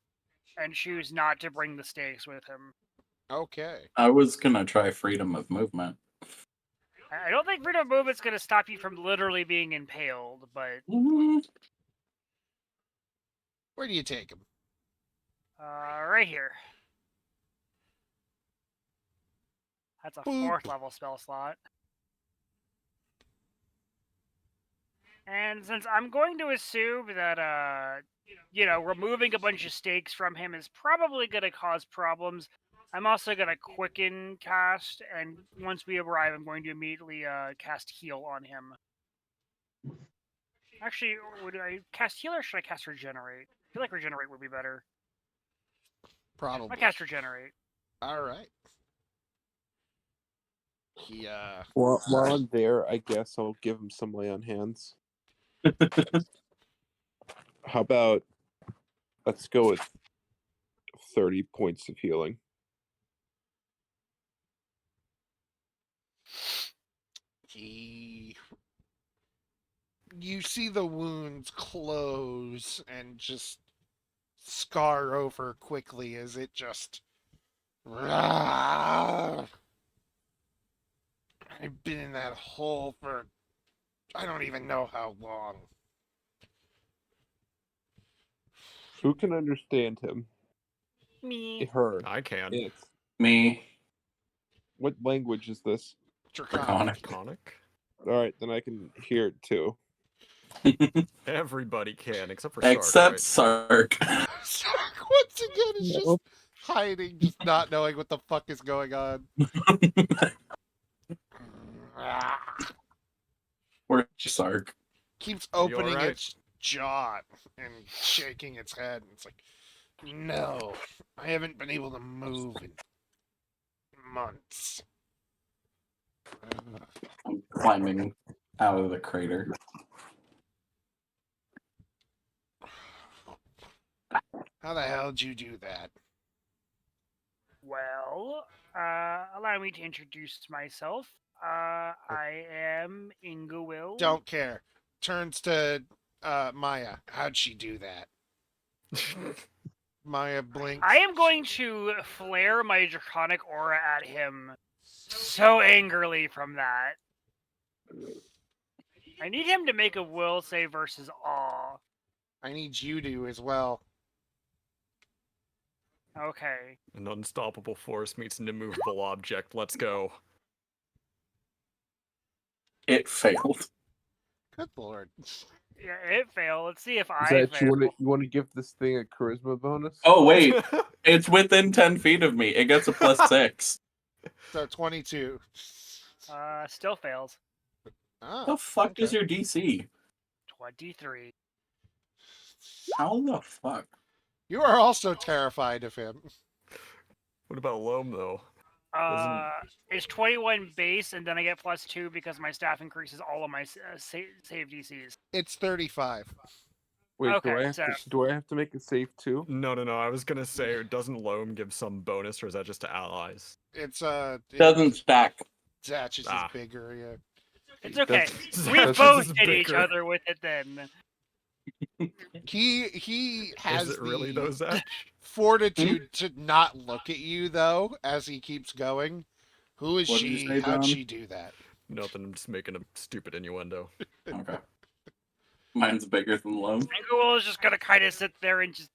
and choose not to bring the stakes with him. Okay. I was gonna try freedom of movement. I don't think freedom of movement's gonna stop you from literally being impaled, but Where do you take him? right here. That's a Boop. 4th level spell slot. And since I'm going to assume that, removing a bunch of stakes from him is probably going to cause problems, I'm also going to quicken cast, and once we arrive, I'm going to immediately cast heal on him. Actually, would I cast heal or should I cast regenerate? I feel like regenerate would be better. Probably. I cast regenerate. All right. While I'm there, I guess I'll give him some lay on hands. How about let's go with 30 points of healing. You see the wounds close and just scar over quickly as it just. I've been in that hole for I don't even know how long. Who can understand him? Me. Her. I can. It. Me. What language is this? Draconic. Draconic. All right, then I can hear it too. Everybody can, except for Except Sark. Sark. Sark once again is just Nope. hiding, just not knowing what the fuck is going on. Where's Sark? Keeps Are you opening alright? its jaw and shaking its head. And it's like, no, I haven't been able to move in months. I'm climbing out of the crater. How the hell did you do that? Well, allow me to introduce myself. I am Ingawil. Don't care. Turns to Maya. How'd she do that? Maya blinks. I am going to flare my draconic aura at him so angrily from that. I need him to make a will save versus awe. I need you to as well. Okay. An unstoppable force meets an immovable object. Let's go. It failed. Good lord. Yeah, it failed. Let's see if I Zach, fail. you want to give this thing a charisma bonus? Oh wait, it's within 10 feet of me. It gets a +6. So 22. Still fails. Oh, The fuck okay. is your DC? 23. How the fuck? You are also terrified of him. What about Loam, though? It's 21 base, and then I get +2 because my staff increases all of my save DCs. It's 35. Wait, Okay, do I have to make a save too? No. I was gonna say, doesn't Loam give some bonus, or is that just to allies? It's Doesn't stack. Zatch is Ah. bigger, yeah. It's okay. That's- We that's both just hit each bigger. other with it then. He has Is it really the though, Zach? fortitude to not look at you though as he keeps going. Who is What did you she? say, How'd John? she do that? Nothing. I'm just making a stupid innuendo. Okay. Mine's bigger than Loam. Ingawil is just gonna kind of sit there and just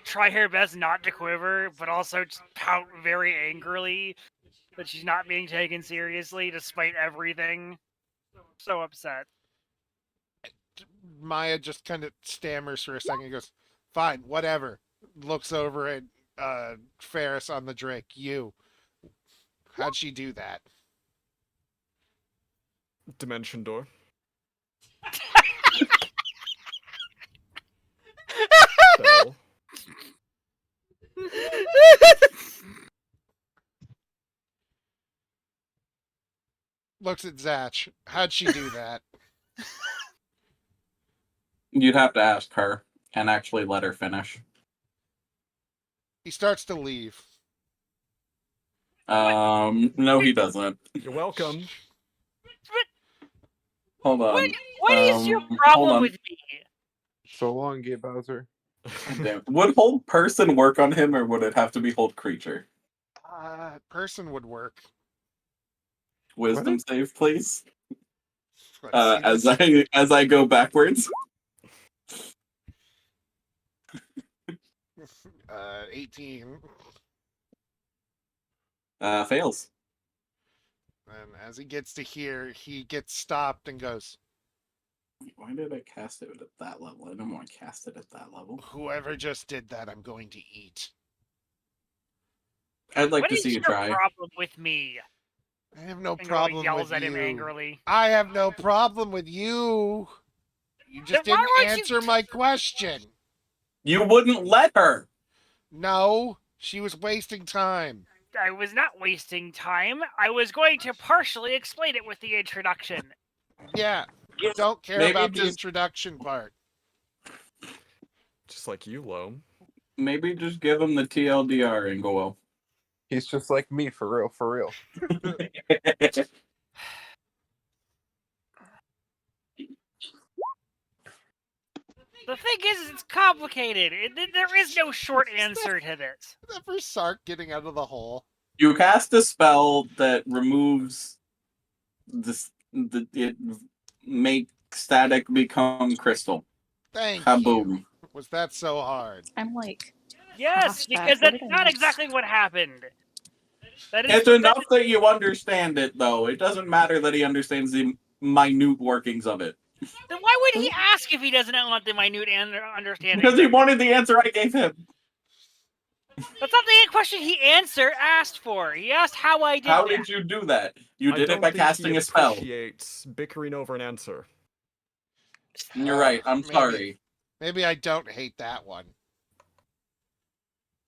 try her best not to quiver, but also just pout very angrily that she's not being taken seriously despite everything. So upset. Maya just kind of stammers for a second and goes, fine, whatever. Looks over at Ferris on the Drake. You. How'd she do that? dimension door. Bell. Looks at Zatch. How'd she do that? You'd have to ask her and actually let her finish. He starts to leave. No, he doesn't. You're welcome. Hold on. What is your Hold problem on. with me? So long, Gay Bowser. God damn it. Would hold person work on him, or would it have to be hold creature? Person would work. Wisdom save, please. Let's see this. As I go backwards. 18. Fails. And as he gets to here, he gets stopped and goes, Why did I cast it at that level? I don't want to cast it at that level. whoever just did that, I'm going to eat. I'd like What to is see you your try. problem with me? I have no And problem yells with at him you. angrily. I have no problem with you. You just Then why didn't weren't you answer my question. You wouldn't let her. No, she was wasting time. I was not wasting time. I was going to partially explain it with the introduction. Yeah, don't care Maybe about the just- introduction part. Just like you, Loam. Maybe just give him the TLDR and go well. He's just like me, for real, for real. The thing is, it's complicated. There is no short answer to this. Never Sark getting out of the hole. You cast a spell that removes it make static become crystal. Thank Kaboom. you. Was that so hard? I'm like, Yes, Half because that. What that's did I not miss? exactly what happened. That is It's enough that you understand it, though. It doesn't matter that he understands the minute workings of it. Then why would he ask if he doesn't want the minute understanding? Because he wanted the answer I gave him. That's not the question he asked for. He asked how I did How that. did you do that? You I did don't it by think he casting a spell. appreciates bickering over an answer. You're right. I'm Maybe. sorry. Maybe I don't hate that one.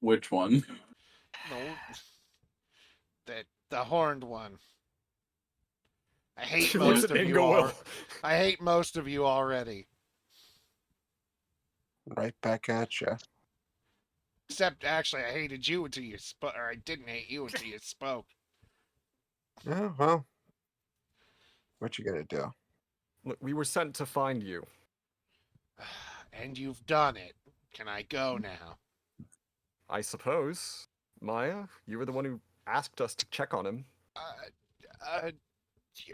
Which one? No, the horned one. I hate most of you all. I hate most of you already. Right back at ya. Except, actually, I hated you until you spoke, or I didn't hate you until you spoke. Oh, well. What you gonna do? Look, we were sent to find you. And you've done it. Can I go now? I suppose. Maya, you were the one who asked us to check on him.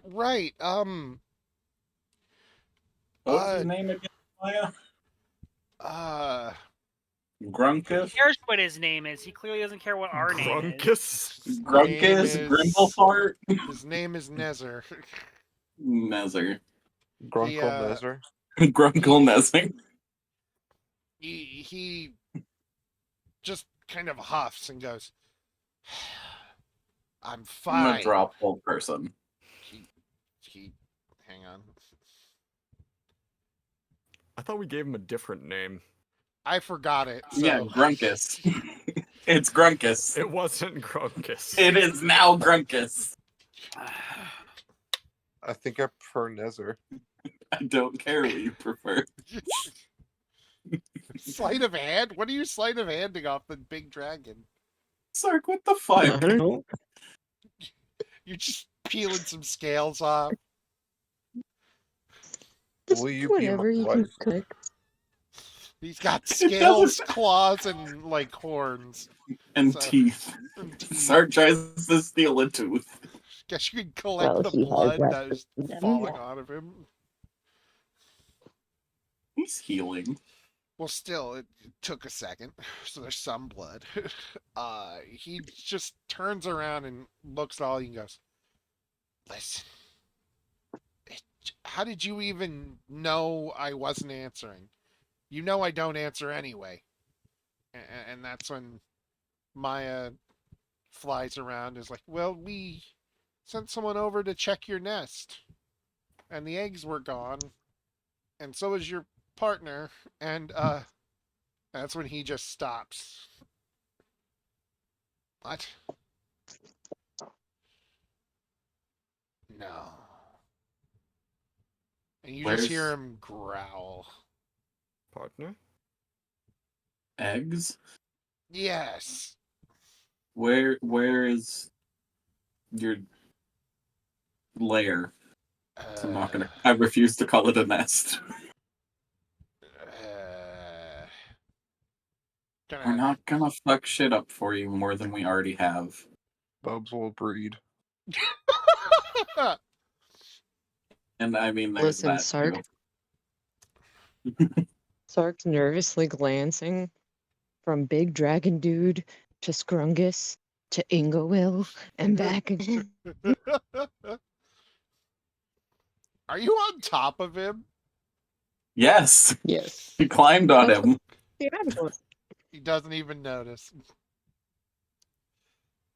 Right, What was his name again, Maya? Grunkus? Who cares what his name is? He clearly doesn't care what our name is. Grunkus? his Grunkus? name is- Grimblefart? His name is Nezer. Nezer. Grunkle uh, Nezer? Grunkle Nezer. He just kind of huffs and goes, I'm I'm fine. a drop old person. He, hang on. I thought we gave him a different name. I forgot it. So. Yeah, Grunkus. It's Grunkus. It wasn't Grunkus. It is now Grunkus. I think I prefer Nezer. I don't care what you prefer. Sleight of hand? What are you sleight of handing off the big dragon? Sark, what the I fuck? don't know. You're just peeling some scales off. Just Will you be my whatever you can wife? cook. He's got doesn't- scales, claws, and like horns. And So- teeth. And teeth. Sark tries to steal a tooth. Guess you can collect Well, the he has blood that that is freedom. falling out of him. He's healing. Well, still, it took a second, so there's some blood. He just turns around and looks at all you and goes, listen, how did you even know I wasn't answering? You know I don't answer anyway. And that's when Maya flies around and is like, well, we sent someone over to check your nest. and the eggs were gone, and so is your partner, and that's when he just stops. What? No. And you just hear Where's him growl. Partner? eggs? Yes. Where is your lair? So I'm not gonna. I refuse to call it a nest. We're Gonna. not gonna fuck shit up for you more than we already have. Bubs will breed. And I mean, there's Listen, that Sark. too. Sark's nervously glancing from Big Dragon Dude to Scrungus to Ingowil and back again. Are you on top of him? Yes, Yes. he climbed on That's him. He doesn't even notice.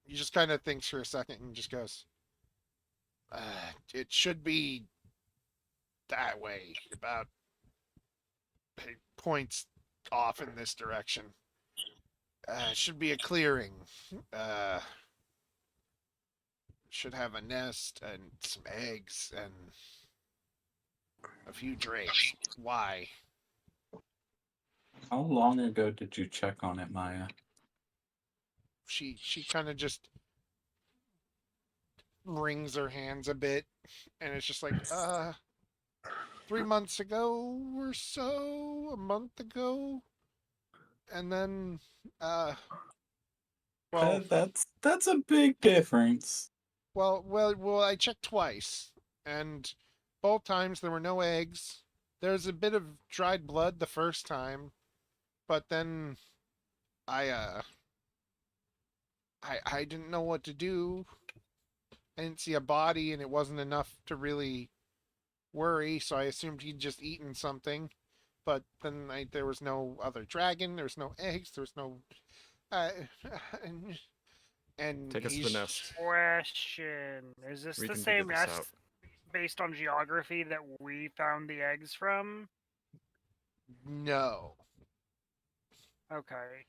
He just kind of thinks for a second and just goes, it should be that way. About points off in this direction. It should be a clearing. Should have a nest and some eggs and a few drakes. Why? How long ago did you check on it, Maya? She kind of just wrings her hands a bit, and it's just like, 3 months ago or so, a month ago, and then, well, That's a big difference. well, I checked twice, and both times there were no eggs. There's a bit of dried blood the first time, but then I I didn't know what to do. I didn't see a body, and it wasn't enough to really worry, so I assumed he'd just eaten something. But then there was no other dragon, there was no eggs, there was no. Uh, and Take us to he's. the nest. Question: Is this We the can figure same this nest out. based on geography that we found the eggs from? No. Okay.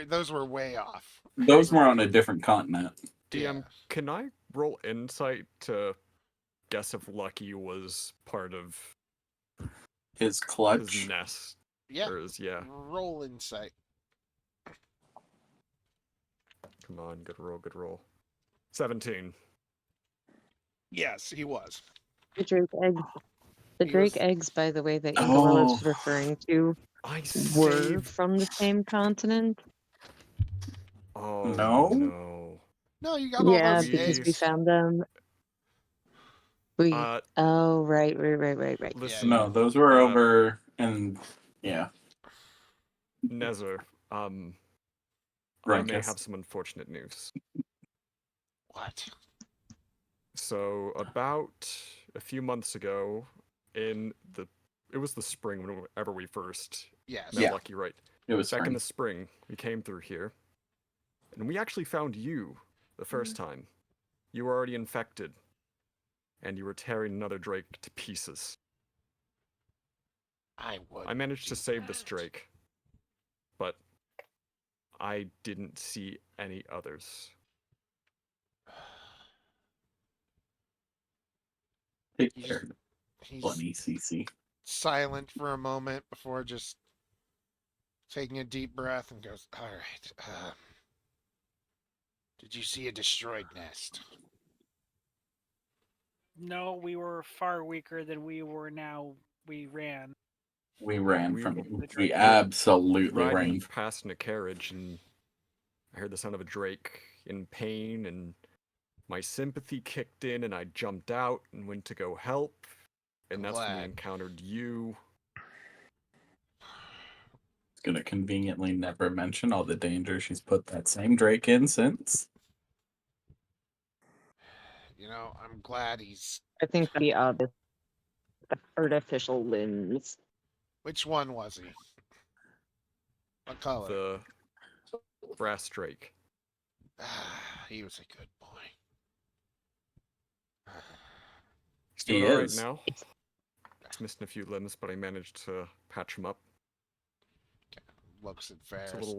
Those were way off. Those were on a different continent. DM, Yeah. can I roll insight to guess if Lucky was part of His his clutch. nest? Yeah. Or is, yeah. Roll insight. Come on, good roll, good roll. 17. Yes, he was. The Drake eggs. The He Drake was- eggs, by the way, that Ingowil Oh. is referring to I were saved. from the same continent. Oh No? no. No, you got all Yeah, those because we eggs. found them. We. Uh, Oh, right. listen, No, those were over and yeah. Nezzer, I may Runcus. have some unfortunate news. What? So about a few months ago, it was the spring whenever we first Yes. met Yeah. Lucky, right? It was Back in spring. the spring, we came through here, and we actually found you the first time. You were already infected, and you were tearing another drake to pieces. I would. I managed to do save this that. drake, but I didn't see any others. Take He's- care, He's Bunny CC. silent for a moment before just taking a deep breath and goes, "All right. Did you see a destroyed nest?" No, we were far weaker than we were now. We ran. We ran We from were- you. The We Drake. absolutely Riding ran. past in a carriage, and I heard the sound of a drake in pain, and my sympathy kicked in, and I jumped out and went to go help, and that's when we Glad. encountered you. It's gonna conveniently never mention all the danger she's put that same Drake in since. You know, I'm glad he's. I think the artificial limbs. Which one was he? What color? The brass drake. He was a good boy. He's doing He all right is. now. He's missing a few limbs, but I managed to patch him up. Looks at It's a Ferris.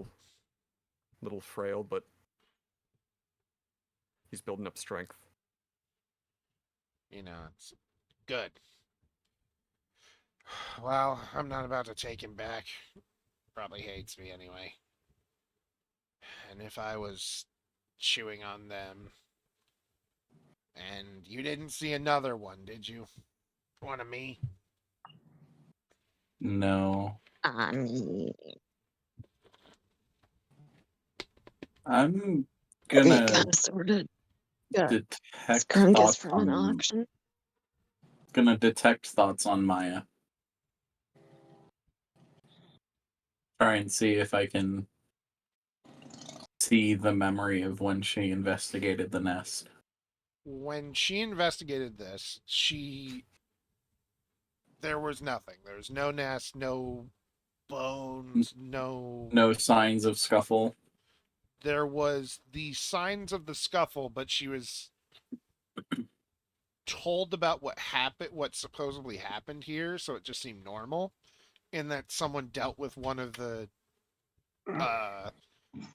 little frail, but he's building up strength. You know, it's good. Well, I'm not about to take him back. Probably hates me anyway. And if I was chewing on them, and you didn't see another one, did you? One of me? No. I mean, I'm you gonna gotta sort of got detect Scrungus thoughts from an on auction. thoughts on Maya. Try and see if I can see the memory of when she investigated the nest. When she investigated this, there was nothing. There was no nest, no bones, no. No signs of scuffle. There was the signs of the scuffle, but she was told about what supposedly happened here, so it just seemed normal. In that someone dealt with one of the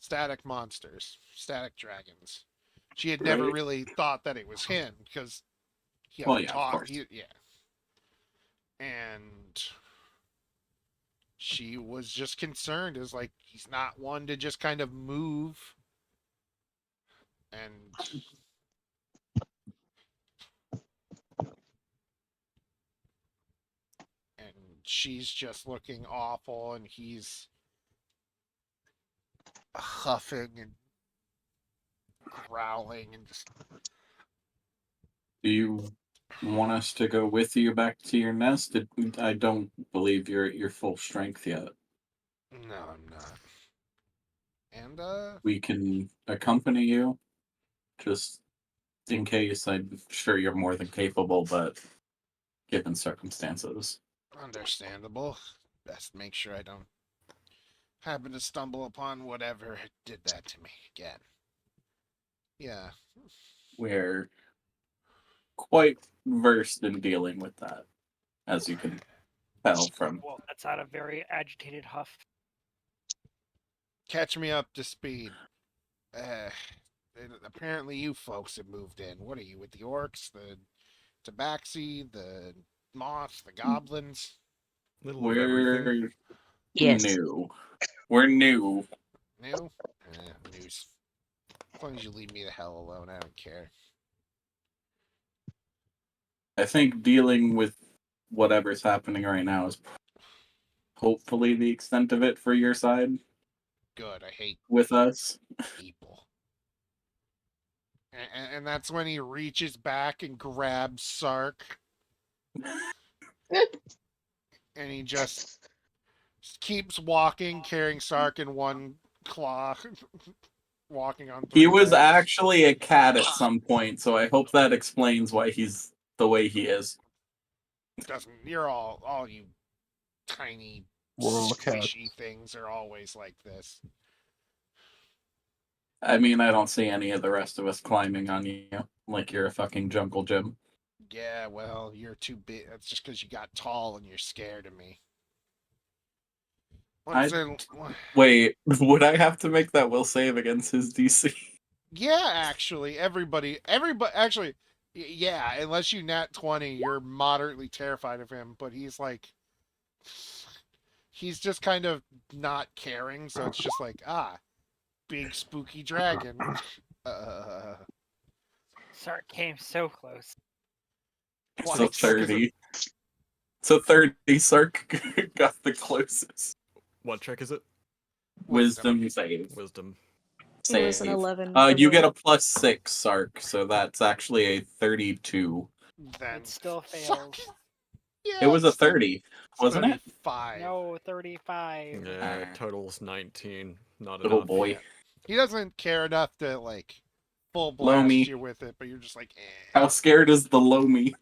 static monsters, static dragons. She had never Right. really thought that it was him because he Well, hasn't yeah, of talked. course. And she was just concerned, as like he's not one to just kind of move, and she's just looking awful, and he's huffing and growling and just. Do you want us to go with you back to your nest? I don't believe you're at your full strength yet. No, I'm not. And We can accompany you, just in case. I'm sure you're more than capable, but given circumstances. understandable. Best make sure I don't happen to stumble upon whatever did that to me again. Yeah. We're quite versed in dealing with that, as you can tell from. Well, that's out a very agitated huff. Catch me up to speed. Apparently you folks have moved in. What are you, with the orcs, the tabaxi, the moths, the goblins? Little of everything. We're Yes. new. We're new. New? News. As long as you leave me the hell alone, I don't care. I think dealing with whatever's happening right now is hopefully the extent of it for your side Good, I hate with us. people. And that's when he reaches back and grabs Sark. And he just keeps walking, carrying Sark in one claw, walking on three He was legs. actually a cat at some point, so I hope that explains why he's the way he is. Doesn't you're all you tiny We're all squishy things are always like this. I mean, I don't see any of the rest of us climbing on you like you're a fucking jungle gym. Yeah, well, you're too big. That's just because you got tall and you're scared of me. Wait, would I have to make that will save against his DC? Yeah, actually, everybody, actually, yeah, unless you nat 20, you're moderately terrified of him, but he's just kind of not caring, so it's just like, big spooky dragon. Sark came so close. So 30. So 30, Sark got the closest. What check is it? Wisdom save. Wisdom. It was an Save. 11. for You me. get a +6, Sark, so that's actually a 32. Then It still fails. Yeah, It was a it's still 30, wasn't it? 35. No, 35. Yeah, total's 19. Not Oh enough. boy. Yeah. He doesn't care enough to like full Low blast me. you with it, but you're just like, How scared is the low me?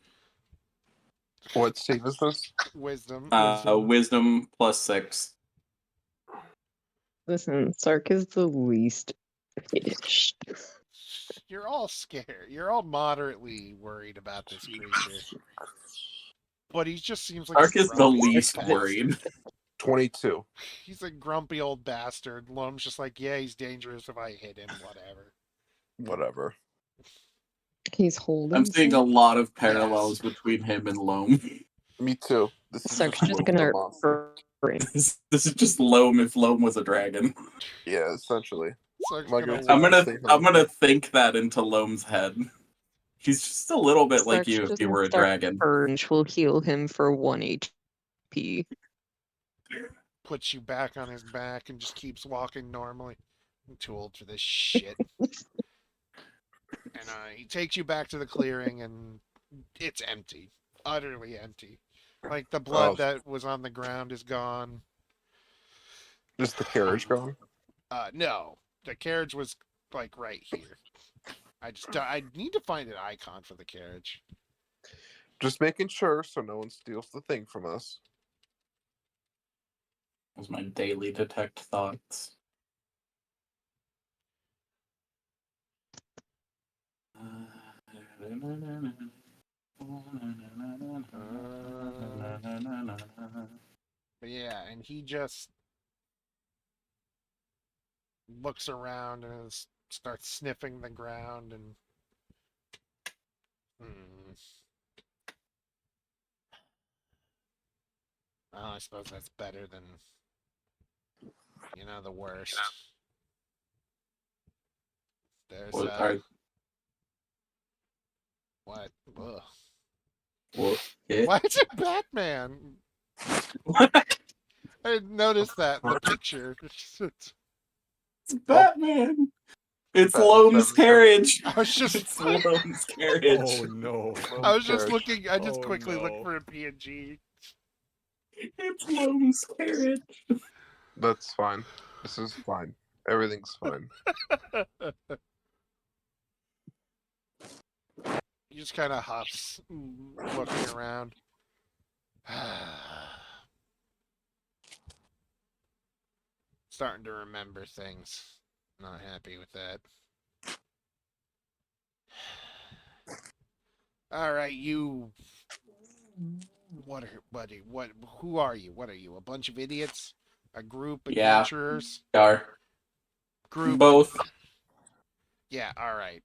What save is this? wisdom. Wisdom +6. Listen, Sark is the least finished. You're all scared. You're all moderately worried about this creature. But he just seems like Sark a is the grumpy least bastard. worried. 22. He's a grumpy old bastard. Loam's just like, yeah, he's dangerous if I hit him, whatever. Whatever. He's holding. I'm seeing a lot of Yes. parallels between him and Loam. Me too. This is Sark's just just Loam gonna the start monster. purring. This is just Loam if Loam was a dragon. Yeah, essentially. Sark's Am I gonna gonna I'm walk. gonna say I'm gonna something? think that into Loam's head. He's just a little bit like Sark's you if just you gonna were a start dragon. purring, which will heal him for 1 HP. Puts you back on his back and just keeps walking normally. I'm too old for this shit. And he takes you back to the clearing, and it's empty, utterly empty. Like the blood Oh. that was on the ground is gone. Just the carriage gone? No, the carriage was like right here. I need to find an icon for the carriage. Just making sure so no one steals the thing from us. Was my daily detect thoughts. But yeah, and he just looks around and starts sniffing the ground and. Well, I suppose that's better than, the worst. There's What are what? Ugh. what? Yeah. Why is it Batman? I didn't notice that in the picture. It's Batman. It's Batman's Loam's having carriage. I was just It's Loam's carriage. Oh no. I was just carriage. looking. I just Oh, quickly no. looked for a PNG. It's Loam's carriage. That's fine. This is fine. Everything's fine. He just kind of huffs, looking around. Starting to remember things. Not happy with that. All right, you. What? Who are you? What are you? A bunch of idiots? A group Yeah. adventurers? Are Group. both. Yeah. All right.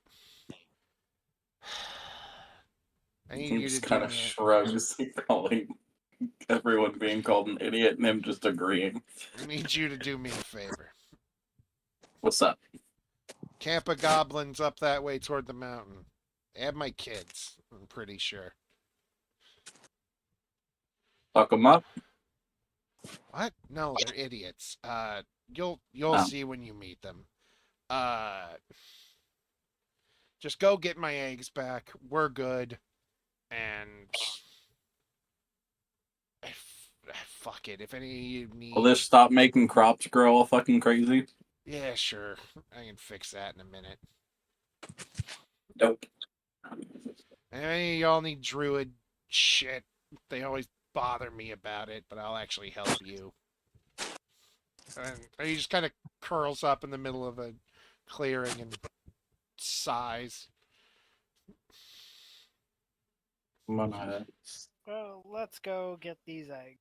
I need He you just to do kind of me. shrugs, calling everyone being called an idiot and him just agreeing. I need you to do me a favor. What's up? Camp of goblins up that way toward the mountain. They have my kids. I'm pretty sure. Fuck them up? What? No, they're idiots. You'll Oh. see when you meet them. Just go get my eggs back. We're good. And fuck it. If any of you need, Will this stop making crops grow all fucking crazy? yeah, sure. I can fix that in a minute. Nope. And if any of y'all need druid shit, they always bother me about it, but I'll actually help you. And he just kind of curls up in the middle of a clearing and sighs. I'm gonna... Well, let's go get these eggs.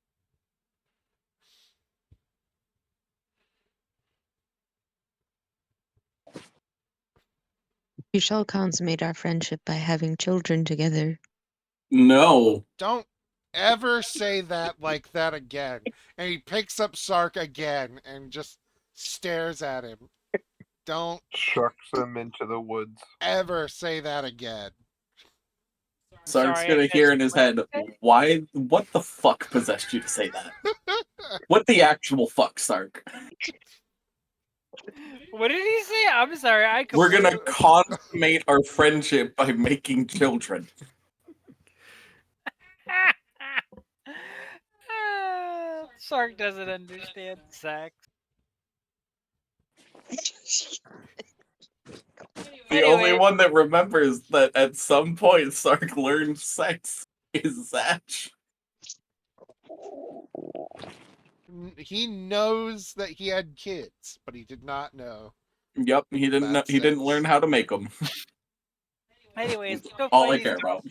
We shall consummate our friendship by having children together. No. Don't ever say that like that again. And he picks up Sark again and just stares at him. Don't Chucks him into the woods. ever say that again. Sark's Sorry, gonna I hear in his head, missed what the fuck possessed you to say that? What the actual fuck, Sark? What did he say? I'm sorry. We're gonna consummate our friendship by making children. Sark doesn't understand sex. The only Anyway. one that remembers that at some point Sark learned sex is Zatch. He knows that he had kids, but he did not know Yep, he didn't. That's He didn't it. learn how to make them. Anyways, go All play I these. care about.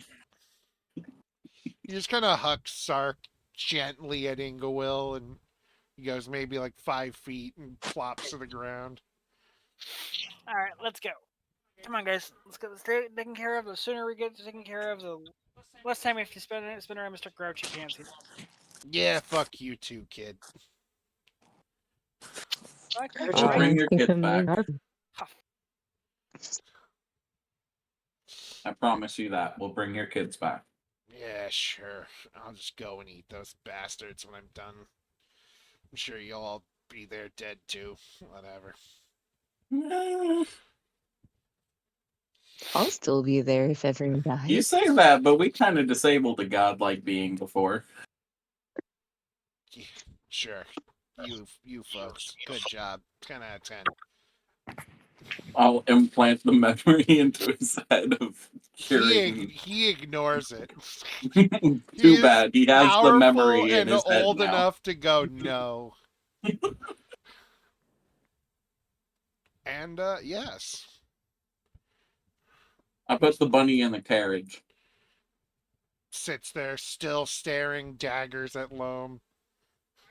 He just kind of hucks Sark gently at Ingewill, and he goes maybe like 5 feet and plops to the ground. All right, let's go. Come on, guys. Let's get this taken care of. The sooner we get it taken care of, the less time we have to spend around Mr. Grouchy Pants. Yeah, fuck you too, kid. Fuck you, Grouchy We'll right? bring Pants your can kids come in. back. I promise you that. We'll bring your kids back. Yeah, sure. I'll just go and eat those bastards when I'm done. I'm sure you'll all be there dead too. Whatever. I'll still be there if everyone You dies. say that, but we kind of disabled a godlike being before. Yeah, sure. You folks. Good job. 10 out of 10. I'll implant the memory into his head of curing. He ignores it. Too bad. He has the Powerful memory in and his head old now. enough to go no. And yes. I put the bunny in the carriage. Sits there still staring daggers at Loam.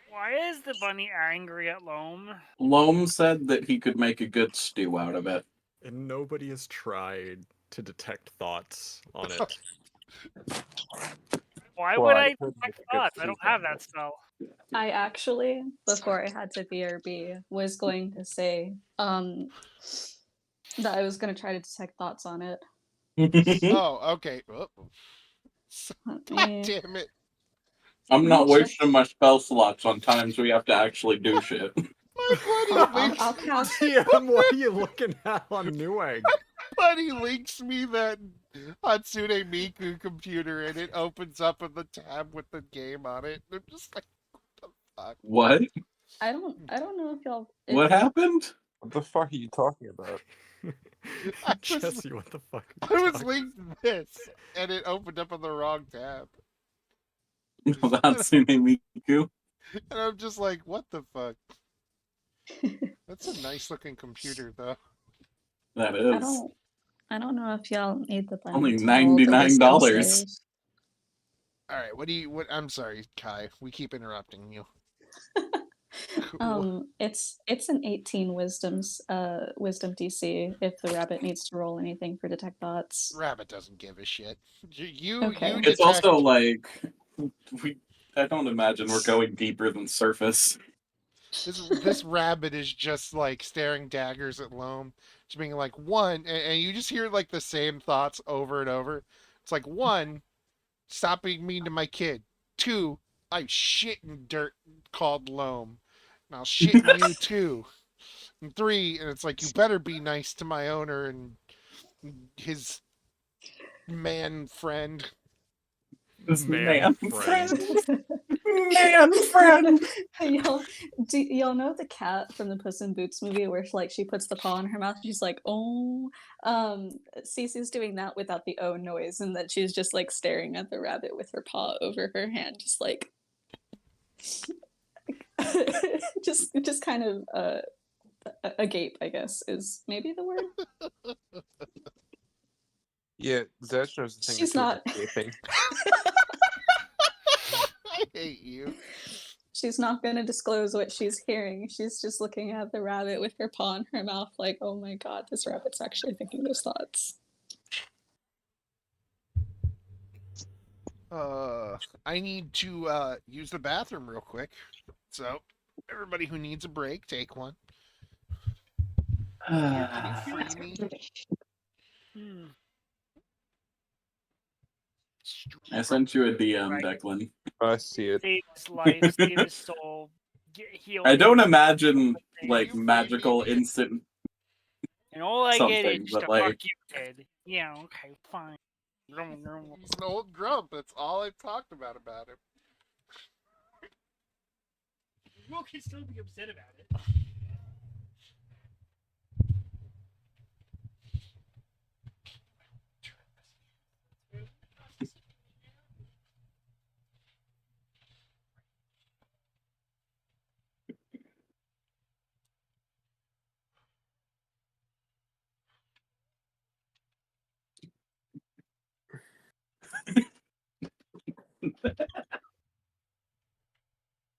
Why is the bunny angry at Loam? Loam said that he could make a good stew out of it. And nobody has tried to detect thoughts on it. Why Well, would I I could make detect a good thoughts? I don't soup have out of that it. spell. I actually, before I had to BRB, was going to say that I was going to try to detect thoughts on it. Oh, okay. Oh. Let God me, damn it. I'm let not me check. wasting my spell slots on times we have to actually do shit. My buddy links I'll cast. DM, what are you looking at on Newegg? buddy links me that Hatsune Miku computer and it opens up in the tab with the game on it. I'm just like, what the fuck? What? I don't know if y'all. If, What happened? What the fuck are you talking about? I was- Jesse, what the fuck are I you was talking linked this and it opened up on the wrong tab. That's Miku. And I'm just like, what the fuck? That's a nice looking computer though. That I is. don't know if y'all need the bunny Only to roll the wisdom $99. saves. Alright, what I'm sorry, Kai. We keep interrupting you. It's an 18 wisdom DC if the rabbit needs to roll anything for detect thoughts. Rabbit doesn't give a shit. You Okay. you It's detect also like I don't imagine we're going deeper than surface. this rabbit is just like staring daggers at Loam, just being like and you just hear like the same thoughts over and over. It's like 1, stop being mean to my kid. 2, I shit in dirt called Loam, and I'll shit in you too. And 3, and it's like you better be nice to my owner and his man friend. This Man man friend. friend. Man friend. Y'all know the cat from the Puss in Boots movie where she puts the paw in her mouth? She's like, oh. Cece's doing that without the oh noise, and that she's just like staring at the rabbit with her paw over her hand, just like just kind of agape, I guess, is maybe the word. Yeah, Zetch knows the thing She's or two not. about gaping. I hate you. She's not going to disclose what she's hearing. She's just looking at the rabbit with her paw in her mouth, like, oh my god, this rabbit's actually thinking those thoughts. I need to use the bathroom real quick. So, everybody who needs a break, take one. Can you free me? Hmm. I sent you a DM, Right. Declan. I see it. Save his life, save his soul, heal I don't him. imagine Can like you free magical me? instant And all I get is something, just but a fuck like you, kid. Yeah, okay, fine. Grum, grum. It's an old grump. That's all I've talked about him. You can still be upset about it.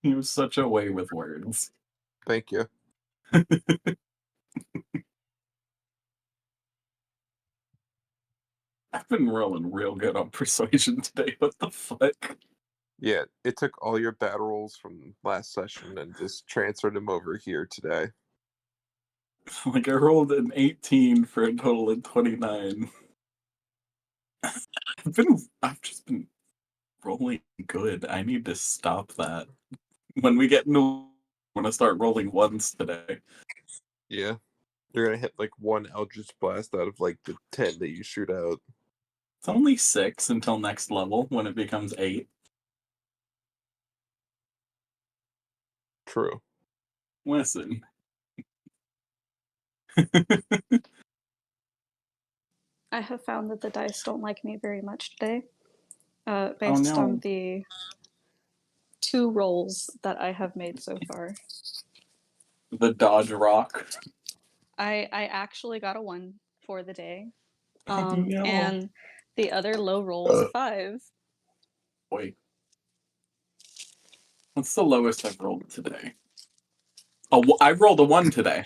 He was such a way with words. Thank you. I've been rolling real good on persuasion today. What the fuck? Yeah, it took all your battle rolls from last session and just transferred them over here today. Like I rolled an 18 for a total of 29. I've just been rolling good. I need to stop that. When we get into, I'm gonna start rolling ones today. Yeah. You're gonna hit like one Eldritch Blast out of like the 10 that you shoot out. It's only 6 until next level when it becomes 8. True. Listen. I have found that the dice don't like me very much today, Oh, based no. on the 2 rolls that I have made so far. The dodge rock. I actually got a 1 for the day, Oh, no. and the other low roll was a 5. Wait. What's the lowest I've rolled today? Oh, I rolled a 1 today.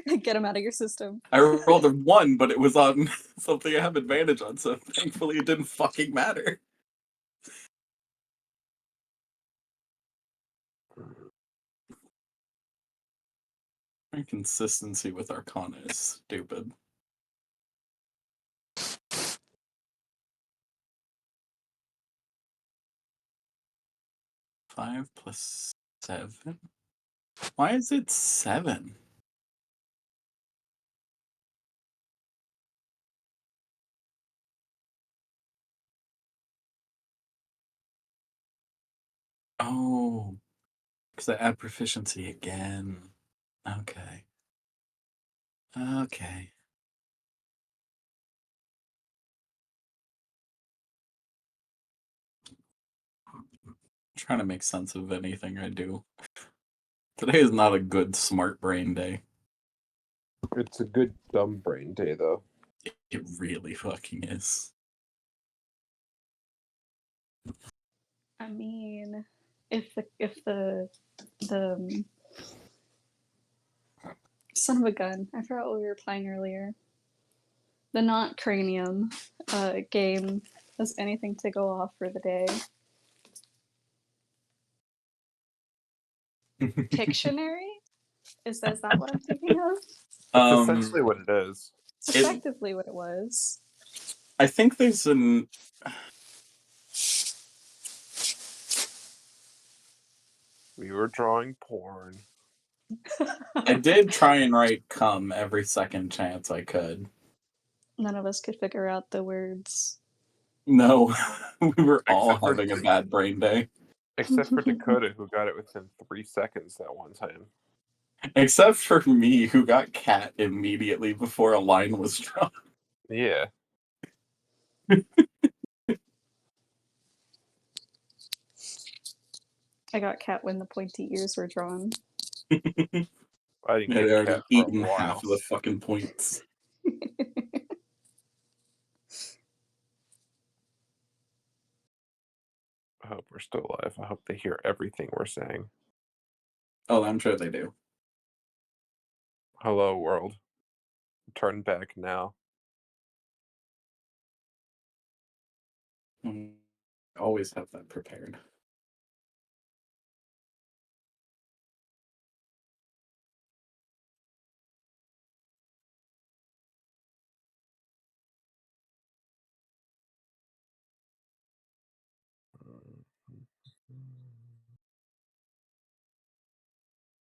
Get them out of your system. I rolled a 1, but it was on something I have advantage on, so thankfully it didn't fucking matter. Inconsistency with Arcana is stupid. Five plus 7? Why is it 7? Oh, because I add proficiency again. Okay. Okay. I'm trying to make sense of anything I do. Today is not a good smart brain day. It's a good dumb brain day though. It really fucking is. I mean, if the son of a gun, I forgot what we were playing earlier. The not cranium game has anything to go off for the day. Pictionary? Is that what I'm thinking of? It's essentially what it is. It's effectively what it was. I think there's an... We were drawing porn. I did try and write "come" every second chance I could. None of us could figure out the words. No, we were all Except for- having a bad brain day. Except for Dakota, who got it within 3 seconds that one time. Except for me, who got cat immediately before a line was drawn. Yeah. I got cat when the pointy ears were drawn. I didn't I'd get already cat for a eaten while. half of the fucking points. I hope we're still alive. I hope they hear everything we're saying. Oh, I'm sure they do. Hello, world. Turn back now. Always have that prepared.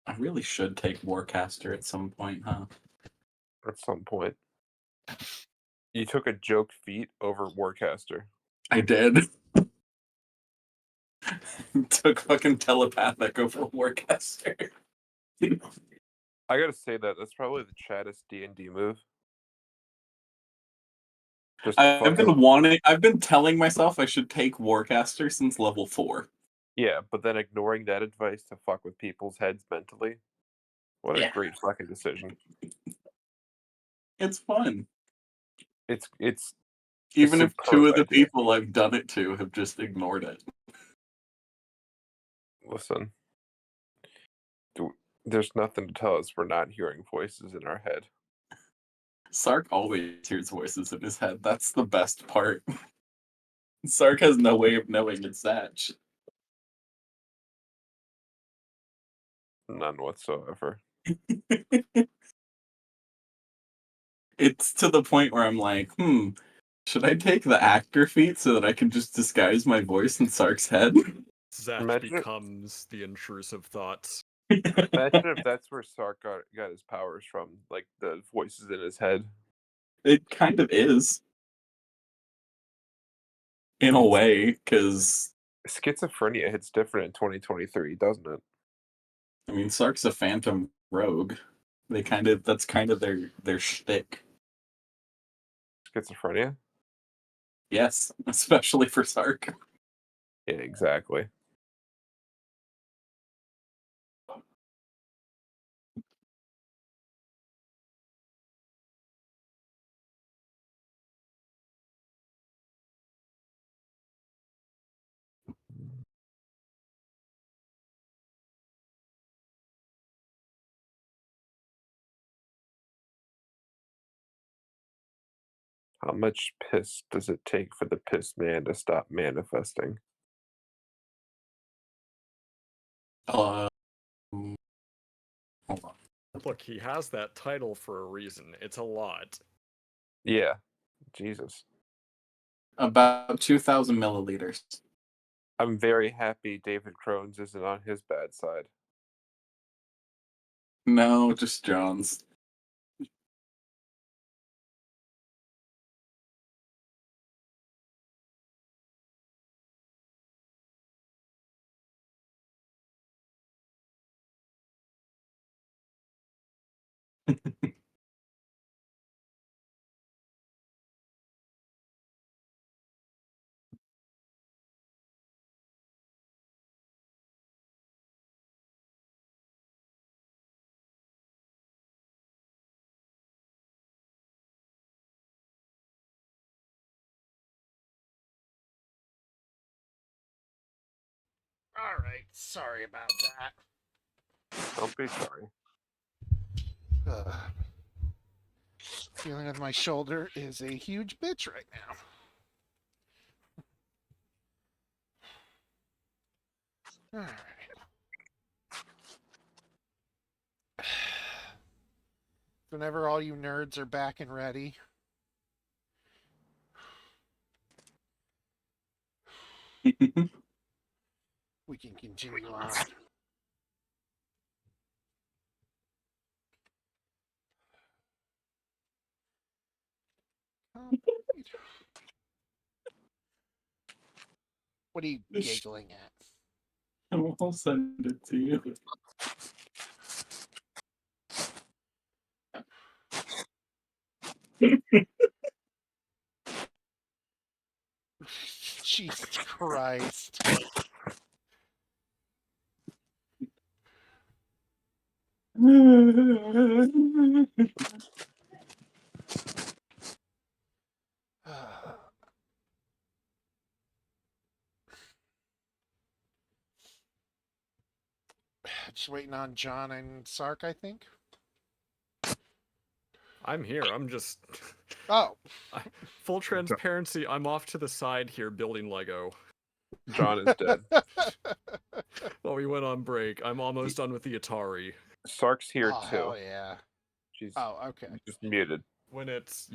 I really should take Warcaster at some point, huh? At some point. You took a joke feat over Warcaster. I did. Took fucking telepathic over Warcaster. I gotta say that's probably the chattest D&D move. Just I've been telling myself I should take Warcaster since level 4. Yeah, but then ignoring that advice to fuck with people's heads mentally. What a great fucking decision. It's fun. It's Even if 2 of the idea. people I've done it to have just ignored it. Listen, there's nothing to tell us we're not hearing voices in our head. Sark always hears voices in his head. That's the best part. Sark has no way of knowing it's Zatch. None whatsoever. It's to the point where I'm like, should I take the actor feat so that I can just disguise my voice in Sark's head? Zatch Imagine- becomes the intrusive thoughts. Imagine if that's where Sark got his powers from, like the voices in his head. It kind of is. In a way, because Schizophrenia hits different in 2023, doesn't it? I mean, Sark's a phantom rogue. That's kind of their shtick. Schizophrenia? Yes, especially for Sark. Yeah, exactly. How much piss does it take for the piss man to stop manifesting? Hold on. Look, he has that title for a reason. It's a lot. Yeah. Jesus. About 2,000 milliliters. I'm very happy David Crones isn't on his bad side. No, just Jones. All right, sorry about that. Don't be sorry. Feeling of my shoulder is a huge bitch right now. All right. Whenever all you nerds are back and ready. We can continue on. What are you giggling at? I'll send it to you. Jesus Christ. Just waiting on John and Sark, I think. I'm here. I'm just. Oh. Full transparency, I'm off to the side here building Lego. John is dead. While we went on break, I'm almost done with the Atari. Sark's here Oh, too. hell yeah. She's Oh, okay. just muted. When it's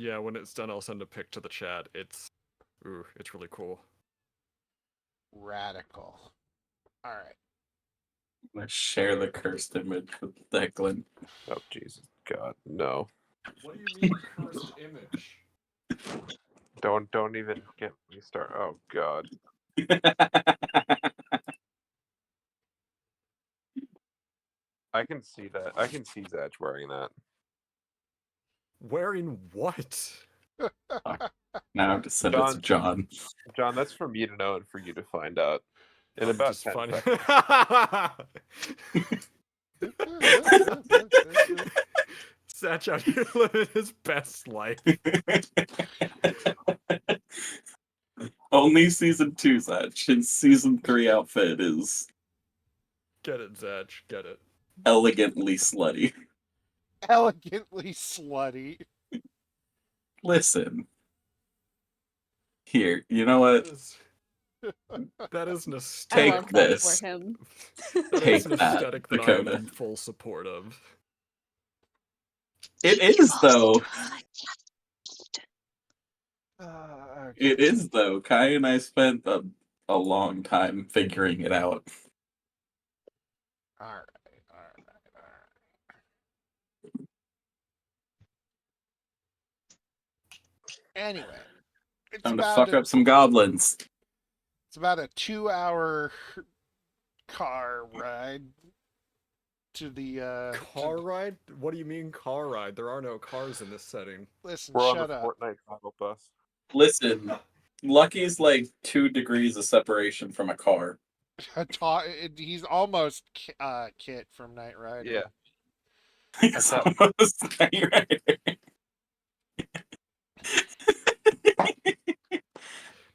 done, I'll send a pic to the chat. It's really cool. Radical. All right. I'm gonna share the cursed image with Declan. Oh Jesus God, no! What do you mean cursed image? Don't even get me started. Oh God. I can see that. I can see Zatch wearing that. Wearing what? Now I have to send it to John. John, that's for me to know and for you to find out. In I'm about just 10 funny. seconds. Satch out here living his best life. Only season 2, Zatch. His season 3 outfit is Get it, Zach. Get it. Elegantly slutty. Elegantly slutty. Listen. Here, you know what? That is an I aesthetic. love Take that this. for him. That Take is an that, aesthetic that I am Dakota. in full support of. It is, though. It Okay. is, though. Kai and I spent a long time figuring it out. All right. All right. Anyway, it's Time to about fuck up some goblins. it's about a 2-hour car ride to the Car ride? What do you mean car ride? There are no cars in this setting. Listen, We're on shut the up. Fortnite battle bus. Listen, Lucky's like 2 degrees of separation from a car. He's almost Kit from Knight Rider. Yeah. It's thought- almost right.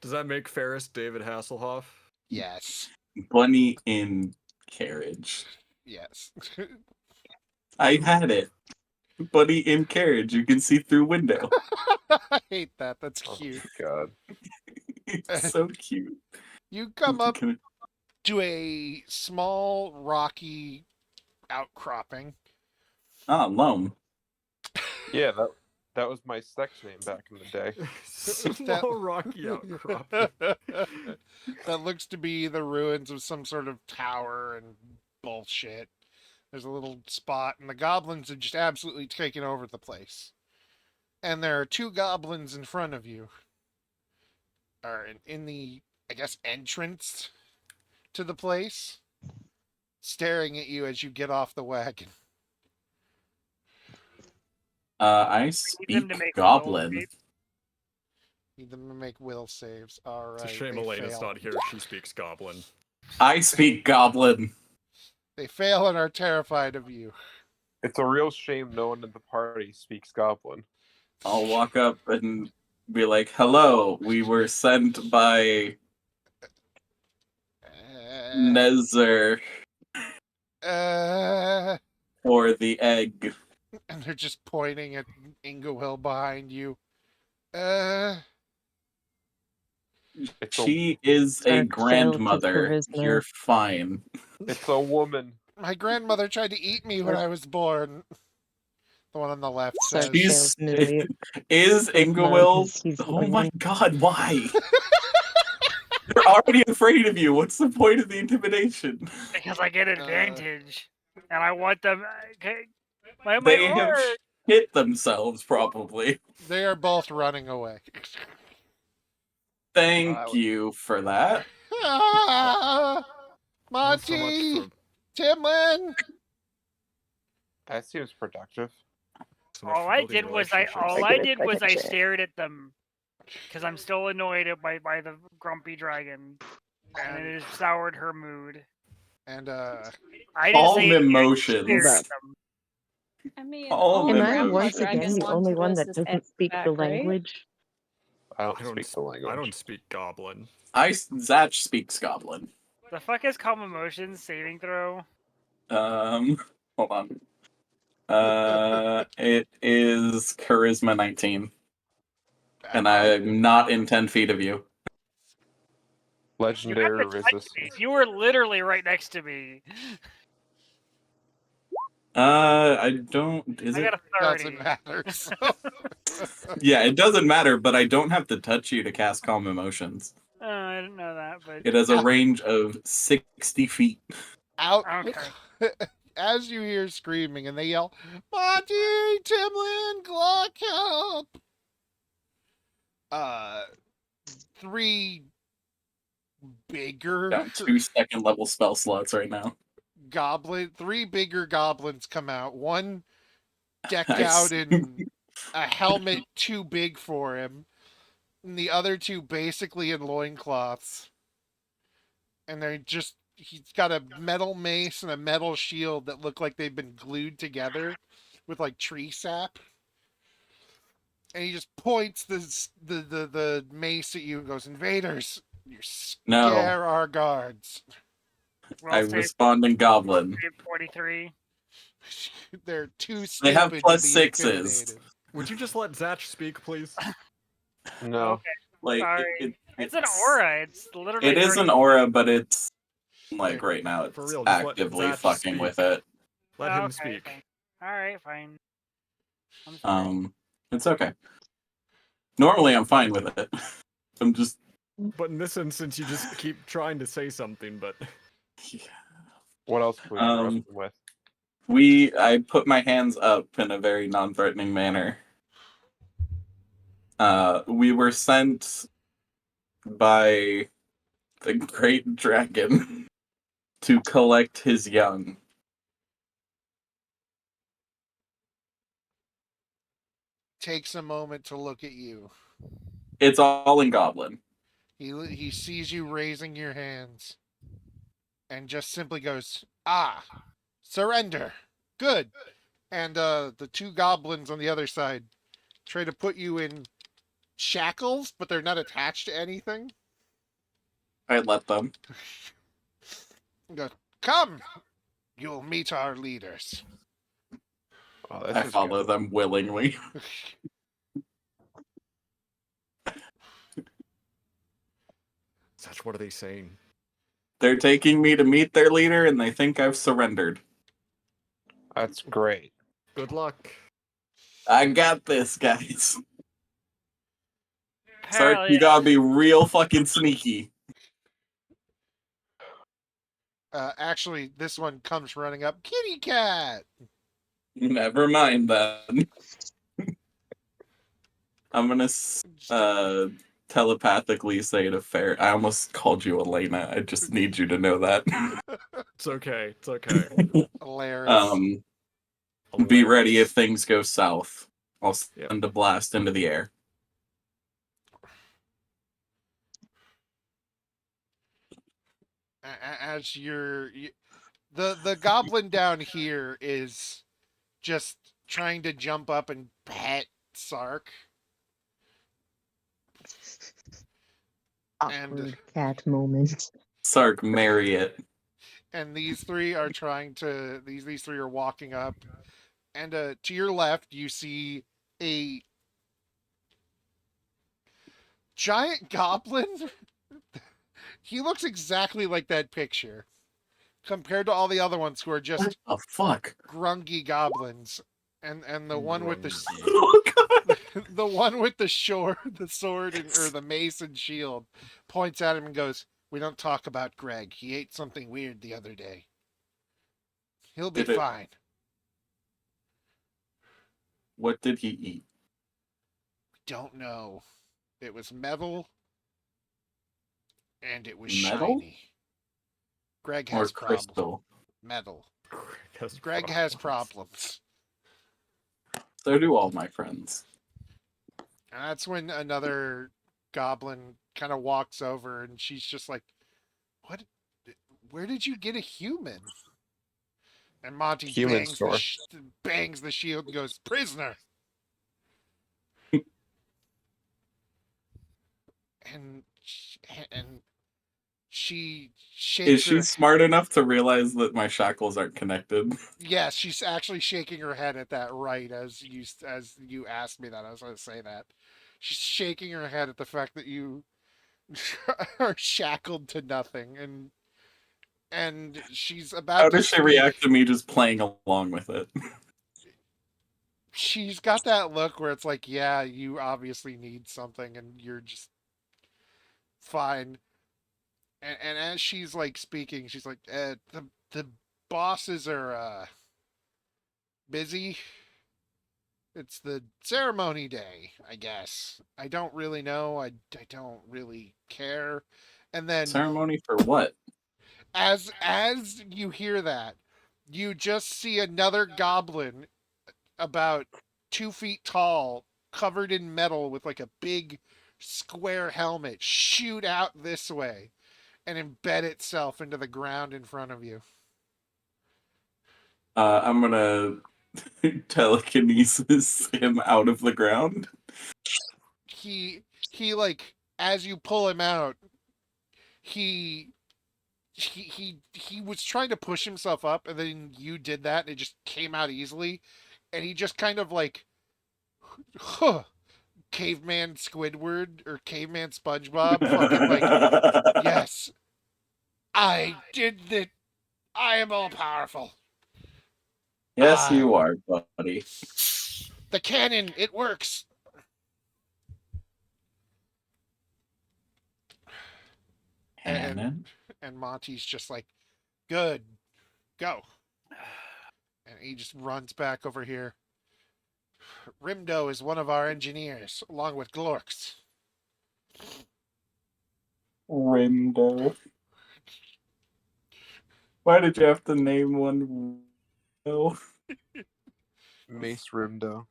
Does that make Ferris David Hasselhoff? Yes. Bunny in carriage. Yes. I had it. Bunny in carriage. You can see through window. I hate that. That's Oh cute. God. It's so cute. You come up Can to a small rocky outcropping. Loam. Yeah, that was my sex name back in the day. Slow rocky outcrop. That looks to be the ruins of some sort of tower and bullshit. There's a little spot, and the goblins have just absolutely taken over the place. And there are 2 goblins in front of you, or in the, I guess, entrance to the place, staring at you as you get off the wagon. I Need them speak to make goblin. will Need them to make will saves. All right. It's a shame they Elena's fail. not here. She speaks goblin. I speak goblin. They fail and are terrified of you. It's a real shame no one in the party speaks Goblin. I'll walk up and be like, "Hello, we were sent by Nezer for the egg." And they're just pointing at Ingewill behind you. It's She is a Dark failed to grandmother. charisma. You're fine. it's a woman. My grandmother tried to eat me when I was born. The one on the left Sark says. She's fails middle is charisma Ingewill. 'cause he's Oh my women. God! Why? They're already afraid of you. What's the point of the intimidation? because I get advantage, and I want them. Okay, my They have order. hit themselves, probably. They are both running away. Thank you for that. Ah, Not so much Monty! for Timlin! That seems productive. so much All for I building did was I relationships. all I I get a did was second I check. stared at them because I'm still annoyed by the grumpy dragon, and it has soured her mood. And I didn't All say anything, I just emotions. stared Hold at up. them. I mean, All all Am the I emotions. grandpa once again dragon the only wanted one was that his doesn't egg speak back, the right? language? I don't I don't, speak the language. I don't speak goblin. Zach speaks goblin. The fuck is calm emotions saving throw? Hold on. It is charisma 19, and I'm not in 10 feet of you. You Legendary have to touch me. resistance. You were literally right next to me. I don't. Is I it? got a 30. doesn't matter. So. Yeah, it doesn't matter, but I don't have to touch you to cast calm emotions. Oh, I didn't know that, but It has a range of 60 feet. Out. okay. As you hear screaming, and they yell, Monty, Timlin, Glock, help! 3 bigger Down 2 second level spell slots right now. 3 bigger goblins come out. One decked Nice. out in a helmet too big for him, and the other 2 basically in loincloths. And he's got a metal mace and a metal shield that look like they've been glued together with like tree sap. And he just points the mace at you and goes, "Invaders, you scare No. our guards." Roll save respond in Goblin. 43. They're too They have stupid plus to be sixes. intimidated. Would you just let Zach speak, please? No. Okay, Like sorry. It's an aura. It's literally. It is 30 an aura, but it's like Here, right now it's for real, just let actively Zach fucking speak. with it. Let Oh, him okay, speak. fine. All right, fine. I'm sorry. It's okay. Normally I'm fine with it. I'm just But in this instance, you just keep trying to say something, but What else can we roast him with? I put my hands up in a very non-threatening manner. We were sent by the great dragon to collect his young. Takes a moment to look at you. It's all in Goblin. He sees you raising your hands and just simply goes, "Ah, surrender. Good." And the two goblins on the other side try to put you in shackles, but they're not attached to anything. I let them. He goes, "Come, you'll meet our leaders." Oh, this I is follow good. them willingly. Zach, what are they saying? They're taking me to meet their leader, and they think I've surrendered. That's great. Good luck. I got this, guys. Sorry, Apparently, you gotta be real fucking sneaky. Actually, this one comes running up. Kitty cat. Never mind then. I'm gonna telepathically say to Fair. I almost called you Elena. I just need you to know that. It's okay. It's okay. Hilarious. Be ready if things go south. I'll Yep. send a blast into the air. As the goblin down here is just trying to jump up and pet Sark. Awkward cat moment. Sark, marry it. And these three are trying to these three are walking up, and to your left you see a giant goblin. He looks exactly like that picture compared to all the other ones who are What just the fuck? grungy goblins. And the one with the Oh god. the one with the sword or the mace and shield points at him and goes, "We don't talk about Greg. He ate something weird the other day. He'll be Did it- fine." What did he eat? Don't know. It was metal and it was Metal shiny. Greg or has problems. crystal? Metal. Has Greg has problems. So do all my friends. And that's when another goblin kind of walks over and she's just like, "What? Where did you get a human?" And Monty Human bangs store. bangs the shield and goes, "Prisoner." and and she shakes Is she her. smart enough to realize that my shackles aren't connected? Yes, she's actually shaking her head at that right as you asked me that. I was going to say that. She's shaking her head at the fact that you are shackled to nothing, and she's about How to does she speak. react to me just playing along with it? She's got that look where it's like, yeah, you obviously need something, and you're just fine. And as she's like speaking, she's like, the bosses are busy. It's the ceremony day, I guess. I don't really know. I don't really care. And then Ceremony for what? as you hear that, you just see another goblin about 2 feet tall, covered in metal with like a big square helmet, shoot out this way and embed itself into the ground in front of you. I'm gonna telekinesis him out of the ground. He like as you pull him out, he he was trying to push himself up, and then you did that, and it just came out easily, and he just kind of like, huh, caveman Squidward or caveman SpongeBob, fucking like, yes, I did that. I am all powerful. Yes, you are, buddy. The cannon, it works. Cannon. And Monty's just like, good, go. And he just runs back over here. Rimdo is one of our engineers, along with Glorks. Rimdo. Why did you have to name one Rimdo? Mace Rimdo.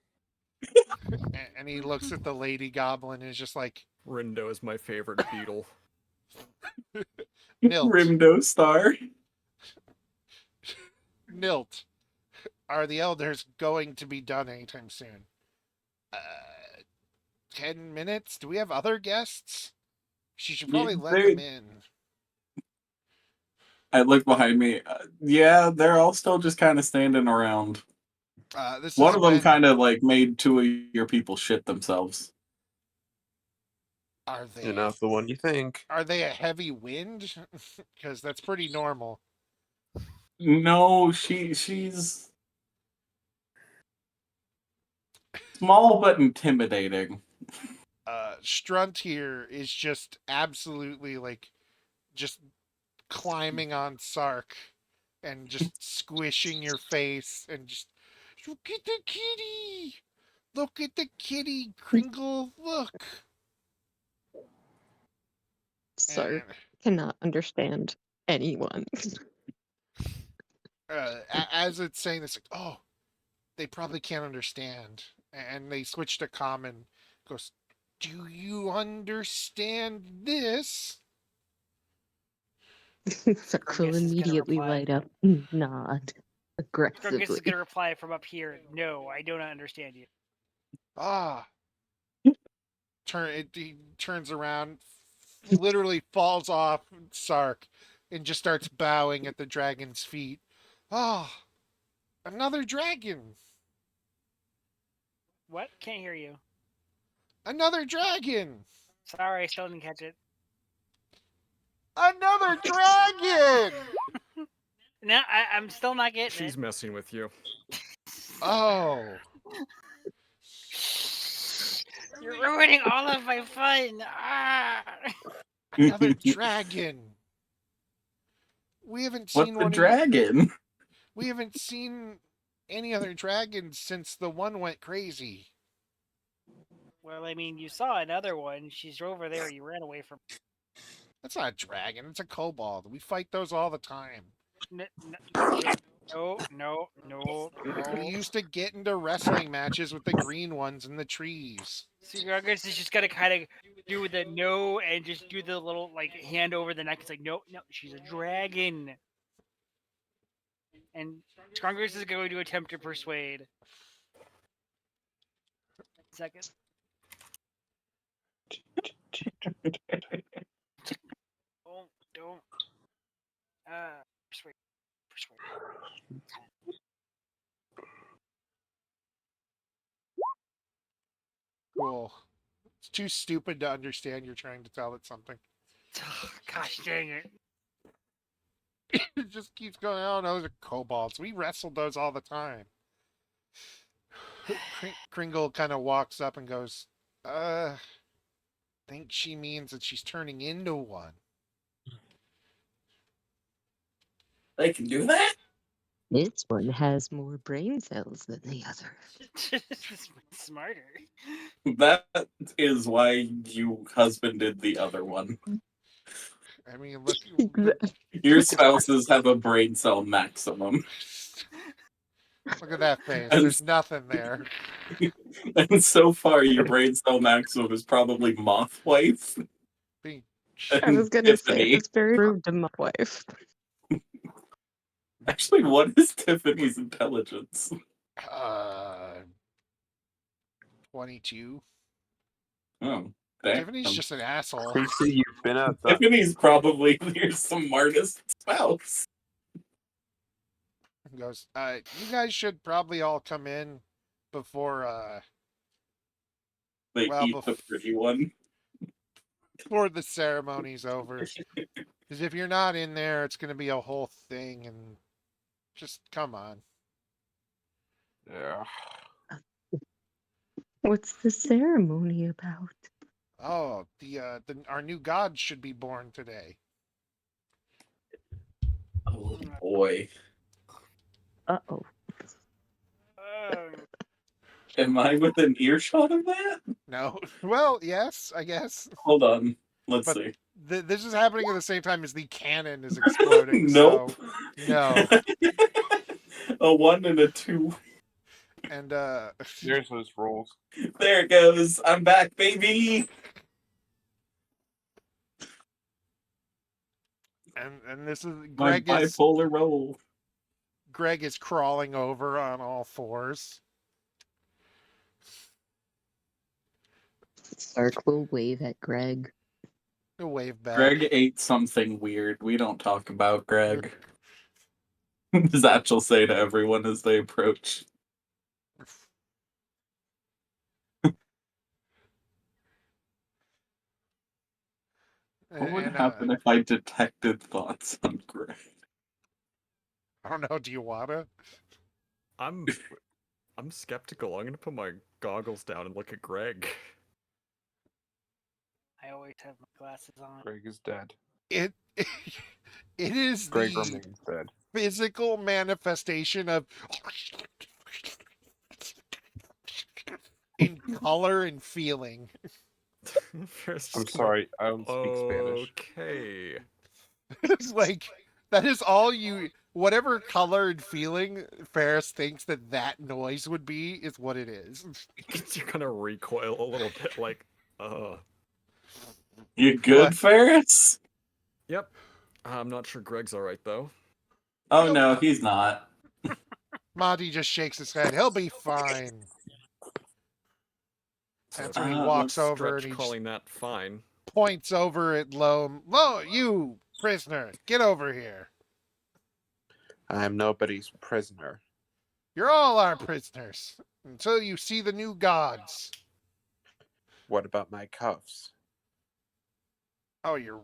And he looks at the lady goblin and is just like, Rindo is my favorite beetle. Nilt. Rimdo Star. Nilt. Are the elders going to be done anytime soon? 10 minutes? Do we have other guests? She should probably let them in. I look behind me. Yeah, they're all still just kind of standing around. One of them kind of like made two of your people shit themselves. Are they? You're not the one you think. Are they a heavy wind? Because that's pretty normal. No, she's small but intimidating. Strunt here is just absolutely like just climbing on Sark and just squishing your face and just look at the kitty. Look at the kitty, Kringle. Look. Sir cannot understand anyone. As it's saying this, like, oh, they probably can't understand, and they switch to common. Goes, do you understand this? Sark will immediately light up, nod aggressively. Grungus is gonna reply from up here. No, I don't understand you. Ah. He turns around, literally falls off Sark, and just starts bowing at the dragon's feet. Ah, another dragon. What? Can't hear you. Another dragon. Sorry, I still didn't catch it. Another dragon. No, I'm still not getting She's messing with you. Oh. You're ruining all of my fun. Ah! Another dragon. We haven't seen What's a one. dragon? We haven't seen any other dragons since the one went crazy. Well, I mean, you saw another one. She's over there. You ran away from. That's not a dragon. It's a kobold. We fight those all the time. No. We used to get into wrestling matches with the green ones in the trees. So Grungus is just gonna kind of do the no and just do the little like hand over the neck. It's like no, she's a dragon. And Grungus is going to attempt to persuade. Second. Don't. Persuade. Cool. It's too stupid to understand you're trying to tell it something. Gosh dang it. It just keeps going, oh, those are kobolds. We wrestled those all the time. Kringle kind of walks up and goes, think she means that she's turning into one. They can do that? This one has more brain cells than the other. Smarter. That is why you husbanded the other one. I mean, look. Your spouses have a brain cell maximum. Look at that face. There's nothing there. And so far, your brain cell maximum is probably Moth Wife. I was going to say, it's very rude to my wife. Actually, what is Tiffany's intelligence? 22. Oh. Tiffany's just an asshole. Creasy, you've been at the Tiffany's probably your smartest spouse. He goes, you guys should probably all come in before They well, eat the pretty one. before the ceremony's over. Because if you're not in there, it's going to be a whole thing, and just come on. yeah. What's the ceremony about? Oh, our new god should be born today. Oh boy. Uh-oh. Am I within earshot of that? No, well, yes, I guess. Hold on. Let's But see. This is happening at the same time as the cannon is exploding. Nope. So, no. A 1 and a 2. And There's those rolls. There it goes. I'm back, baby. and this is My bipolar roll. Greg is crawling over on all fours. Sark will wave at Greg. He'll wave back. Greg ate something weird. We don't talk about Greg. Zatch will say to everyone as they approach. What would happen if I detected thoughts on Greg? I don't know. Do you wanna? I'm skeptical. I'm gonna put my goggles down and look at Greg. I always have my glasses on. Greg is dead. It is Greg the remains dead. physical manifestation of in color and feeling. I'm sorry, I don't speak Spanish. Okay. It's like that is all you. Whatever color and feeling Ferris thinks that noise would be is what it is. You're gonna recoil a little bit, like, You good, What? Ferris? Yep. I'm not sure Greg's alright, though. Oh Nope. no, he's not. Monty just shakes his head. He'll be fine. That's when he walks let's over and stretch he calling that fine. points over at Loam. Lo, you prisoner, get over here. I am nobody's prisoner. You're all our prisoners until you see the new gods. What about my cuffs? Oh, you're.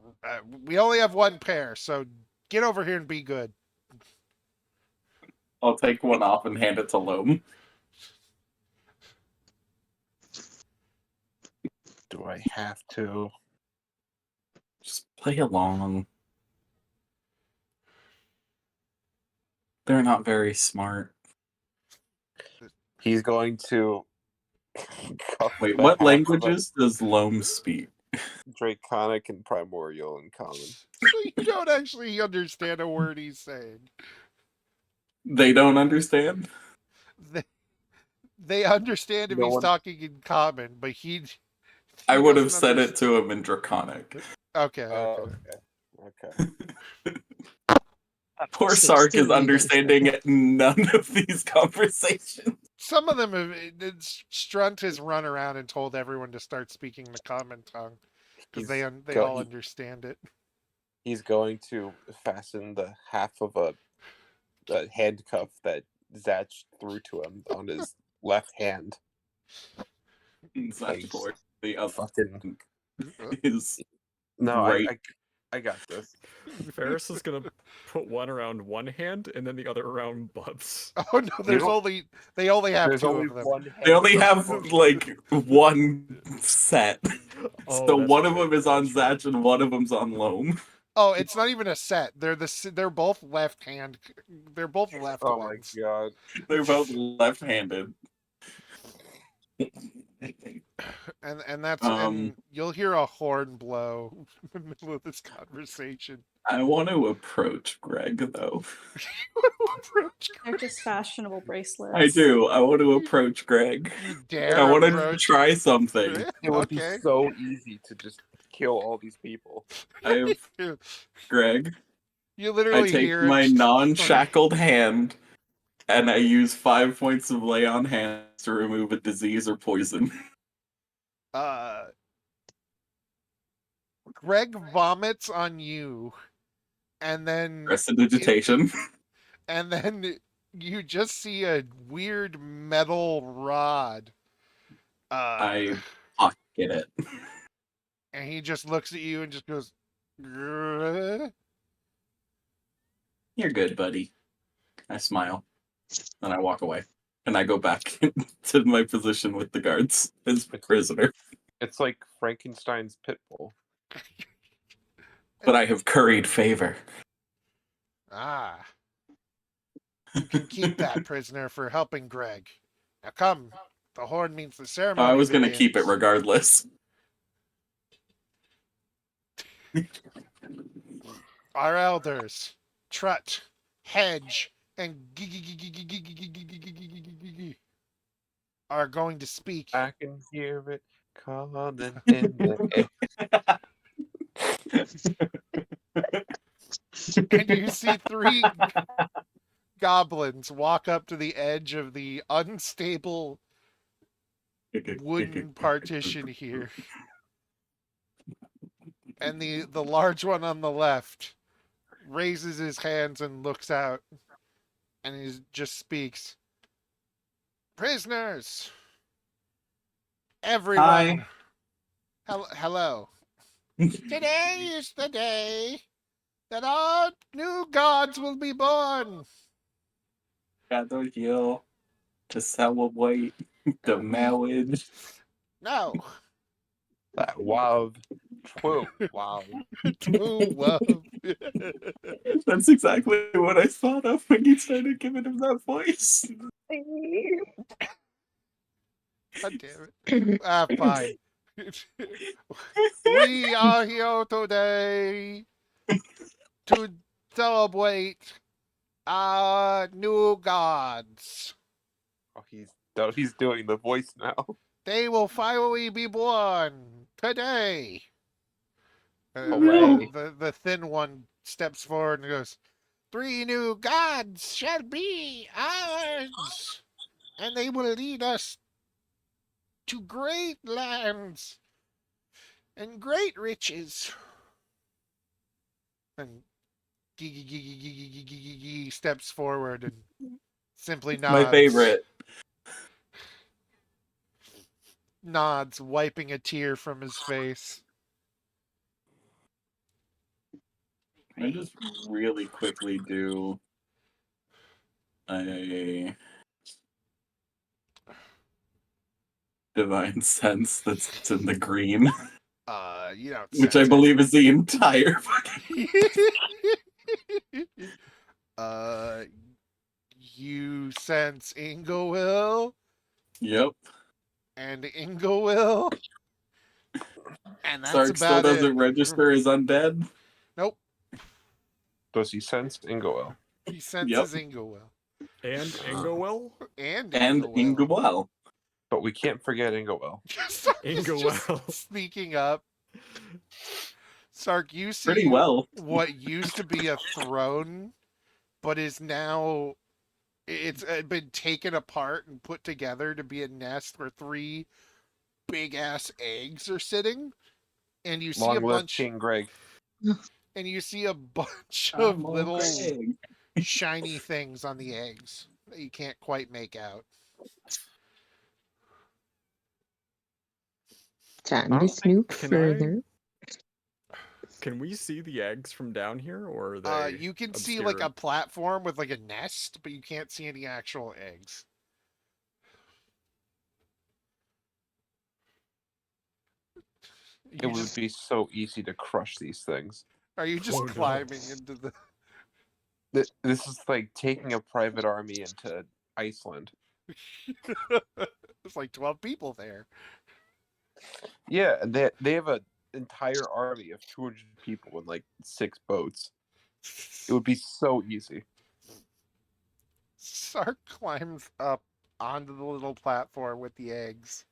We only have one pair, so get over here and be good. I'll take one off and hand it to Loam. Do I have to? Just play along. They're not very smart. He's going to. Wait, what languages does Loam speak? Draconic and Primordial in common. So you don't actually understand a word he's saying. They don't understand? They understand if No he's one- talking in common, but he I would have doesn't said it to him in Draconic. Okay. Oh, okay. Poor So Sark still is you understanding none of these conversations. Some of them have. Strunt has run around and told everyone to start speaking the common tongue because they all understand it. He's going to fasten the half of a handcuff that Zatch threw to him on his left hand. Such for the other Fucking is no, Right. I got this. Ferris is gonna put one around one hand and then the other around Bubs. Oh no! They only have There's two only of them. one. they only handcuff. have like one set. Oh, So that's one of true, them is on that's true. Zatch and one of them's on Loam. Oh, it's not even a set. They're both left hand. They're both left Oh my ones. god. They're both left-handed. And that's and you'll hear a horn blow in the middle of this conversation. I want to approach Greg though. They're just fashionable bracelets. I do. I want to approach Greg. You dare I want to approach? try something. It would Okay. be so easy to just kill all these people. I have Greg. You I literally take hear my it. non-shackled hand and I use 5 points of lay on hands to remove a disease or poison. Greg vomits on you, and then Prestidigitation. and then you just see a weird metal rod. I pocket it. And he just looks at you and just goes, "Grr." You're good, buddy. I smile. And I walk away. And I go back to my position with the guards as prisoner. It's like Frankenstein's pit bull. But I have curried favor. Ah, you can keep that prisoner for helping Greg. Now come, the horn means the ceremony I was going to begins. keep it regardless. Our elders, Trut, Hedge, and are going to speak. I can hear it calling in the air. And you see 3 goblins walk up to the edge of the unstable wooden partition here. And the large one on the left raises his hands and looks out, and he just speaks. Prisoners! Everyone! Hello. Today is the day that our new gods will be born. Gather here to celebrate the marriage. No. That wow. Whoa, wow. Well. That's exactly what I thought of when you started giving him that voice. God damn it. Fine. We are here today to celebrate our new gods. Oh, he's doing the voice now. They will finally be born today. Away. The thin one steps forward and goes, 3 new gods shall be ours, and they will lead us to great lands and great riches. And Gee steps forward and simply nods. My favorite. Nods, wiping a tear from his face. I just really quickly do a divine sense that's in the green, You don't which I sense believe is the entire. You sense Ingowil Yep. and Ingowil, and that's Sark still about doesn't it. register as undead. Nope, Does he sense Ingoel? he senses Ingowil And Ingowell? and And Ingowil. Ingwell. But we can't forget Ingoel. Sark is just Ingowell. sneaking up. Sark, you see Pretty well. what used to be a throne, but is now it's been taken apart and put together to be a nest where 3 big ass eggs are sitting, and you see Long a live bunch King Greg. and you see a bunch of I'm little Greg. shiny things on the eggs that you can't quite make out. Time to snoop Can further. Can we see the eggs from down here, or are they? You can see obscured? like a platform with like a nest, but you can't see any actual eggs. It would be so easy to crush these things. Are you just Oh, no. climbing into the? This is like taking a private army into Iceland. There's like 12 people there. Yeah, and they have an entire army of 200 people in like 6 boats. It would be so easy. Sark climbs up onto the little platform with the eggs,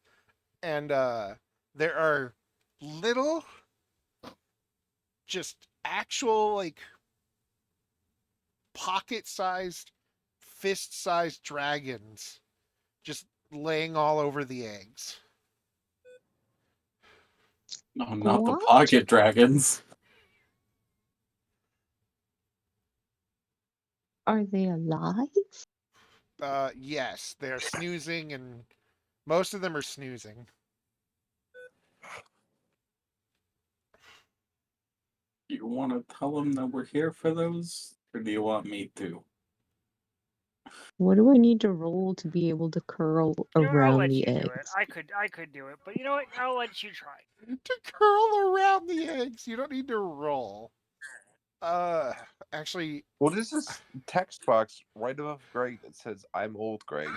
and there are little, just actual like pocket-sized, fist-sized dragons just laying all over the eggs. No, not the What? pocket dragons. Are they alive? Yes, they're snoozing, and most of them are snoozing. Do you want to tell them that we're here for those, or do you want me to? What do I need to roll to be able to curl You know, I'll around let the you do it. eggs? I could do it, but you know what? I'll let you try. To curl around the eggs, you don't need to roll. Actually, What is this text box right above Greg that says "I'm old Greg"?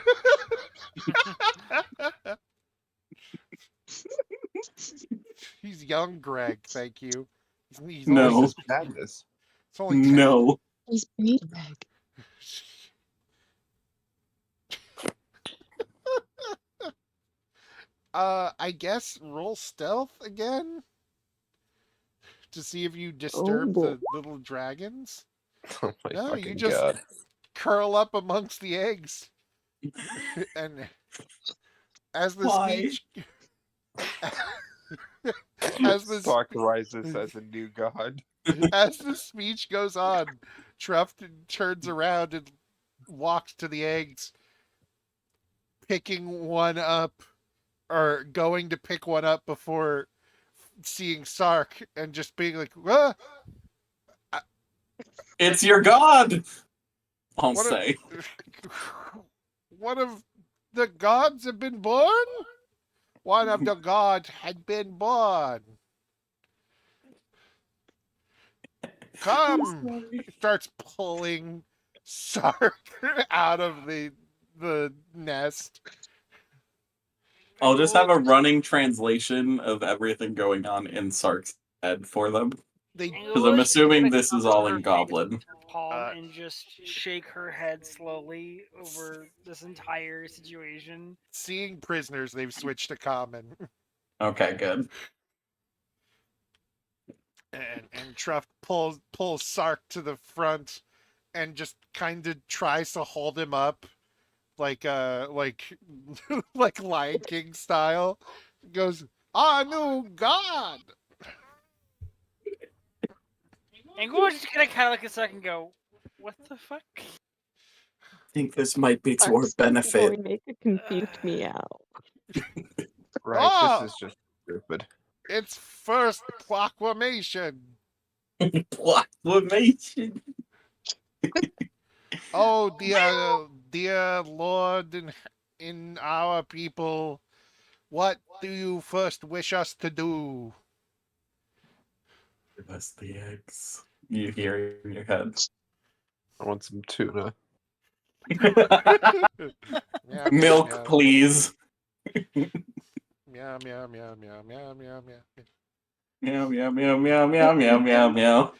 he's young, Greg. Thank you. He's What only is No. this madness? it's only 10. No. He's big bag. I guess roll stealth again to see if you Oh disturb boy. the little dragons. Oh my No, you fucking just god! curl up amongst the eggs, and as the Why? speech, as the Sark rises as a new god. as the speech goes on, Truff turns around and walks to the eggs, picking one up, or going to pick one up before seeing Sark and just being like, ah, It's your god! I'll what say. one of the gods have been born? One of the gods had been born. Come! Starts pulling Sark out of the nest. I'll just have a running translation of everything going on in Sark's head for them. They Because I'm assuming this is all in Goblin. Palm Uh, and just shake her head slowly over this entire situation. seeing prisoners, they've switched to common. Okay, good. And Truff pulls Sark to the front and just kind of tries to hold him up like like Lion King style. Goes, "Ah, new god!" And Google's just gonna kind of look a second and go, "What the fuck?" I think this might be to our Sark's benefit. going to make a confused meow. Right, this Oh, is just stupid. it's first proclamation. Proclamation. Oh, dear Lord, in our people, what do you first wish us to do? Give us the eggs. You hear in your head. I want some tuna. Meow, meow, Milk, meow. please. Meow, meow, meow, meow, meow, meow, meow. Meow, meow, meow, meow, meow, meow, meow, meow.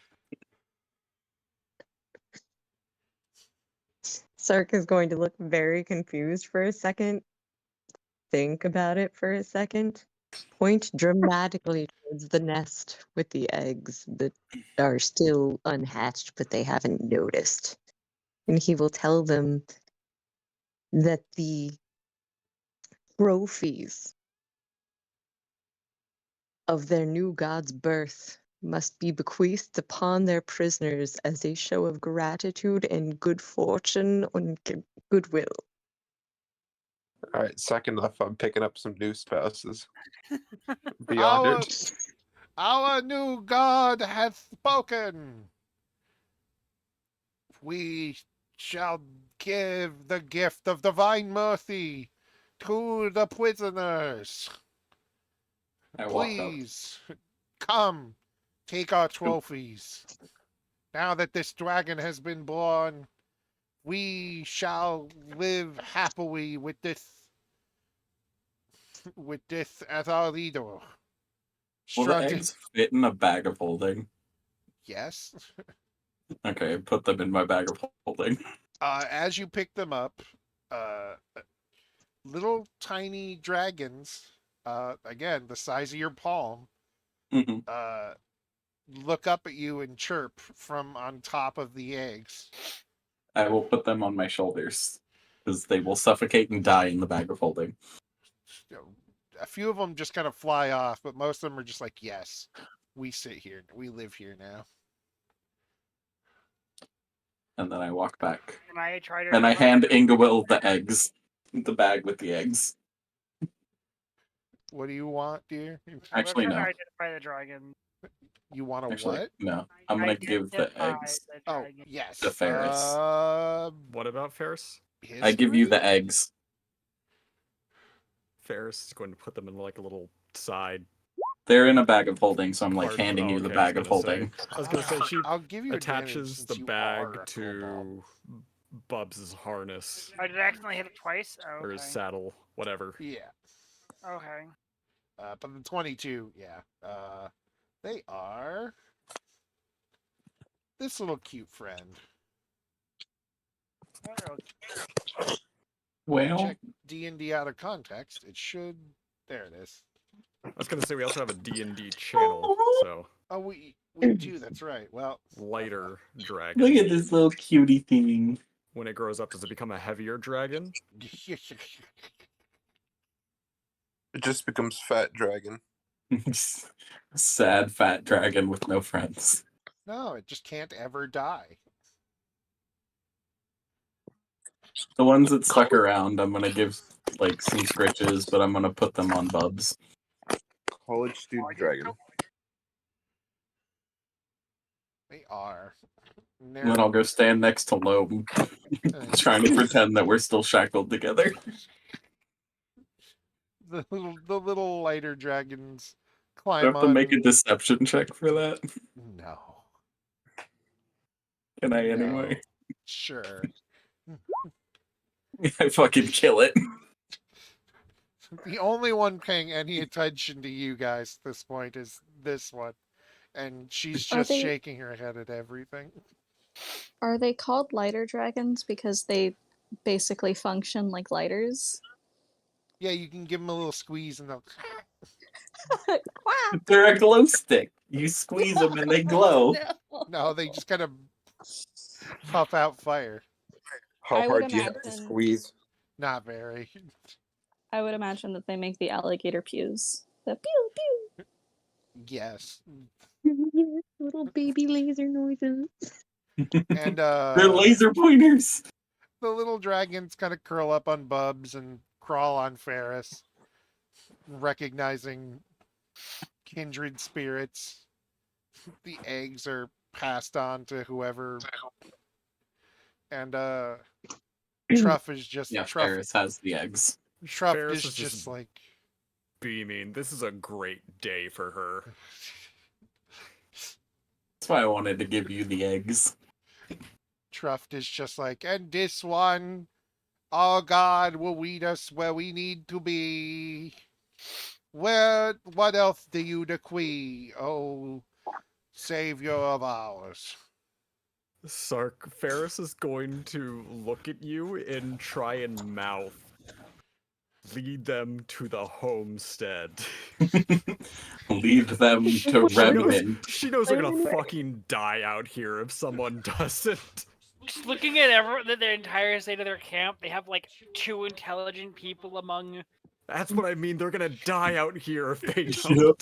Sark is going to look very confused for a second, think about it for a second, point dramatically towards the nest with the eggs that are still unhatched, but they haven't noticed. And he will tell them that the trophies of their new god's birth must be bequeathed upon their prisoners as a show of gratitude and good fortune and goodwill. All right, second off, I'm picking up some new spouses. Be Our, honored. our new God hath spoken. We shall give the gift of divine mercy to the prisoners. I walk up. Please, come, take our trophies. Now that this dragon has been born, we shall live happily with this as our leader. Will the Shrugged. eggs fit in a bag of holding? Yes. Okay, put them in my bag of holding. As you pick them up, uh, little tiny dragons, again the size of your palm, Mhm. look up at you and chirp from on top of the eggs. I will put them on my shoulders because they will suffocate and die in the bag of holding. a few of them just kind of fly off, but most of them are just like, yes, we sit here, we live here now. And then I walk back. Can I try to? And I hand Ingawil the eggs. The bag with the eggs. What do you want, dear? I'm Actually, trying to no. identify the dragon. You want a Actually, what? no. I'm gonna give the Identify eggs. the Oh, dragon. yes. To Ferris. What about Ferris? I give you the history? eggs. Ferris is going to put them in like a little side. They're in a bag of holding, so I'm like Card- handing oh, you the okay, bag of holding. I was gonna say she I'll give you advantage attaches since the you bag are a to Bubs' harness Oh, did I accidentally hit it twice? Oh, or his okay. saddle, whatever. Yeah. Okay. But the 22, yeah. They are this little cute friend. Oh, Well, Check D&D out of context. It should. There it is. I was gonna say we also have a D&D channel, so Oh, we do. That's right. Well, lighter dragon. look at this little cutie thing. When it grows up, does it become a heavier dragon? It just becomes fat dragon. Sad fat dragon with no friends. no, it just can't ever die. The ones that stuck around, I'm gonna give like some scritches, but I'm gonna put them on Bubs. College student dragon. They are. And then I'll go stand next to Loam, trying to pretend that we're still shackled together. The little lighter dragons Do I climb have to on. make a deception check for that? No. Can I No. anyway? Sure. I fucking kill it. The only one paying any attention to you guys at this point is this one. And she's Are just they- shaking her head at everything. Are they called lighter dragons because they basically function like lighters? Yeah, you can give them a little squeeze and they'll. Quack! They're a glow stick. You squeeze them and they glow. No, they just kind of puff out fire. How I would hard do you have to imagine- squeeze? Not very. I would imagine that they make the alligator pews. The pew pew. Yes. Yes, little baby laser noises. And They're laser pointers. the little dragons kind of curl up on Bubs and crawl on Ferris, recognizing kindred spirits. The eggs are passed on to whoever. And Truff is just Yeah, Truff. Ferris has the eggs. Truff Ferris is is just just- like Beaming. This is a great day for her. That's why I wanted to give you the eggs. Truff is just like, and this one, our God will lead us where we need to be. What else do you decree, oh Savior of ours? Sark, Ferris is going to look at you and try and mouth. Lead them to the homestead. Lead them to She knows, Remnant. she knows we're gonna fucking die out here if someone doesn't. just looking at their entire state of their camp, they have like 2 intelligent people among. That's what I mean. They're gonna die out here if they don't. Yep.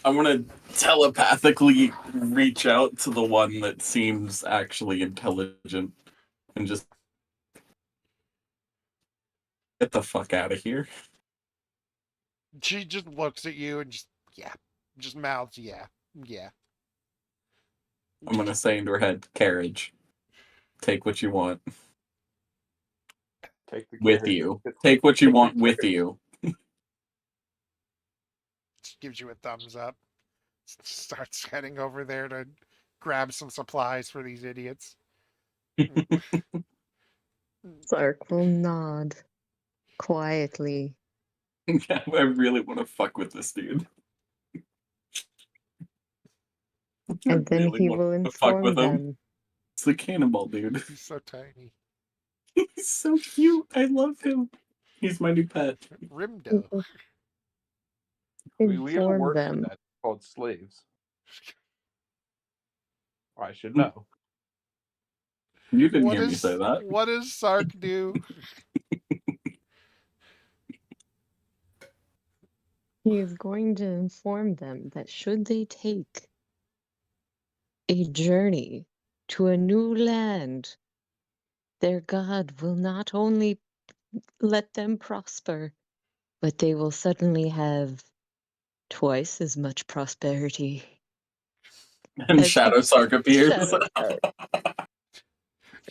I'm gonna telepathically reach out to the one that seems actually intelligent and just get the fuck out of here. She just looks at you and just mouths, yeah. I'm gonna say into her head, carriage. Take what you want Take the with carrot. you. Take what you want with you. She gives you a thumbs up. Starts heading over there to grab some supplies for these idiots. Sark will nod quietly. I really want to fuck with this dude. And then really he want will to fuck inform with him. them. It's the cannonball dude. He's so tiny. He's so cute. I love him. He's my new pet. Rimdo. We had a Inform word for them. that called slaves. I should know. You didn't What hear me does say that. what does Sark do? he is going to inform them that should they take a journey to a new land, their God will not only let them prosper, but they will suddenly have twice as much prosperity And as Shadow Sark appears. Shadow Star.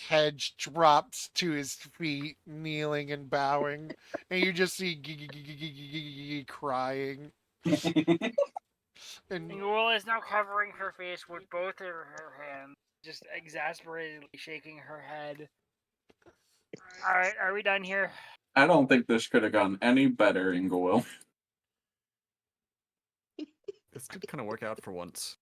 Hedge drops to his feet, kneeling and bowing, and you just see crying. And Ingula is now covering her face with both of her hands, just exasperatedly shaking her head. Alright, are we done here? I don't think this could have gone any better, Inglewill. This did kind of work out for once.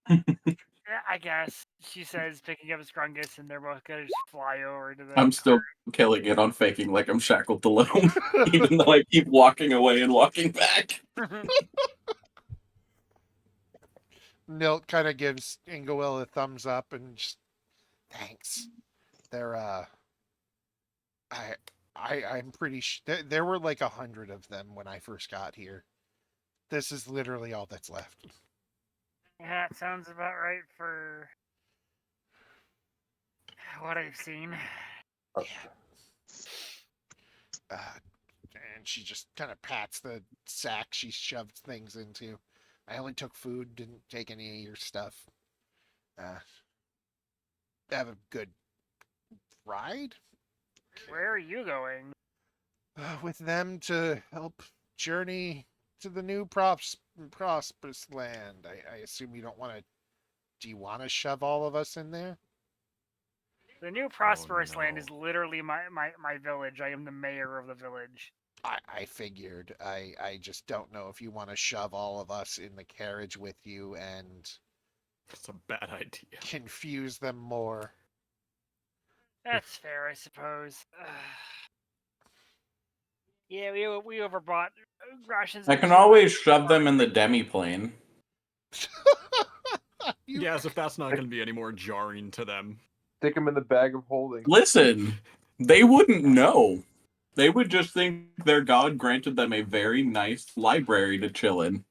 Yeah, I guess. She says, picking up Scrungus, and they're both gonna just fly over to the. I'm still killing it on faking like I'm shackled to Loam, even though I keep walking away and walking back. Nilt kind of gives Ingawil a thumbs up and just thanks. They're I'm pretty there were like 100 of them when I first got here. This is literally all that's left. Yeah, it sounds about right for what I've seen. Yeah. And she just kind of pats the sack she shoved things into. I only took food, didn't take any of your stuff. Have a good ride? Where are you going? With them to help journey to the new prosperous land. I assume you don't want to. Do you want to shove all of us in there? The new prosperous land no. is literally my village. I am the mayor of the village. I figured. I just don't know if you want to shove all of us in the carriage with you and That's a bad idea. confuse them more. That's fair, I suppose. Yeah, we overbought rations. I can always shove them in the demi-plane. Yeah, as if that's not going to be any more jarring to them. Stick them in the bag of holding. Listen, they wouldn't know. They would just think their god granted them a very nice library to chill in.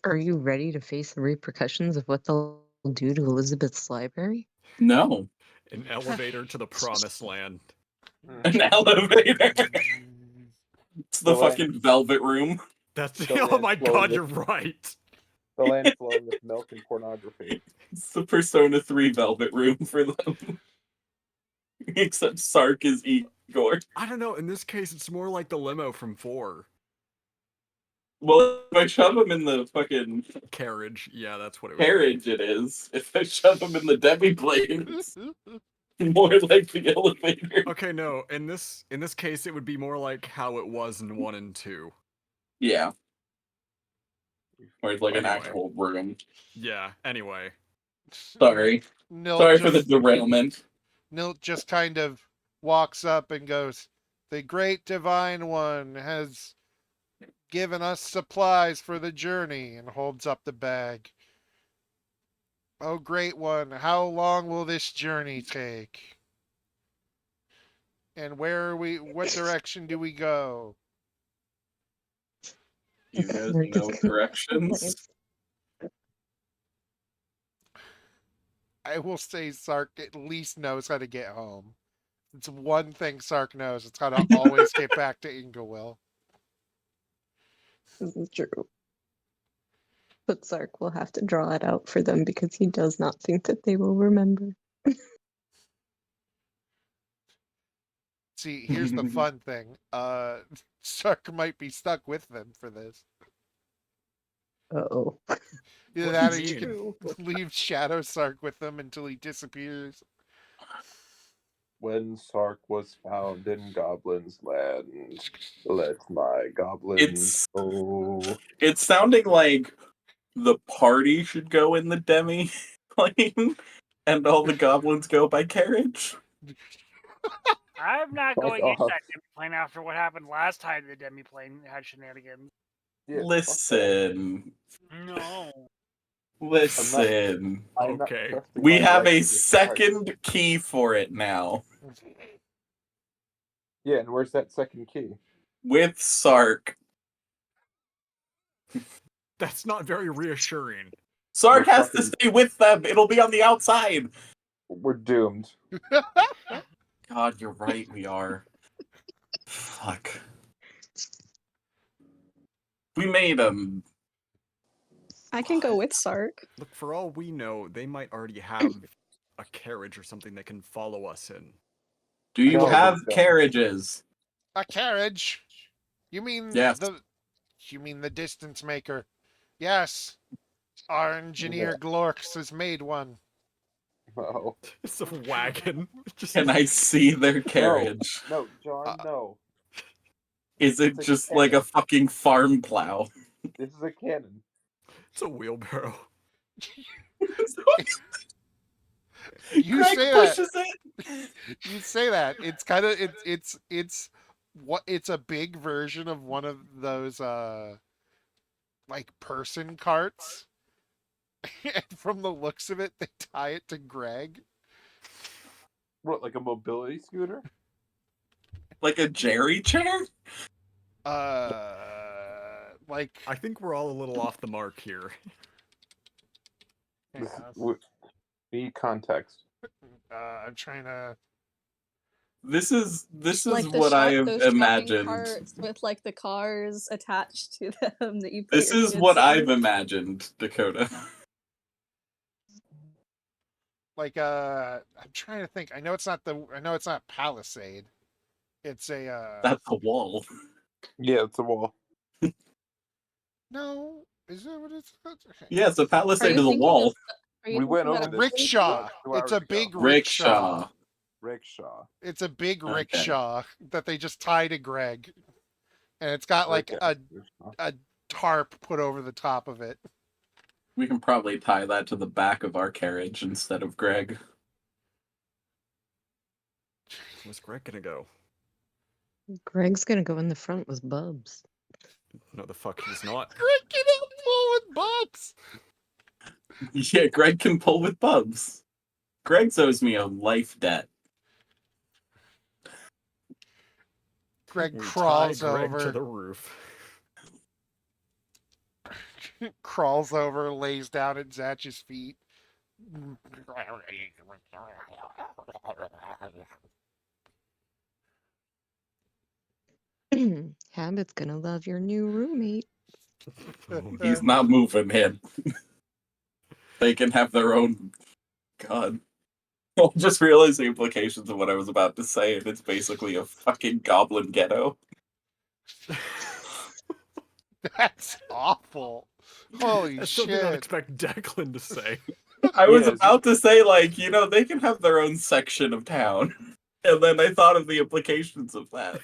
Are you ready to face the repercussions of what they'll do to Elizabeth's library? No. An elevator to the promised land. An elevator. It's the The land- fucking velvet room. That's The oh land my flowing god, with- you're right. The land flowing with milk and pornography. It's the Persona 3 velvet room for them. Except Sark is Igor. I don't know. In this case, it's more like the limo from 4. Well, if I shove him in the fucking Carriage. Yeah, that's what it was. carriage, it is. If I shove him in the demi-plane, it's more like the elevator. Okay, no. In this case, it would be more like how it was in 1 and 2. Yeah. Or it's like an Anyway. actual room. Yeah. Anyway. Sorry. Sorry for the derailment. Nilt just kind of walks up and goes, "The great divine one has given us supplies for the journey," and holds up the bag. "Oh, great one, how long will this journey take? And what direction do we go?" You guys Sark is know gonna directions? glance. I will say Sark at least knows how to get home. It's one thing Sark knows. It's how to always get back to Inglewill. This is true. But Sark will have to draw it out for them because he does not think that they will remember. See, here's the fun thing. Sark might be stuck with them for this. Uh-oh. Either What that do or you you can True. leave Shadow Sark with them until he disappears. When Sark was found in Goblin's land, let my goblins go. It's sounding like the party should go in the demi plane and all the goblins go by carriage. I'm not Fuck going into off. that demi-plane after what happened last time the demi-plane had shenanigans. Yeah, fuck that. Listen. No. Listen. I'm not Okay. trusting We my have right a to decide. second key for it now. Yeah, Yeah, and where's that second key? With Sark. That's not very reassuring. Sark We're has to fucking- stay with them. It'll be on the outside. We're doomed. God, you're right. We are. Fuck. We made him. I can go with Sark. Look, for all we know, they might already have a carriage or something that can follow us in. Do you No, have we don't. carriages? A carriage? You mean Yes. You mean the distance maker? Yes. Our engineer Glorks has made one. No. It's a wagon. Just Can I see their carriage? No, John, no. Is it It's a just like a fucking farm plow? This is a cannon. It's a wheelbarrow. You Greg say that. pushes it. You say that. It's kind of it's what it's a big version of one of those like person carts. And from the looks of it, they tie it to Greg. What, like a mobility scooter? Like a Jerry chair? Like I think we're all a little off the mark here. This, we need context. I'm trying to. This is Like what I have those shopping imagined. carts with like the cars attached to them that you put This your is kids what in. I've imagined, Dakota. Like I'm trying to think. I know it's not Palisade. It's a That's a wall. Yeah, it's a wall. no. Is that what it's? Okay. Yeah, so Are Palisade you is a thinking wall. of- are you We went thinking over about this Rickshaw. about 2 It's a hours big ago. rickshaw. Rickshaw. It's a big Okay. rickshaw that they just tie to Greg, and it's got like a tarp put over the top of it. We can probably tie that to the back of our carriage instead of Greg. Where's Greg gonna go? Greg's gonna go in the front with Bubs. No, the fuck he's not. Greg can help pull with Bubs. Yeah, Greg can pull with Bubs. Greg owes me a life debt. Greg We tie crawls Greg over. to the roof. Crawls over, lays down at Zatch's feet. Habit's gonna love your new roommate. He's not moving him. They can have their own. God. I just realized the implications of what I was about to say, and it's basically a fucking goblin ghetto. That's awful. Holy That's something I'd shit. expect Declan to say. I was Yeah, about to say, like, they can have their own section of town. And then I thought of the implications of that.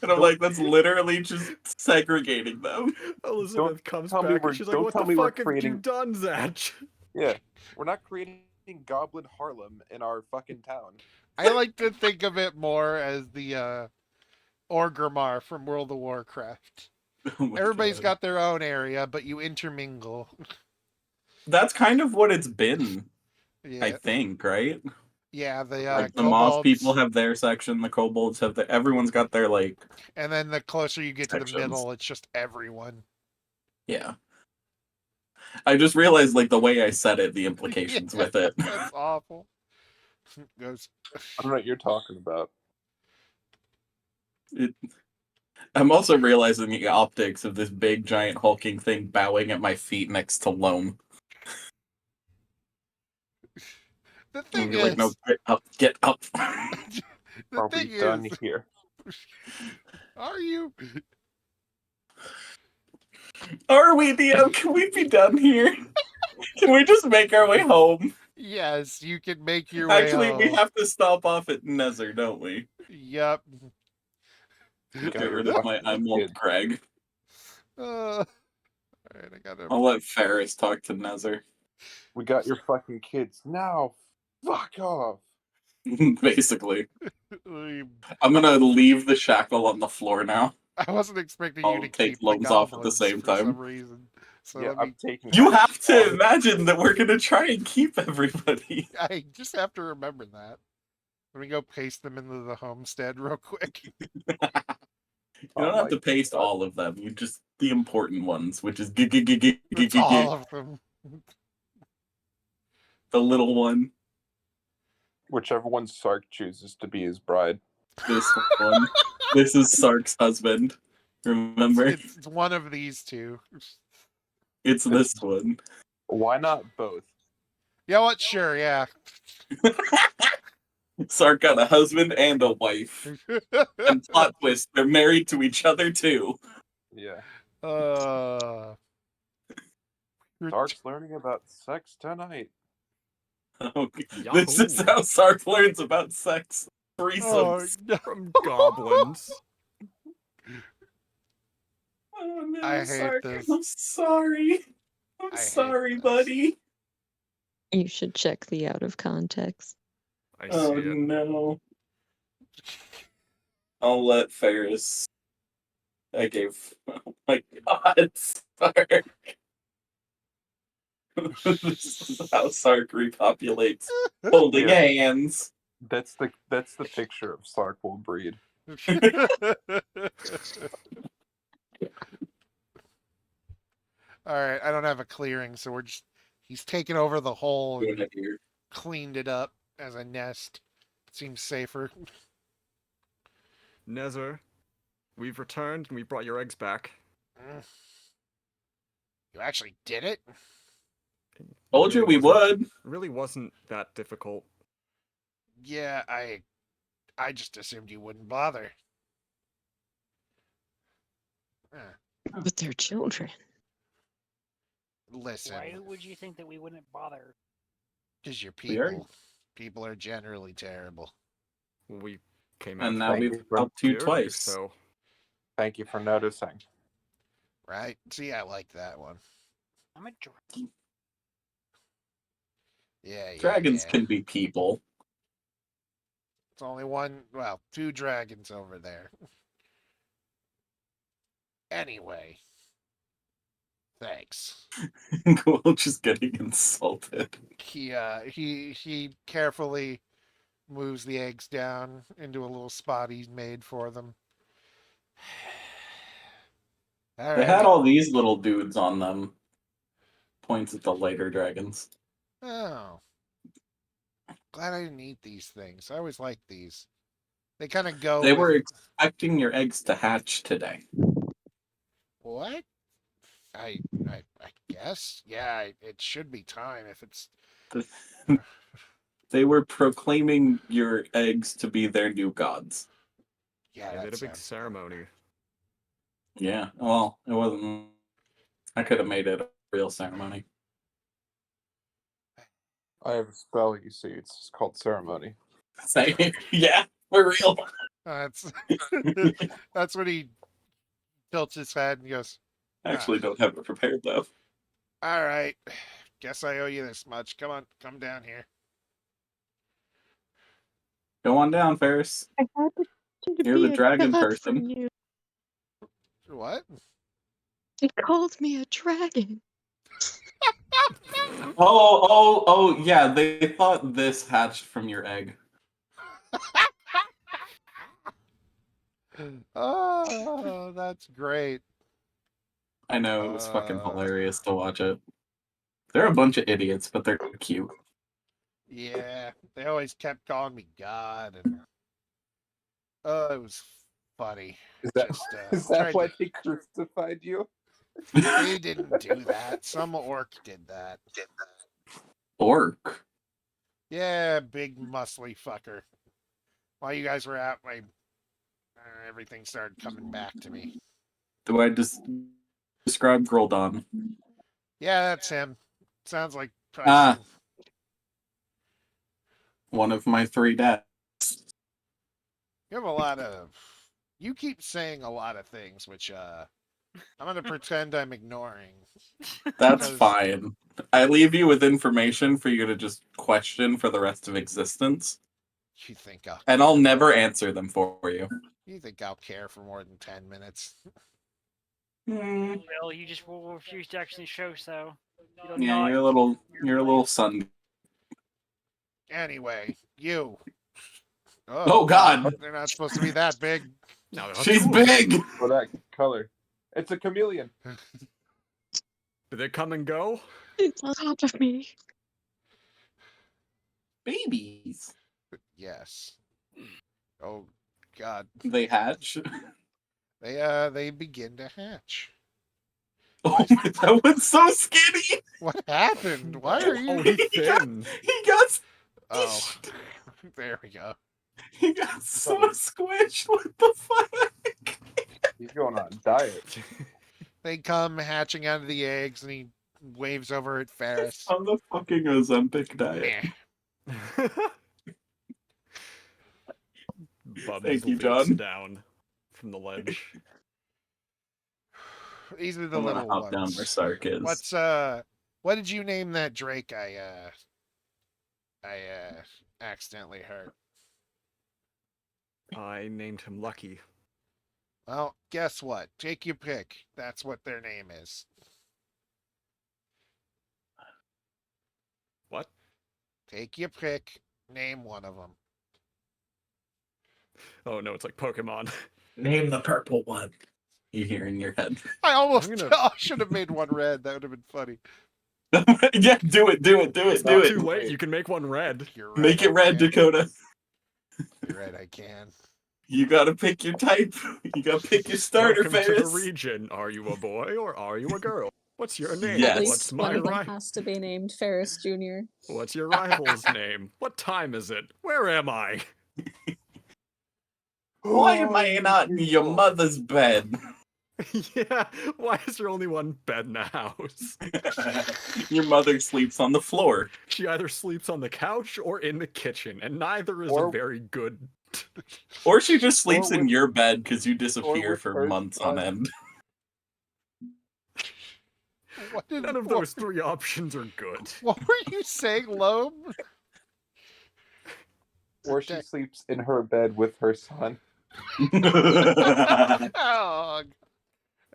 And I'm like, that's literally just segregating them. Elizabeth comes tell me back we're- and she's like, don't what tell the me we're fuck have you creating- done, Zach? Yeah, we're not creating Goblin Harlem in our fucking town. I like to think of it more as the Orgrimmar from World of Warcraft. Oh my Everybody's God. got their own area, but you intermingle. That's kind of what it's been, Yeah, I think, right? yeah. The Like the moth kobolds, people have their section, the kobolds have their. Everyone's got their like. and then the closer you get to the sections. middle, it's just everyone. Yeah. I just realized, like, the way I said it, the implications Yeah, with it. That's awful. Goes. I don't know what you're talking about. I'm also realizing the optics of this big, giant, hulking thing bowing at my feet next to Loam. The And thing be is, like, no, get up, get up. the Are thing we done is, here? are you? Are we, DM? Can we be done here? Can we just make our way home? Yes, you can make your Actually, way we home. have to stop off at Nether, don't we? Yep. You got Get your rid of my fucking I'm old kid. Craig. All right, I gotta. I'll let Ferris talk to Nether. We got your fucking kids. Now, fuck off. Basically. I'm gonna leave the shackle on the floor now. I wasn't expecting I'll you to take keep the loans off at the goblins same for time. some reason. So Yeah, let me. I'm taking. You have to imagine that we're gonna try and keep everybody. I just have to remember that. Let me go paste them into the homestead real quick. You Oh don't have my to paste God. all of them. You just the important ones, which is It's all of them. the little one. Whichever one Sark chooses to be his bride. This one. This is Sark's husband. Remember? It's one of these two. It's this one. Why not both? You know what? Sure, yeah. Sark got a husband and a wife. And plot twist, they're married to each other too. Yeah. Ret- Sark's learning about sex tonight. Okay. This is how Sark learns about sex. oh, Threesomes. no. From goblins. Oh no, I hate Sark. this. I'm sorry. I'm I hate sorry, this. buddy. You should check the out of context. I Oh see it. no. I'll let Ferris. I gave. Oh my god, Sark. This is how Sark repopulates. Holding Yeah. hands. That's the picture of Sark will breed. All right, I don't have a clearing, so he's taken over the hole Go and ahead here. cleaned it up as a nest. Seems safer. Nezer, we've returned and we brought your eggs back. You actually did it? Told you we would. It really wasn't that difficult. Yeah, I just assumed you wouldn't bother. But they're children. Listen, Why would you think that we wouldn't bother? because you're We are- people. People are generally terrible. We came out And now Thank we've you for- helped you here, twice. So Thank you for noticing. Right? See, I like that one. I'm a dragon. Yeah, Dragons yeah. can be people. It's only one, well, two dragons over there. Anyway. Thanks. Cool, just getting insulted. He carefully moves the eggs down into a little spot he's made for them. All They had right. all these little dudes on them. Points at the lighter dragons. Oh. Glad I didn't eat these things. I always like these. They kind of go They with were expecting your eggs to hatch today. what? I guess. Yeah, it should be time if it's They were proclaiming your eggs to be their new gods. yeah, they that did a big sounds ceremony. Yeah, well, it wasn't. I could have made it a real ceremony. I have a spell, you see. It's called ceremony. Say, yeah, for real. That's that's when he tilts his head and goes, I actually don't have it prepared though. all right. Guess I owe you this much. Come on, come down here. Go on down, Ferris. I had to You're be the a dragon god person. from you. What? He called me a dragon. Oh, yeah. They thought this hatched from your egg. Oh, that's great. I know, it was fucking hilarious to watch it. They're a bunch of idiots, but they're cute. Yeah, they always kept calling me God, and it was funny. Is that Just is that tried why to- they crucified you? They didn't do that. Some orc did that. Orc. Yeah, big muscly fucker. While you guys were out, everything started coming back to me. Do I just describe Groldon? Yeah, that's him. Sounds like Ah. Tyson. One of my 3 dads. You have a lot of. You keep saying a lot of things, which I'm gonna pretend I'm ignoring. That's Because- fine. I leave you with information for you to just question for the rest of existence, You think I'll and I'll never answer them for you. You think I'll care for more than 10 minutes? Well, you just will refuse to actually show so. You don't Yeah, know you're a little son. Anyway, you. Oh, God. They're not supposed to be that big. Now She's big! For that color. It's a chameleon. Do they come and go? It's on top of me. Babies. Yes. Oh God. They hatch. They begin to hatch. Oh, that one's so skinny! What happened? Why are you? Oh, he's thin. He got Oh, squished. there we go. He got so squished. What the fuck? He's going on a diet. They come hatching out of the eggs, and he waves over at Ferris. On the fucking Ozempic diet. Meh. Bubs Thank you, leaps John. down from the ledge. These are the I'm gonna little hop down ones. where Sark is. What did you name that Drake I accidentally hurt? I named him Lucky. Well, guess what? Take your pick. That's what their name is. What? Take your pick. Name one of them. Oh no, it's like Pokemon. Name the purple one. You hear in your head. I almost I'm gonna- I should have made one red. That would have been funny. Yeah, do it. It's Do not it. too late. You can make one red. You're right, Make it I red, can. Dakota. You're right, I can. You gotta pick your type. You gotta pick your starter, Welcome to Ferris. the region. Are you a boy or are you a girl? What's your name? Yes. At What's least my one of them rival? has to be named Ferris Jr. What's your rival's name? What time is it? Where am I? Why am I not in your mother's bed? Yeah, why is there only one bed in the house? Your mother sleeps on the floor. She either sleeps on the couch or in the kitchen, and neither is Or- a very good. Or she just sleeps in with- your bed because you disappear with for her months on son. end. What did, None of those three options are good. What were you saying, Loeb? Or she sleeps in her bed with her son. Oh,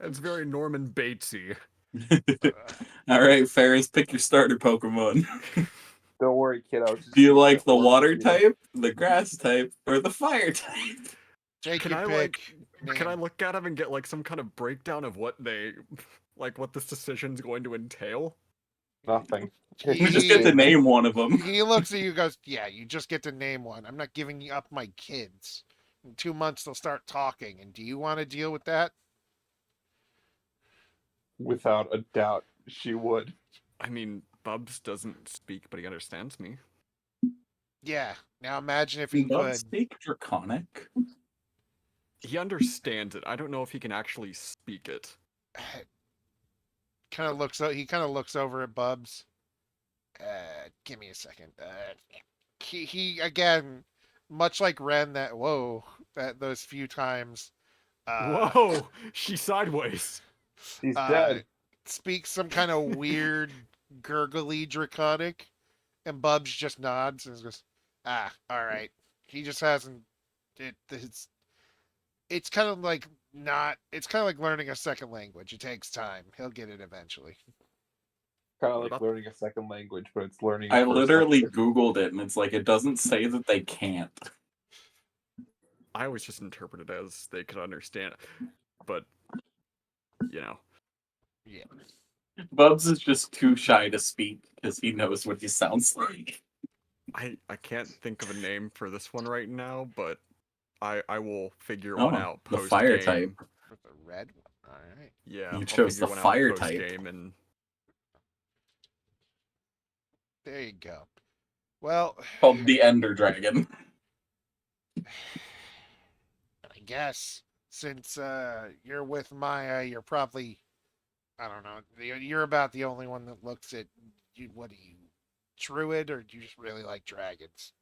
It's very Norman Batesy. Alright, Ferris, pick your starter Pokemon. Don't worry, kid. I was just Do you using like it the for water you. type, the grass type, or the fire type? take Can your I pick. Can I Name. look at him and get like some kind of breakdown of what they, like what this decision's going to entail? Nothing. He- You just get to name one of them. He looks at you and goes, yeah, you just get to name one. I'm not giving you up my kids. In 2 months, they'll start talking. And do you want to deal with that? Without a doubt, she would. I mean, Bubs doesn't speak, but he understands me. Yeah. Now imagine if he Does could. speak Draconic? He understands it. I don't know if he can actually speak it. He kind of looks over at Bubs. Give me a second. He again, much like Ren, those few times. Whoa, she's sideways. He's dead. Speaks some kind of weird, gurgly Draconic, and Bubs just nods and goes, "Ah, all right." He just hasn't. It's kind of like not. It's kind of like learning a second language. It takes time. He'll get it eventually. Kind of What like about- learning a second language, but it's learning. I a first literally language. Googled it, and it's like, it doesn't say that they can't. I always just interpret it as they could understand, but you know, Yeah. Bubs is just too shy to speak because he knows what he sounds like. I can't think of a name for this one right now, but I will figure one out the post fire game. type. With the red one. All right. Yeah, You I'll chose figure the one out fire post type. game, and There you go. Well, Called the Ender Dragon. I guess since you're with Maya, you're probably, I don't know, you're about the only one that looks at you. What are you, druid, or do you just really like dragons?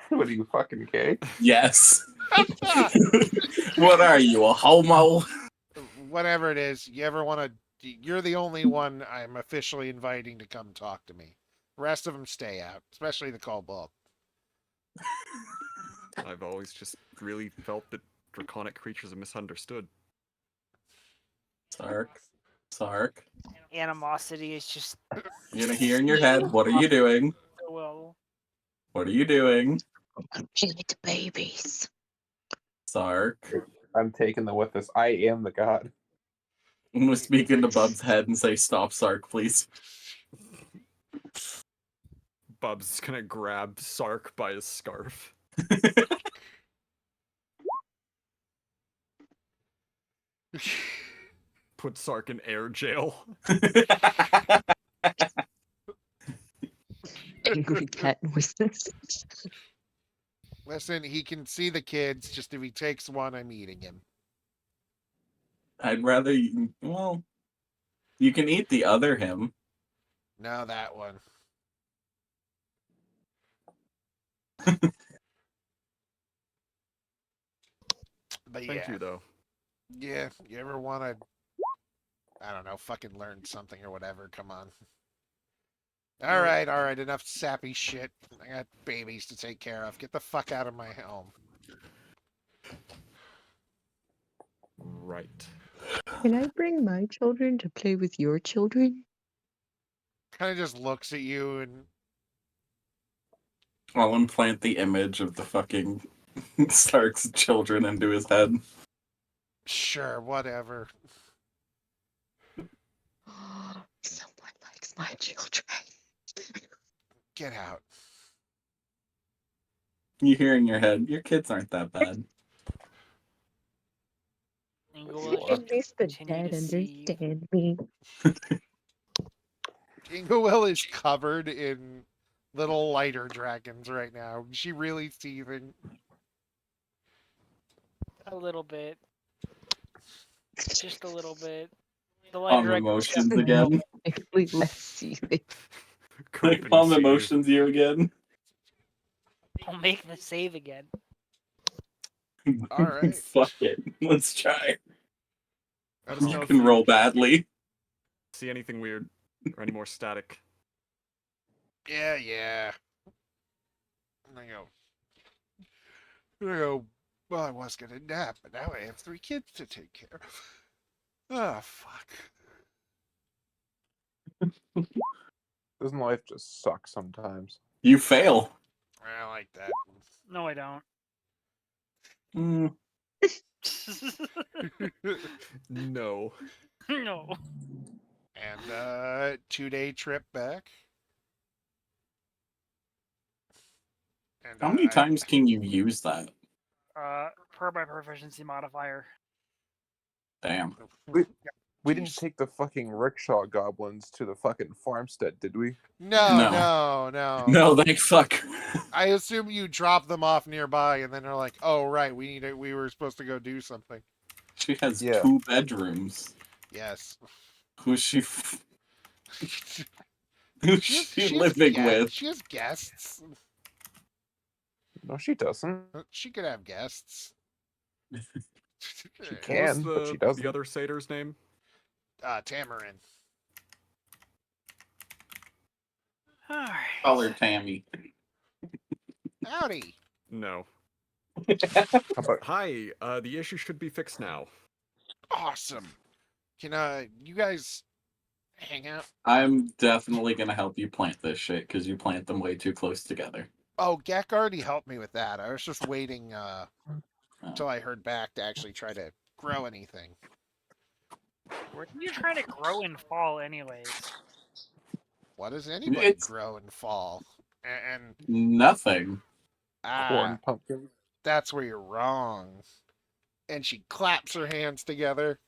What are you, fucking gay? Yes. What are you, a homo? Whatever it is, you ever want to? You're the only one I'm officially inviting to come talk to me. The rest of them stay out, especially the kobold. I've always just really felt that draconic creatures are misunderstood. Sark. Animosity is just You're gonna hear in your head, what are you doing? so well. What are you doing? Give it to babies. Sark. I'm taking the with us. I am the god. I'm gonna speak into Bub's head and say, "Stop, Sark, please." Bub's gonna grab Sark by his scarf. Put Sark in air jail. Angry cat noises. Listen, he can see the kids. Just if he takes one, I'm eating him. I'd rather you. Well, you can eat the other him. No, that one. But yeah. Thank you, though. Yeah, you ever want to, I don't know, fucking learn something or whatever, come on. All right, enough sappy shit. I got babies to take care of. Get the fuck out of my home. Right. Can I bring my children to play with your children? Kind of just looks at you and I'll implant the image of the fucking Stark's children into his head. sure, whatever. Someone likes my children. Get out. You hear in your head, your kids aren't that bad. Inglewood Sure. just At least the continue dead to see. understand me. Ingewill is covered in little lighter dragons right now. Is she really seething? A little bit. Just a little bit. The Calm lighter emotions just a little again. Actually, let's see. Creeping Calm seas. emotions you again. I'll make the save again. All right. Fuck it. Let's try. Let us know You if can you roll badly. see anything weird or any more static. Yeah. And I go, well, I was going to nap, but now I have 3 kids to take care of. Oh, fuck. Doesn't life just suck sometimes? You fail. I like that. No, I don't. Mm, No. No. And 2-day trip back. And how many times can you use that? Per my proficiency modifier. Damn. We didn't take the fucking rickshaw goblins to the fucking farmstead, did we? No. No, thank fuck. I assume you drop them off nearby, and then they're like, "Oh, right, we were supposed to go do something." She has Yeah. 2 bedrooms. Yes. Who's she? She Who's has, she living with? she has guests. No, she doesn't. She could have guests. She What was can, but she the doesn't. other satyr's name? Tamarin. Alright. Call her Tammy. Howdy. No. How about Hi, the issue should be fixed now. Awesome. Can you guys hang out? I'm definitely gonna help you plant this shit because you plant them way too close together. Oh, Gek already helped me with that. I was just waiting until I heard back to actually try to grow anything. Where are you trying to grow in fall, anyways? What does anybody It's grow in fall? And nothing. corn pumpkin? that's where you're wrong. And she claps her hands together,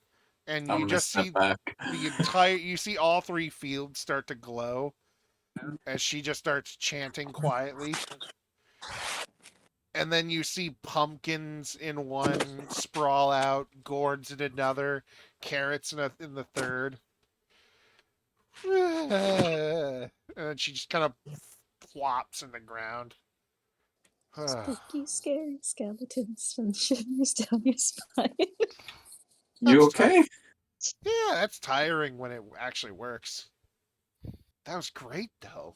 and I'm you gonna just step see back. you see all 3 fields start to glow as she just starts chanting quietly. And then you see pumpkins in one sprawl out, gourds in another, carrots in the third. And then she just kind of plops in the ground. Spooky, scary skeletons from shivers down your spine. You That's okay? Yeah, that's tiring when it actually works. That was great, though.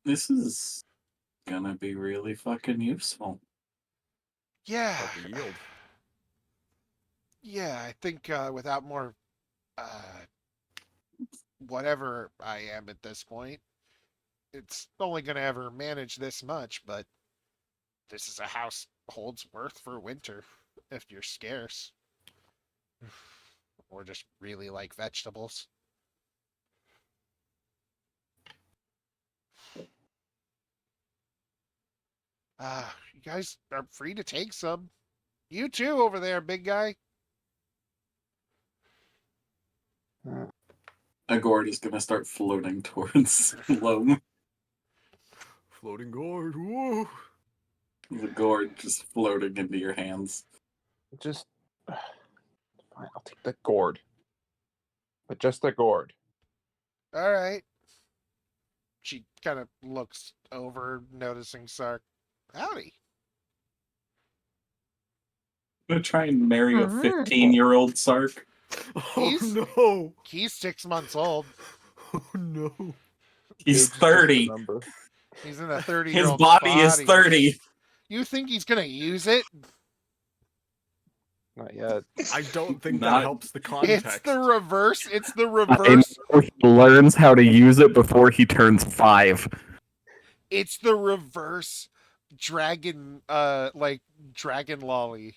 This is gonna be really fucking useful. Yeah. About the yield. Yeah, I think without more whatever I am at this point, it's only going to ever manage this much, but this is a household's worth for winter if you're scarce. Or just really like vegetables. You guys are free to take some. You too over there, big guy. A gourd is gonna start floating towards Loam. Floating gourd. Whoa. The gourd just floating into your hands. Just fine. I'll take the gourd, but just the gourd. All right. She kind of looks over, noticing Sark. Howdy. I'm gonna try and marry a Ah. 15-year-old Sark. Oh He's- no. He's 6 months old. Oh no. He's Age is just a 30. number. He's in a 30 His year old body is 30. You think he's gonna use it? Not yet. I don't think Not- that helps the context. It's the reverse. It's the reverse. He learns how to use it before he turns 5. It's the reverse dragon. Like dragon lolly.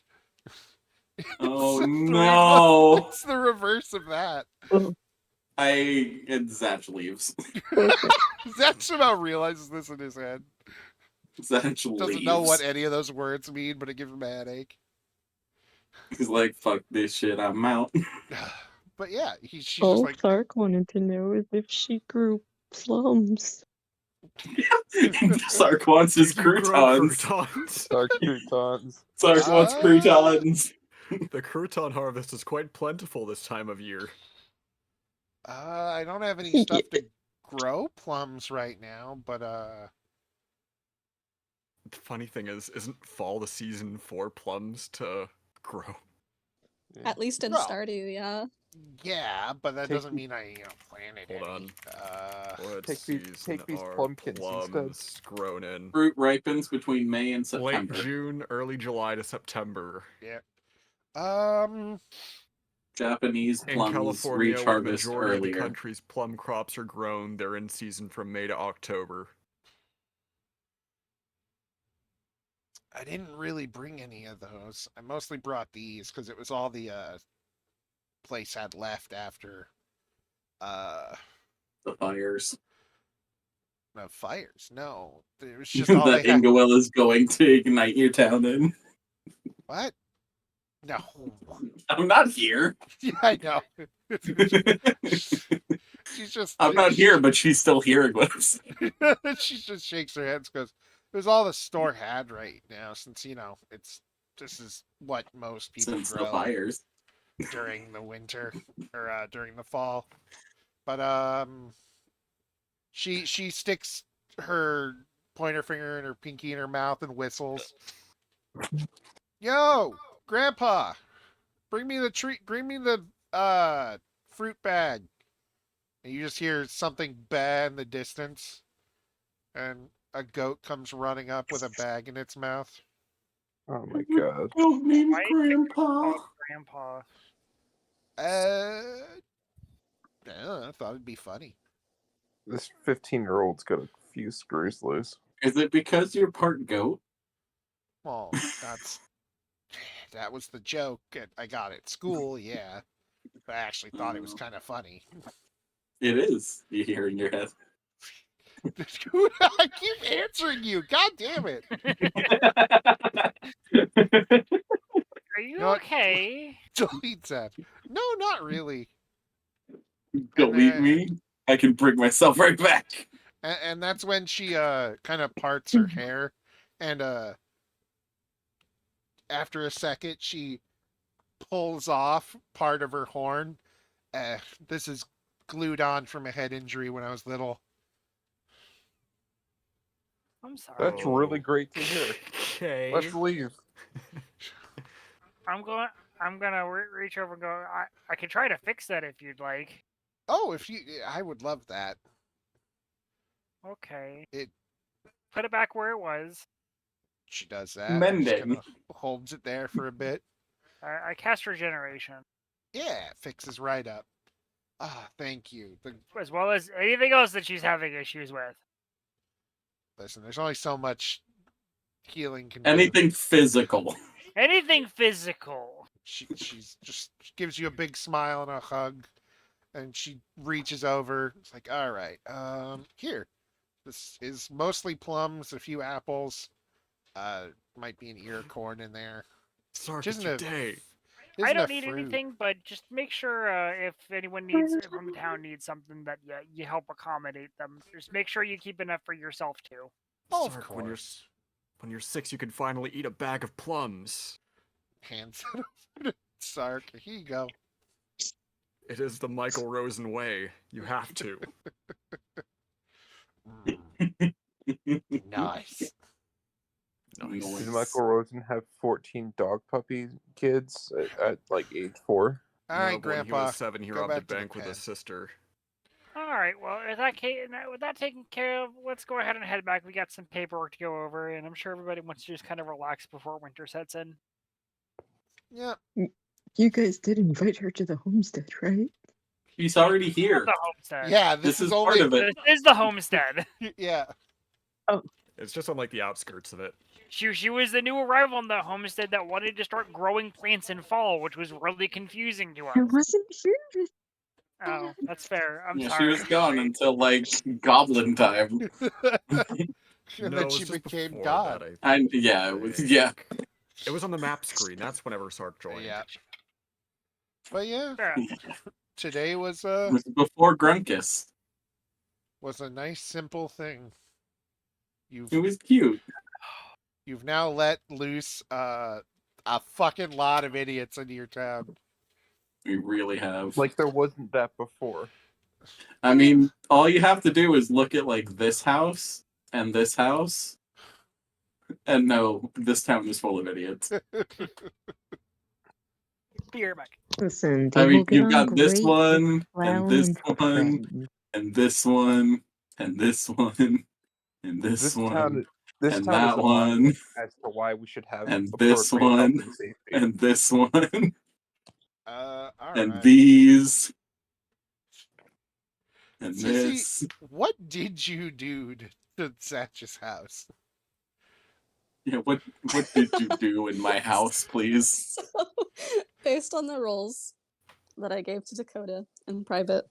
Oh It's a no! It's the reverse of that. And Zatch leaves. Zach somehow realizes this in his head. Zatch Doesn't leaves. know what any of those words mean, but it gives him a headache. He's like, fuck this shit, I'm out. But yeah, she's just All like, Clark wanted to know is if she grew plums. Sark wants his You grow croutons. croutons. Dark croutons. Sark wants Ah. croutons. The crouton harvest is quite plentiful this time of year. I don't have any stuff to grow plums right now, but The funny thing is, isn't fall the season for plums to grow? Yeah. At least in Well, Stardew, yeah. yeah, but that Take doesn't the- mean I planted Hold any. on. What Take these- season take these are plumpkins instead. plums grown in? Fruit ripens between May and Late September. June, early July to September. Japanese In plums California, reach where the harvest majority of the earlier. country's plum crops are grown, they're in season from May to October. I didn't really bring any of those. I mostly brought these because it was all the place had left after The fires. no fires. No, it was just all that they had. Ingawell is going to ignite your town in. What? No. I'm not here. Yeah, I know. She's just. I'm not here, but she's still hearing what I'm saying. She just shakes her head because it was all the store had right now. Since this is what most people Since the grow fires. during the winter or during the fall. But she sticks her pointer finger and her pinky in her mouth and whistles. Yo, Grandpa, bring me the treat. Bring me the fruit bag. And you just hear something bad in the distance, and a goat comes running up with a bag in its mouth. Oh my god. Oh, name's Why is it Grandpa. called Grandpa? I don't know, I thought it'd be funny. This 15-year-old's got a few screws loose. Is it because you're part goat? Well, that was the joke I got at school, yeah. But I actually thought it was kind of funny. It is. You hear in your head. I keep answering you. God damn it. Are you know what? okay? Delete that. No, not really. Delete then- me. I can bring myself right back. And that's when she kind of parts her hair, and after a second she pulls off part of her horn. This is glued on from a head injury when I was little. I'm sorry. That's really great to hear. Okay. Let's leave. I'm gonna reach over and go. I can try to fix that if you'd like. Oh, I would love that. Okay. It- Put it back where it was. She does that. Mend just it. kinda holds it there for a bit. I cast regeneration, Yeah, it fixes right up. Ah, thank you. as well as anything else that she's having issues with. Listen, there's only so much healing can do. Anything physical. Anything physical. She's just she gives you a big smile and a hug, and she reaches over. It's like, all right, here. This is mostly plums, a few apples. Might be an ear of corn in there. Sark, Which it's your day. I isn't a don't need fruit. anything, but just make sure if anyone needs from the town needs something that you help accommodate them. Just make sure you keep enough for yourself too. Oh, of Sark, course. when you're 6, you can finally eat a bag of plums. Hands it over to Sark. Here you go. It is the Michael Rosen way. You have to. Nice. Nice. Did Michael Rosen have 14 dog puppy kids at like age 4? All right, No, but when he Grandpa. was 7, he go robbed a back to the bank with pen. his sister. All right. Well, with that taken care of, let's go ahead and head back. We got some paperwork to go over, and I'm sure everybody wants to just kind of relax before winter sets in. Yeah. You guys did invite her to the homestead, right? She's already here. The homestead. Yeah, This is only part of it. This is the homestead. Yeah. It's just on like the outskirts of it. She was the new arrival on the homestead that wanted to start growing plants in fall, which was really confusing to us. I wasn't here. Oh, that's fair. I'm Yeah, sorry. she was gone until like goblin time. And No, then it she was just became before God. that, I Yeah, it was. Yeah, It was on the map screen. That's whenever Sark joined. Yeah. But yeah, Fair. today was it was before Grunkus. a nice simple thing. It was cute. You've now let loose a fucking lot of idiots into your town. We really have. Like there wasn't that before. I mean, all you have to do is look at like this house and this house, and no, this town is full of idiots. Be right back. Listen, I they mean, will get you've on got this great one, with and Clown this and one, Fred. and this one, and this one, and this one, This and town is that a one, monument as to why we should have and this appropriate health one, and safety. and this one, All and right. these, and Cece, this. what did you do to Satch's house? Yeah, what did you do in my house, please? So, based on the roles that I gave to Dakota in private,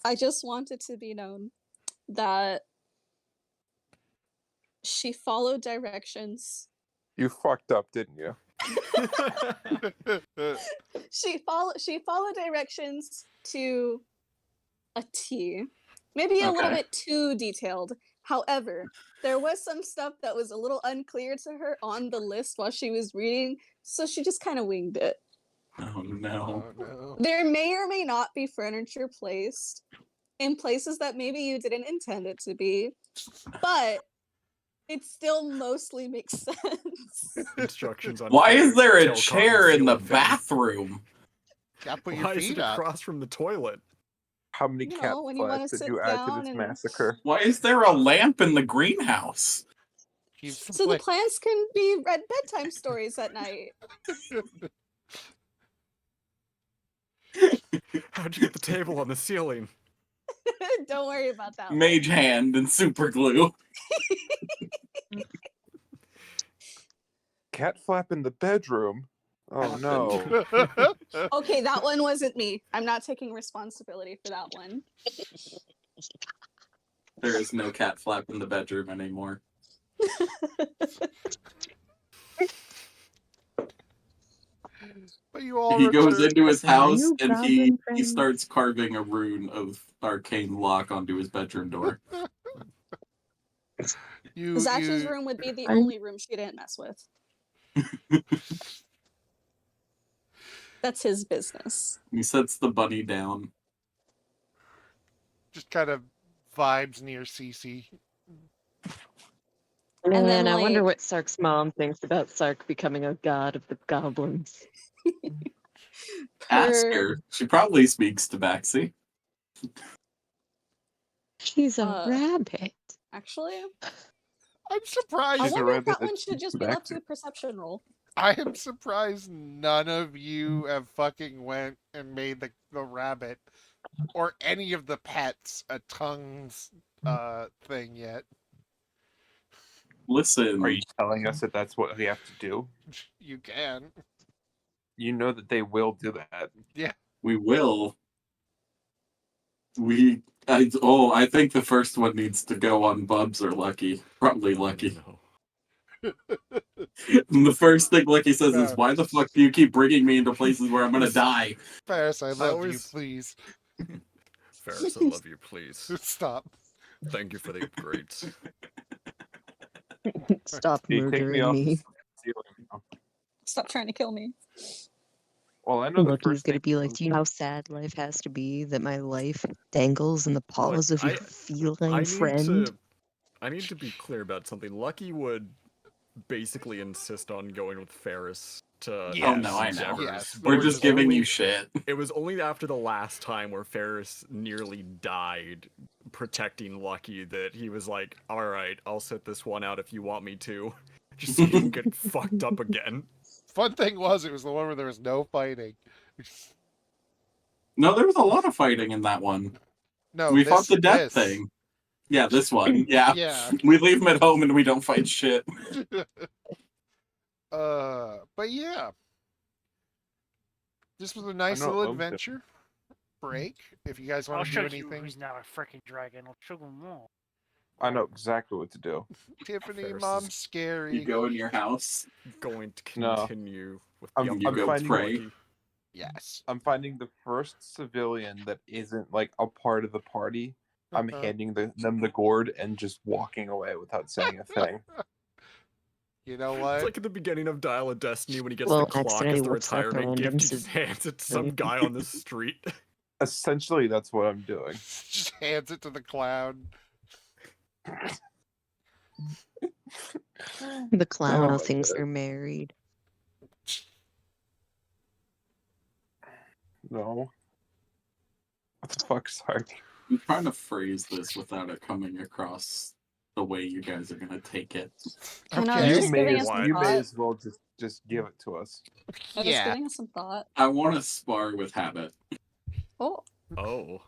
I just want it to be known that she followed directions. You fucked up, didn't you? She followed directions to a T. Maybe a little Okay. bit too detailed. However, there was some stuff that was a little unclear to her on the list while she was reading, so she just kind of winged it. Oh no. Oh no. There may or may not be furniture placed in places that maybe you didn't intend it to be, but it still mostly makes sense. Instructions on Why is there a tail chair in the cotton ceiling fan. bathroom? Gotta put your Why is feet it up. across from the toilet? How many You cat know, when you wanna flaps did sit you add to down this and- massacre? Why is there a lamp in the greenhouse? So the plants can be read bedtime stories at night. How'd you get the table on the ceiling? Don't worry about that. one. Mage hand and super glue. Cat flap in the bedroom? Oh Happened. no. Okay, that one wasn't me. I'm not taking responsibility for that one. There is no cat flap in the bedroom anymore. But you all He goes returned- into his house you and goblin he friend? starts carving a rune of arcane lock onto his bedroom door. Zatch's room would be the I'm- only room she didn't mess with. That's his business. He sets the bunny down. just kind of vibes near Cece. And then, I wonder like- what Sark's mom thinks about Sark becoming a god of the goblins. Ask Per- her. She probably speaks to Baxi. She's a rabbit. rabbit. Actually, I'm surprised. I She's a wonder if rabbit that one that's should just be back left to a perception roll. I am surprised none of you have fucking went and made the rabbit or any of the pets a tongues thing yet. Listen, Are you telling us that that's what we have to do? You can. You know that they will do that. Yeah. we will. I think the first one needs to go on Bubs or Lucky. Probably Lucky. No. And the first thing Lucky says No. is, "Why the fuck do you keep bringing me into places where I'm gonna die?" Ferris, I love you, always- please. Ferris, I love you, please. Stop. Thank you for the upgrades. Stop You take me murdering off the me. ceiling now. Stop trying to kill me. Well, I know the Lucky's first gonna thing. be like, do you know how sad life has to be that my life dangles in the paws of your feline friend? I need to be clear about something. Lucky would basically insist on going with Ferris to Yes. Oh no, I know. endeavors, Yes, but We're it was just giving only- you shit. It was only after the last time where Ferris nearly died protecting Lucky that he was like, alright, I'll sit this one out if you want me to. Just so you can get fucked up again. Fun thing was, it was the one where there was no fighting. No, there was a lot of fighting in that one. No, We fought this- the death this. thing. Yeah, this one. Yeah. Yeah. We leave him at home and we don't fight shit. But yeah. This was a nice know little Loam did. adventure break. If you guys I'll want to show do you anything, who's now a freaking dragon. I'll show them all. I know exactly what to do. Tiffany, Ferris mom's is- scary. You go in your house. Going to No. continue with I'm- the I'm upgrades finding- for Lucky. Yes. I'm finding the first civilian that isn't like a part of the party. I'm Uh-huh. handing them the gourd and just walking away without saying a thing. You know It's what? like at the beginning of Dial of Destiny when he gets Well, the clock as accidentally the looks like a retirement gift, random he just hands it to some guy on the street. Essentially, that's what I'm doing. Just hands it to the clown. The clown Oh who my thinks God. they're married. No. What the fuck, sorry. I'm trying to phrase this without it coming across the way you guys are gonna take it. You know, Okay. just giving us some You may thought. as well just give it to us. I'm just Yeah. giving us some thought. I want to spar with Habit. Oh, Oh.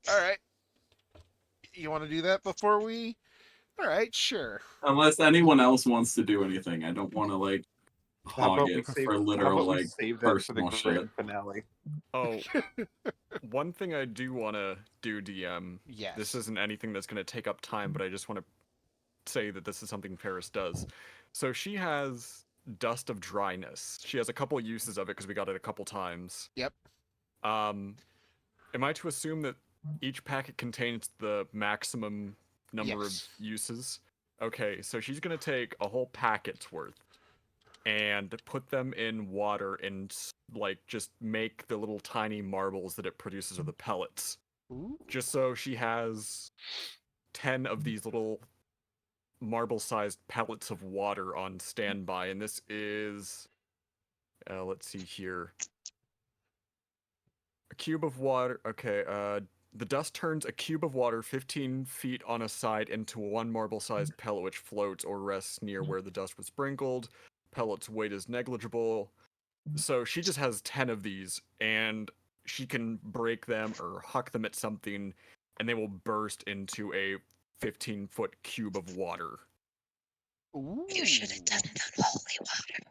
All right. You want to do that before we? All right, sure. Unless anyone else wants to do anything, I don't want to like How hog about we it save, for how literal about we like save that for the personal shit. grand finale? Oh. One thing I do want to do, DM. Yes. This isn't anything that's going to take up time, but I just want to say that this is something Ferris does. So she has Dust of Dryness. She has a couple uses of it because we got it a couple times. Yep. Am I to assume that each packet contains the maximum number Yes. of uses? Okay, so she's gonna take a whole packet's worth and put them in water and like just make the little tiny marbles that it produces or the pellets. Ooh. Just so she has 10 of these little marble-sized pellets of water on standby, and this is let's see here. A cube of water. Okay, the dust turns a cube of water 15 feet on a side into one marble-sized pellet which floats or rests near where the dust was sprinkled. Pellet's weight is negligible. So she just has 10 of these, and she can break them or huck them at something, and they will burst into a 15-foot cube of water. Ooh. You should have done it on holy water.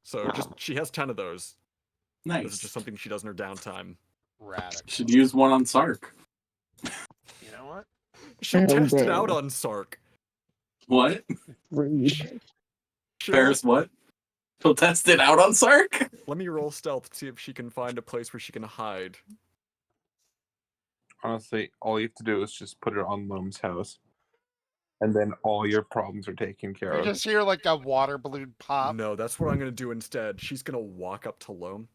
So just she has 10 of those. This is Nice. just something she does in her downtime. Radical. Should use one on Sark. You know what? She'll Oh, test it damn. out on Sark. What? Rude. She'll- Ferris, what? He'll test it out on Sark? Let me roll stealth to see if she can find a place where she can hide. Honestly, all you have to do is just put it on Loam's house. And then all your problems are taken care You of. just hear like a water balloon pop. No, that's what I'm gonna do instead. She's gonna walk up to Loam.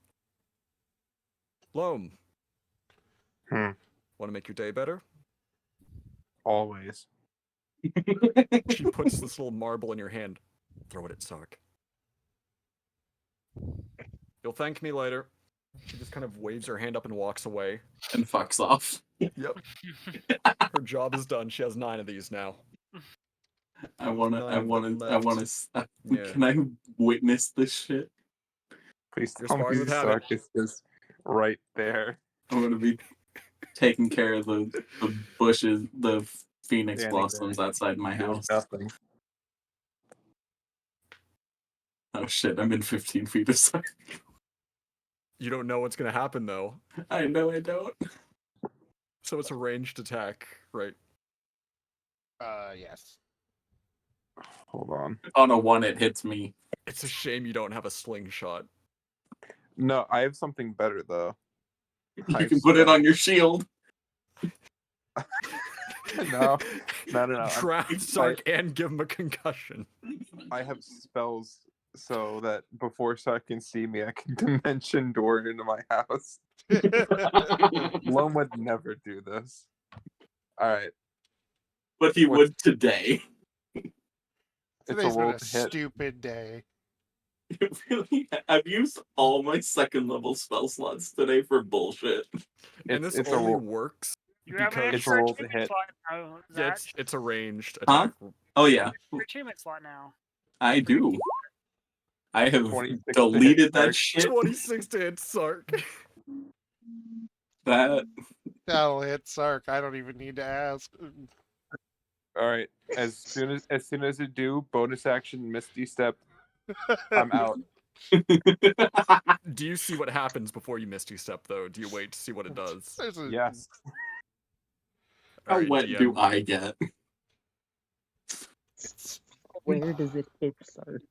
Loam. Hmm. Want to make your day better? Always. She puts this little marble in your hand. Throw it at Sark. You'll thank me later. She just kind of waves her hand up and walks away. And fucks off. Yep. Her job is done. She has 9 of these now. I wanna, Yeah. Can I witness this shit? Please You're tell me sparring with Habit. Sark is just right there. I'm gonna be taking care of the bushes, the phoenix Standing blossoms there. outside my Doing house. nothing. Oh shit, I'm in 15 feet of sight. You don't know what's gonna happen though. I know I don't. So it's a ranged attack, right? Yes. Hold on. On a 1, it hits me. It's a shame you don't have a slingshot. No, I have something better though. You can put it on your shield. No. Drown Sark and give him a concussion. I have spells so that before Sark can see me, I can dimension door into my house. Lone would never do this. All right. But he What's- would today. It's a Today's been roll a to hit. stupid day. Really, I've used all my 2nd level spell slots today for bullshit. And this It's a only roll. works You have an because It's a extra roll to achievement hit. slot now, yeah, Zach. it's a ranged Huh? attack. Oh yeah, Your achievement slot now. I do. I have 26 to hit deleted that Sark. shit. 26 to hit Sark. That That'll hit Sark. I don't even need to ask. All right. As soon as it do, bonus action, Misty Step. I'm out. Do you see what happens before you Misty Step, though? Do you wait to see what it does? There's a Yes. How Alright, wet do DM. I get? Where does it hit Sark?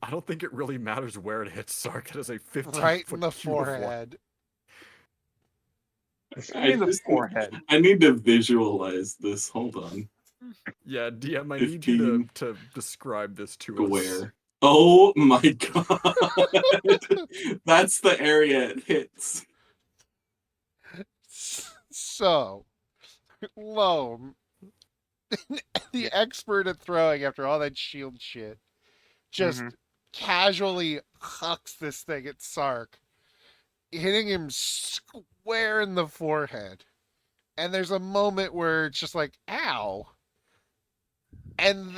I don't think it really matters where it hits Sark. It is a 15 right foot in the cube of water. forehead. In the forehead. I need to visualize this. Hold on. Yeah, DM, I need you 15 to describe this to us. Square. Oh my god. That's the area it hits. So, Loam, the expert at throwing after all that shield shit, just casually hucks this thing at Sark, hitting him square in the forehead. And there's a moment where it's just like, ow. And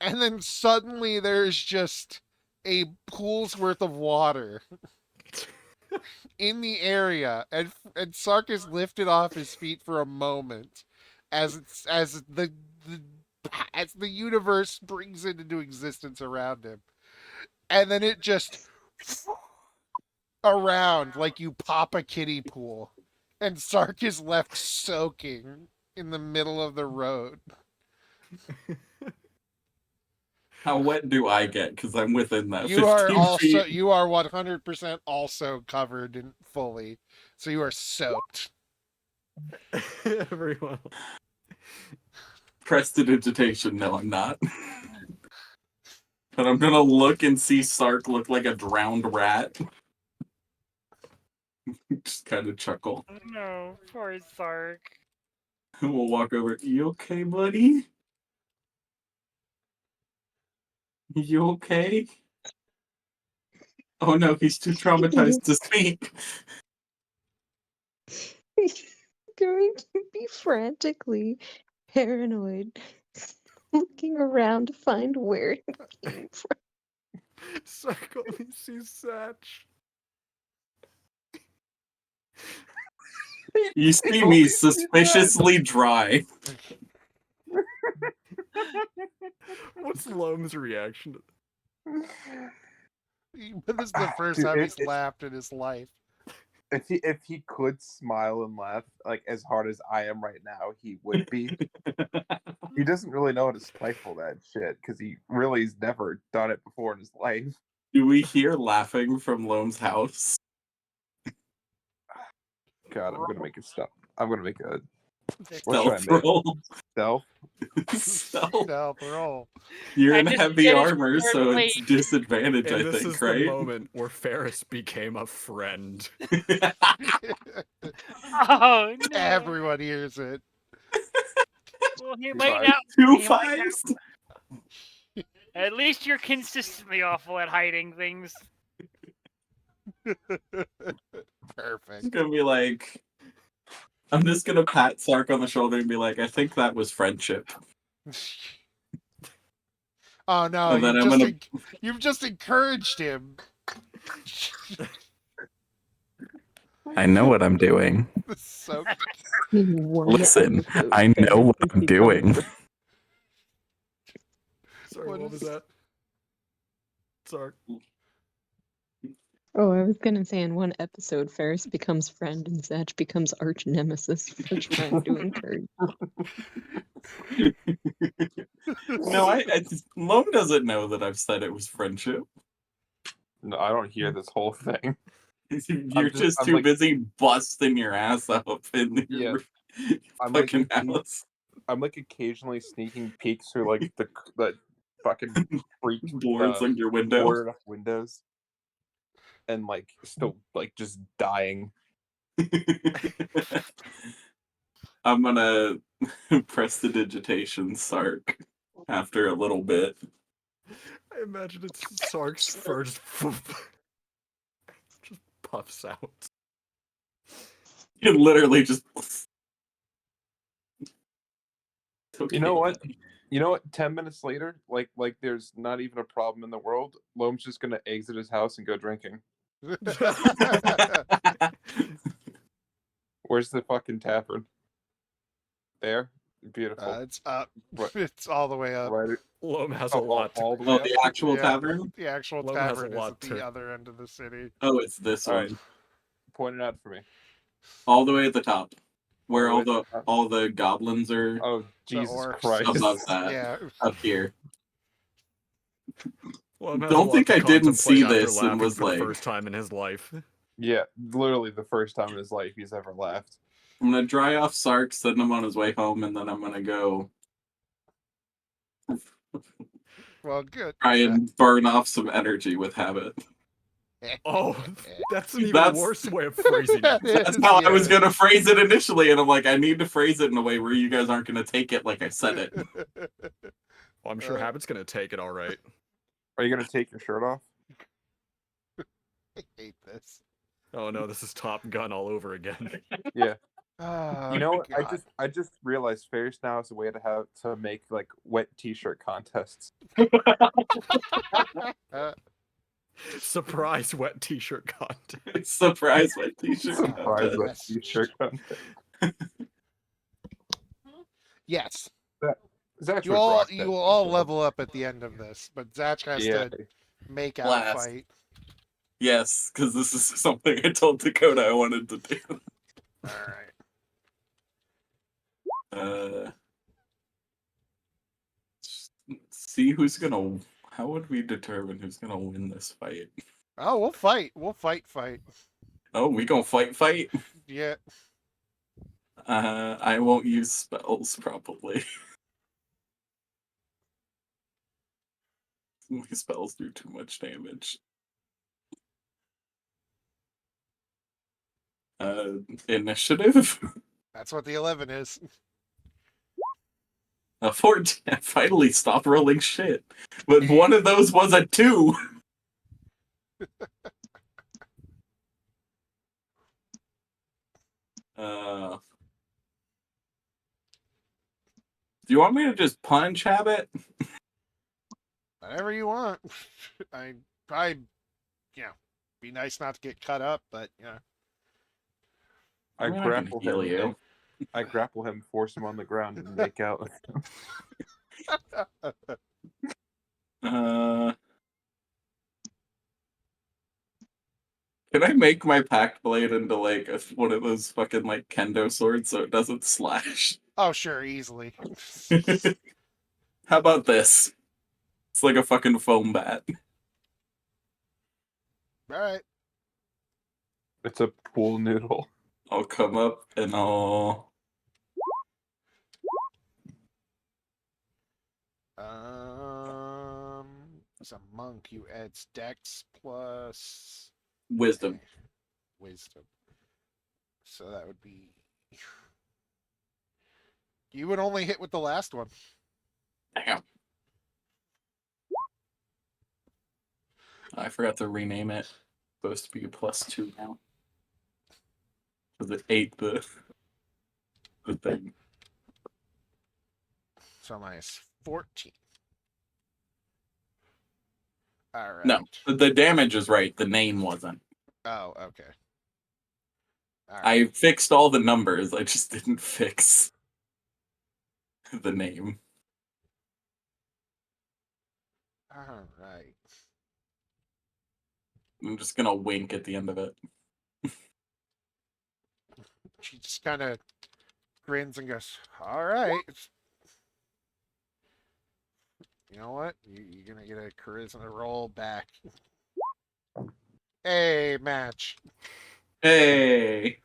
then suddenly there's just a pool's worth of water in the area, and Sark is lifted off his feet for a moment as the universe brings it into existence around him, and then it just around like you pop a kiddie pool, and Sark is left soaking in the middle of the road. How wet do I get? Because I'm within that You are 15 also feet. you are 100% also covered in fully, so you are soaked. Everyone. Prestidigitation. No, I'm not. But I'm gonna look and see Sark look like a drowned rat. Just kind of chuckle. Oh no, poor Sark. We'll walk over. You okay, buddy? You okay? Oh no, he's too traumatized to speak. Going to be frantically paranoid, looking around to find where it came from. Sark only sees Satch. You see me suspiciously dry. What's Loam's reaction to But this is the first Dude, time he's laughed in his life. If he could smile and laugh like as hard as I am right now, he would be. He doesn't really know how to stifle that shit because he really has never done it before in his life. Do we hear laughing from Loam's house? God, I'm gonna make a stop. I'm gonna make a what Stealth should I make? roll. Stealth. Stealth. Stealth roll. You're in And this heavy is armor, so really- it's disadvantage, And I this think, is right? the moment where Ferris became a friend. Oh no. Everyone hears it. Well, he Two might fives. not. Two he might not- fives. At least you're consistently awful at hiding things. Perfect. It's gonna be like, I'm just gonna pat Sark on the shoulder and be like, I think that was friendship. Oh no, And then I'm you've just encouraged him. I know what I'm doing. This is so Listen, I know what I'm doing. Sorry, What what was is- that? Sorry. Oh, I was gonna say in one episode, Ferris becomes friend and Zach becomes arch nemesis for trying to encourage. No, Lone doesn't know that I've said it was friendship. No, I don't hear this whole thing. You're just I'm too like- busy busting your ass up in Yeah. your I'm like fucking in- house. I'm like occasionally sneaking peeks through like the fucking freak Boards on your window. boarded up windows, and like still like just dying. I'm gonna prestidigitation Sark after a little bit. I imagine it's Sark's first. Just puffs out. You literally just. You know what? You know what? 10 minutes later, like there's not even a problem in the world. Loam's just gonna exit his house and go drinking. Where's the fucking tavern? There, beautiful. it's up. Right. It's all the way up. Right, Loam has a lot. all the Oh, way up. the actual Yeah. tavern? The actual Loam has a tavern is lot at the to- other end of the city. Oh, it's this All one. right. Point it out for me. All the way at the top. Where All all the way the at the top. all the goblins are Oh Jesus orcs. Christ! above that. Yeah. Up here. Loam has Don't a lot think to I didn't contemplate see after this and laughing was for like- the first time in his life. Yeah, literally the first time in his life he's ever laughed. I'm gonna dry off Sark, send him on his way home, and then I'm gonna go Well, good. try and burn off some energy with habit. Oh, that's an even That's- worse way of phrasing it. That's how I was Yeah. gonna phrase it initially, and I'm like, I need to phrase it in a way where you guys aren't gonna take it like I said it. Well, I'm sure Habit's gonna take it all right. Are you gonna take your shirt off? I hate this. Oh no, this is Top Gun all over again. Yeah. Oh, You know what? God. I just realized Ferris now is a way to make like wet T-shirt contests. Surprise wet T-shirt contest. Surprise my t-shirt. Surprise wet yes. T-shirt contest. Yes. Zach You would all rock that you will all t-shirt. level up at the end of this, but Zach has Yeah. to make out Blast. fight. Yes, because this is something I told Dakota I wanted to do. All right. See who's gonna. How would we determine who's gonna win this fight? Oh, we'll fight. We'll fight. Oh, we gonna fight? Yeah. I won't use spells probably. My spells do too much damage. Initiative. That's what the 11 is. A 14. I finally stopped rolling shit. But one of those was a 2. Do you want me to just punch Habit? Whatever you want. I be nice not to get cut up, but yeah. I I'm not gonna grapple heal him. you. and- I grapple him, force him on the ground, and make out with him. Can I make my pact blade into like one of those fucking like kendo swords so it doesn't slash? Oh, sure, easily. How about this? It's like a fucking foam bat. All right. It's a pool noodle. I'll come up and I'll. As a monk, you add Dex plus Wisdom. Wisdom. So that would be. You would only hit with the last one. Damn. I forgot to rename it. Supposed to be a +2 now. Because it ate the thing. So minus 14. All right. No, the damage is right. The name wasn't. Oh, okay. All I right. fixed all the numbers. I just didn't fix the name. All right. I'm just gonna wink at the end of it. She just kind of grins and goes, "All right." You know what? You're gonna get a charisma roll back. Hey, match. Hey,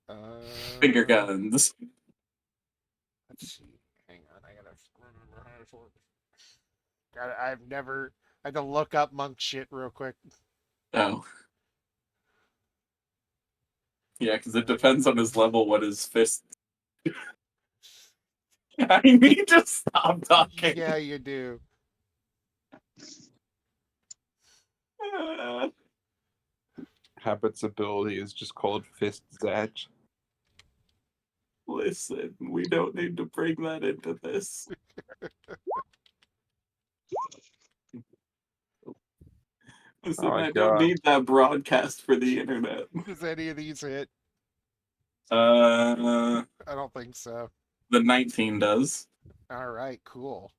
Uh, finger guns. let's see. Hang on, I gotta remember how this works. I've never. I had to look up monk shit real quick. Oh, yeah, because it depends on his level what his fist. I need to stop talking. Yeah, you do. Habit's ability is just called Fist Zatch. Listen, we don't need to bring that into this. Listen, Oh my I don't God. need that broadcast for the internet. Does any of these hit? Uh, I don't think so. the 19 does. All right, cool.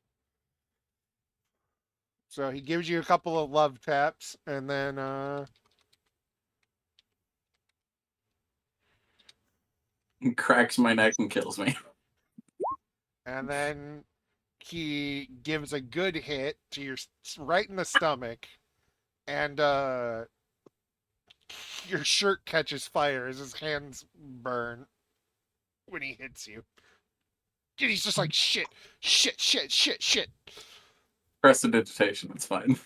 So he gives you a couple of love taps, and then Cracks my neck and kills me. he gives a good hit to your right in the stomach, and your shirt catches fire as his hands burn when he hits you. And he's just like, shit, shit, shit, shit, shit. Prestidigitation, it's fine.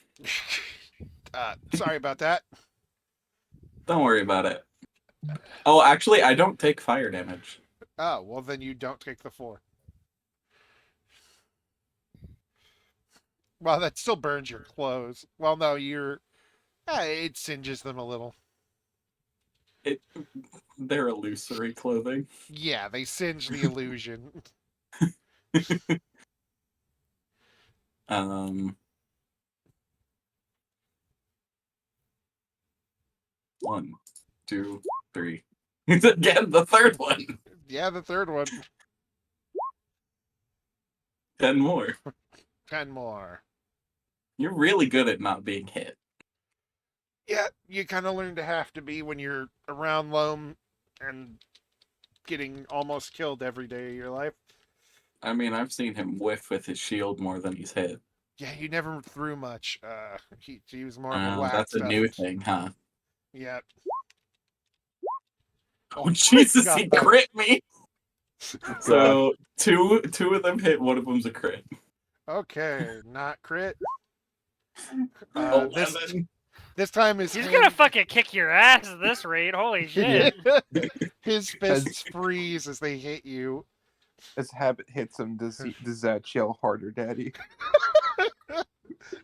Sorry about that. Don't worry about it. Oh, actually, I don't take fire damage. Oh, well, then you don't take the 4. Well, that still burns your clothes. Well, no, it singes them a little. They're illusory clothing. Yeah, they singe the illusion. One, 2, 3. Again, the third one. Yeah, the third one. 10 more. 10 more. You're really good at not being hit. Yeah, you kind of learn to have to be when you're around Loam and getting almost killed every day of your life. I mean, I've seen him whiff with his shield more than he's hit. Yeah, he never threw much. He was more of a whack That's a stuff. new thing, huh? Yeah. Oh, Jesus, he crit me! So, two of them hit, one of them's a crit. Okay, not crit. 11. This time He's gonna fucking kick your ass at this rate. Holy shit. His fists freeze as they hit you. As Habit hits him, does Zatch yell harder, Daddy?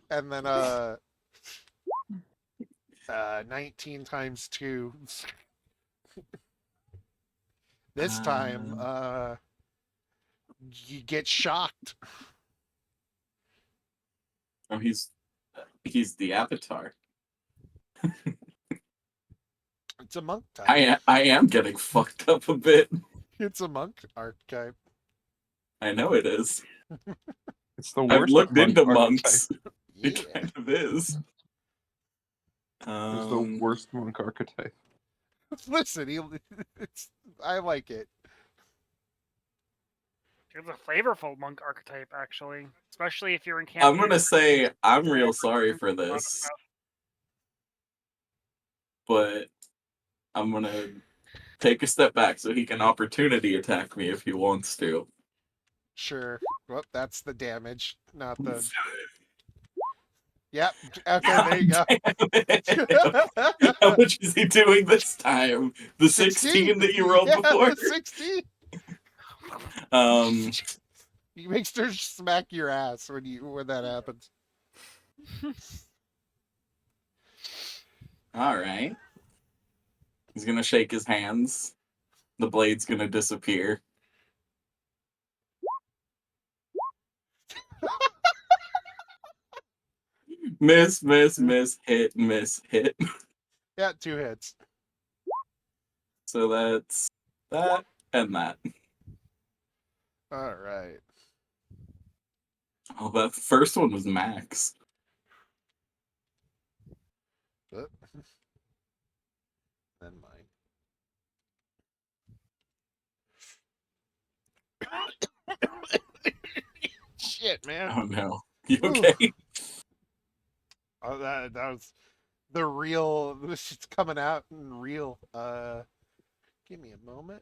And then 19 times 2. This time you get shocked. Oh, he's the avatar. It's a monk type. I am getting fucked up a bit. It's a monk archetype. I know it is. It's the worst. I've looked into archetype. monks. Yeah. It kind of is. It's the worst monk archetype. Listen, I like it. It's a flavorful monk archetype, actually. Especially if you're in camp. I'm gonna say I'm real sorry for this, but I'm gonna take a step back so he can opportunity attack me if he wants to. Sure. Well, that's the damage, not the. Yep. Okay, there you go. How much is he doing this time? The 16 that you rolled before? The 16. He makes her smack your ass when that happens. All right. He's gonna shake his hands. The blade's gonna disappear. Miss, hit, miss, hit. Yeah, 2 hits. So that's that and that. All right. Oh, that first one was max. Oop. Then mine. Shit, man. Oh no. You Ooh. okay? Oh, that was the real. This is coming out in real. Give me a moment.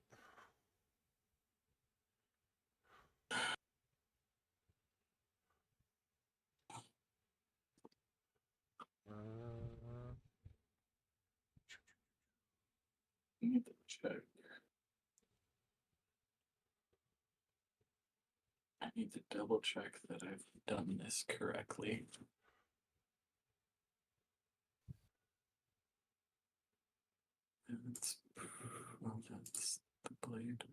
I need to check. I need to double check that I've done this correctly. That's the blade.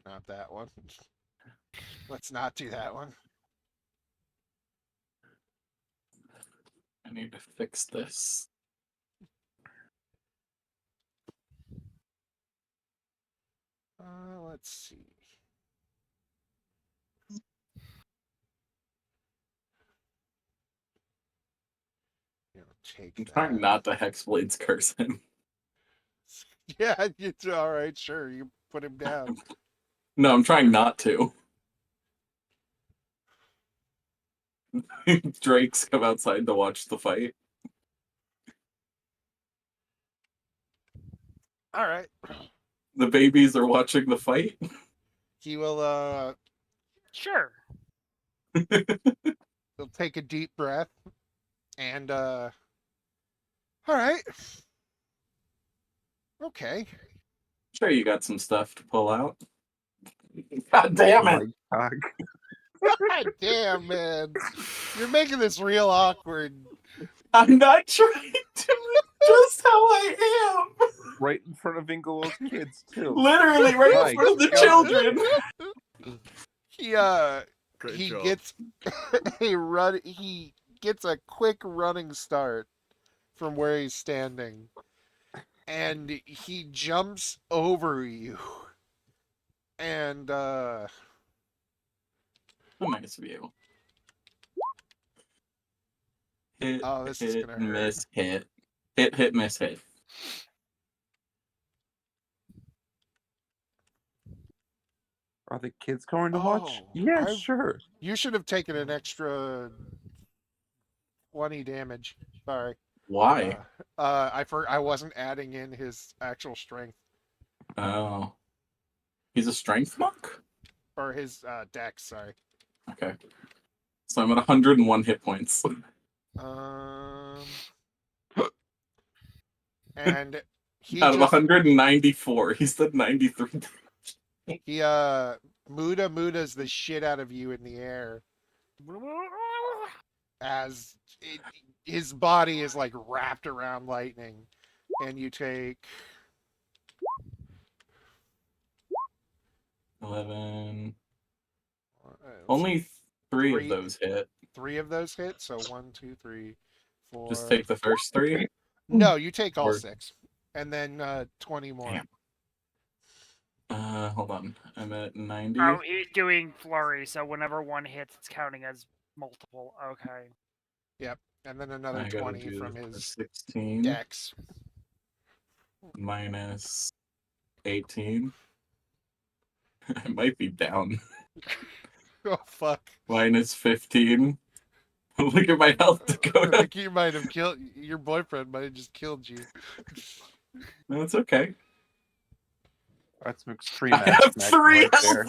Not that one. Let's not do that one. I need to fix this. Let's see. You know, take I'm that. trying not to Hexblade's curse him. Yeah, it's all right. Sure, you put him down. No, I'm trying not to. Drakes come outside to watch the fight. All right. The babies are watching the fight. He will. Sure. He'll take a deep breath and. All right. Okay. Sure, you got some stuff to pull out. God damn Oh it! my god. God damn, man. You're making this real awkward. I'm not trying to. Just how I am. Right in front of Inglewood's kids too. Literally right My in front of the God. children. Great He job. gets he gets a quick running start from where he's standing. And he jumps over you. And A nice view. Hit, oh, this is hit, gonna hurt. miss, hit. Hit, hit, miss, hit. Are the kids going to watch? Yeah, sure. You should have taken an extra 20 damage. Sorry. Why? I wasn't adding in his actual strength Oh. He's a strength monk? or his dex, sorry. Okay. So I'm at 101 hit points. And he Out of just 194, he said 93. he Muda's the shit out of you in the air as his body is like wrapped around lightning, and you take 11. let's Only see, three of those hit. 3 of those hit. So 1, 2, 3, 4. Just take the first 3? No, you take all Or- 6, and then 20 more. Damn. Hold on. I'm at 90. Oh, he's doing flurry, so whenever one hits, it's counting as multiple. Okay. Yep, and then another I gotta 20 do from the his 16 dex. minus 18. I might be down. Oh fuck! Minus 15. Look at my health, Dakota. Like you might have killed your boyfriend. Might have just killed you. No, it's okay. That's some extreme I ass have smacking 3 right health there.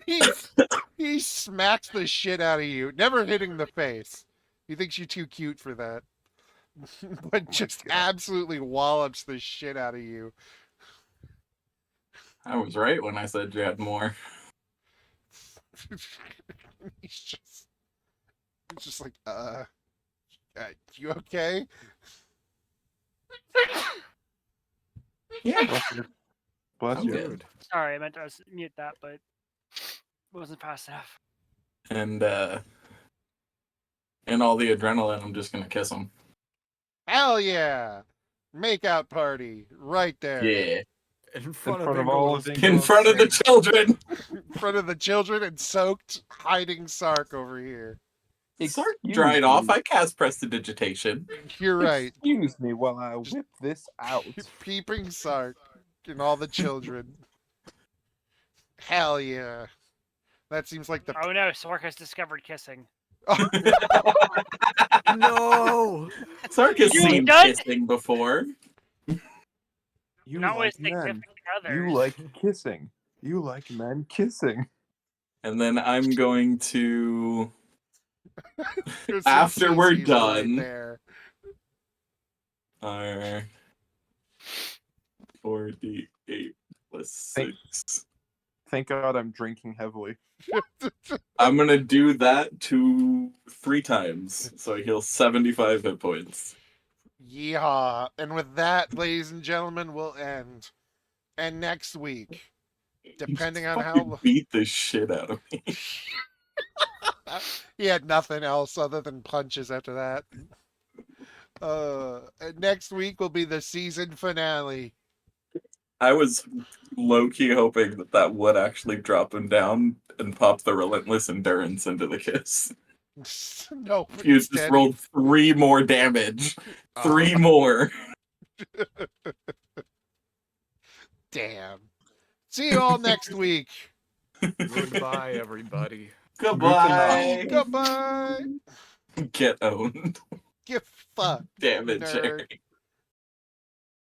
left. He smacks the shit out of you, never hitting the face. He thinks you're too cute for that, but just God. absolutely wallops the shit out of you. I was right when I said you had more. he's just like, you okay? Yeah. Bless you. Bless I'm you. good. Sorry, I meant to mute that, but it wasn't fast enough. And In all the adrenaline, I'm just gonna kiss him. Hell yeah! Make-out party right there. Yeah. In front, front of of all Ingle's of In Ingle's front of the Saint. children. In front of the children and soaked, hiding Sark over here. Sark Excuse dried off. me. I cast prestidigitation. You're right. Excuse me while I whip this out. Peeping Sark and all the children. Hell yeah. That seems like the Oh no, Sork has discovered kissing. No! Sark has You seen done- kissing before. You Not with like men. significant others. You like kissing. You like men kissing. And then I'm going to, There's some after we're CCs right done, there. 48 plus 6. Thank God I'm drinking heavily. I'm gonna do that 3 times, so I heal 75 hit points. Yeehaw. And with that, ladies and gentlemen, we'll end. And next week, depending on Fucking how beat the shit out of me. he had nothing else other than punches after that. And next week will be the season finale. I was low-key hoping that would actually drop him down and pop the relentless endurance into the kiss. No, but You just instead rolled 3 more damage. 3 Uh, more. damn. See you all next week. Goodbye, everybody. Goodbye. Goodbye. Get owned. Get fucked. Damn it, nerd. Jerry.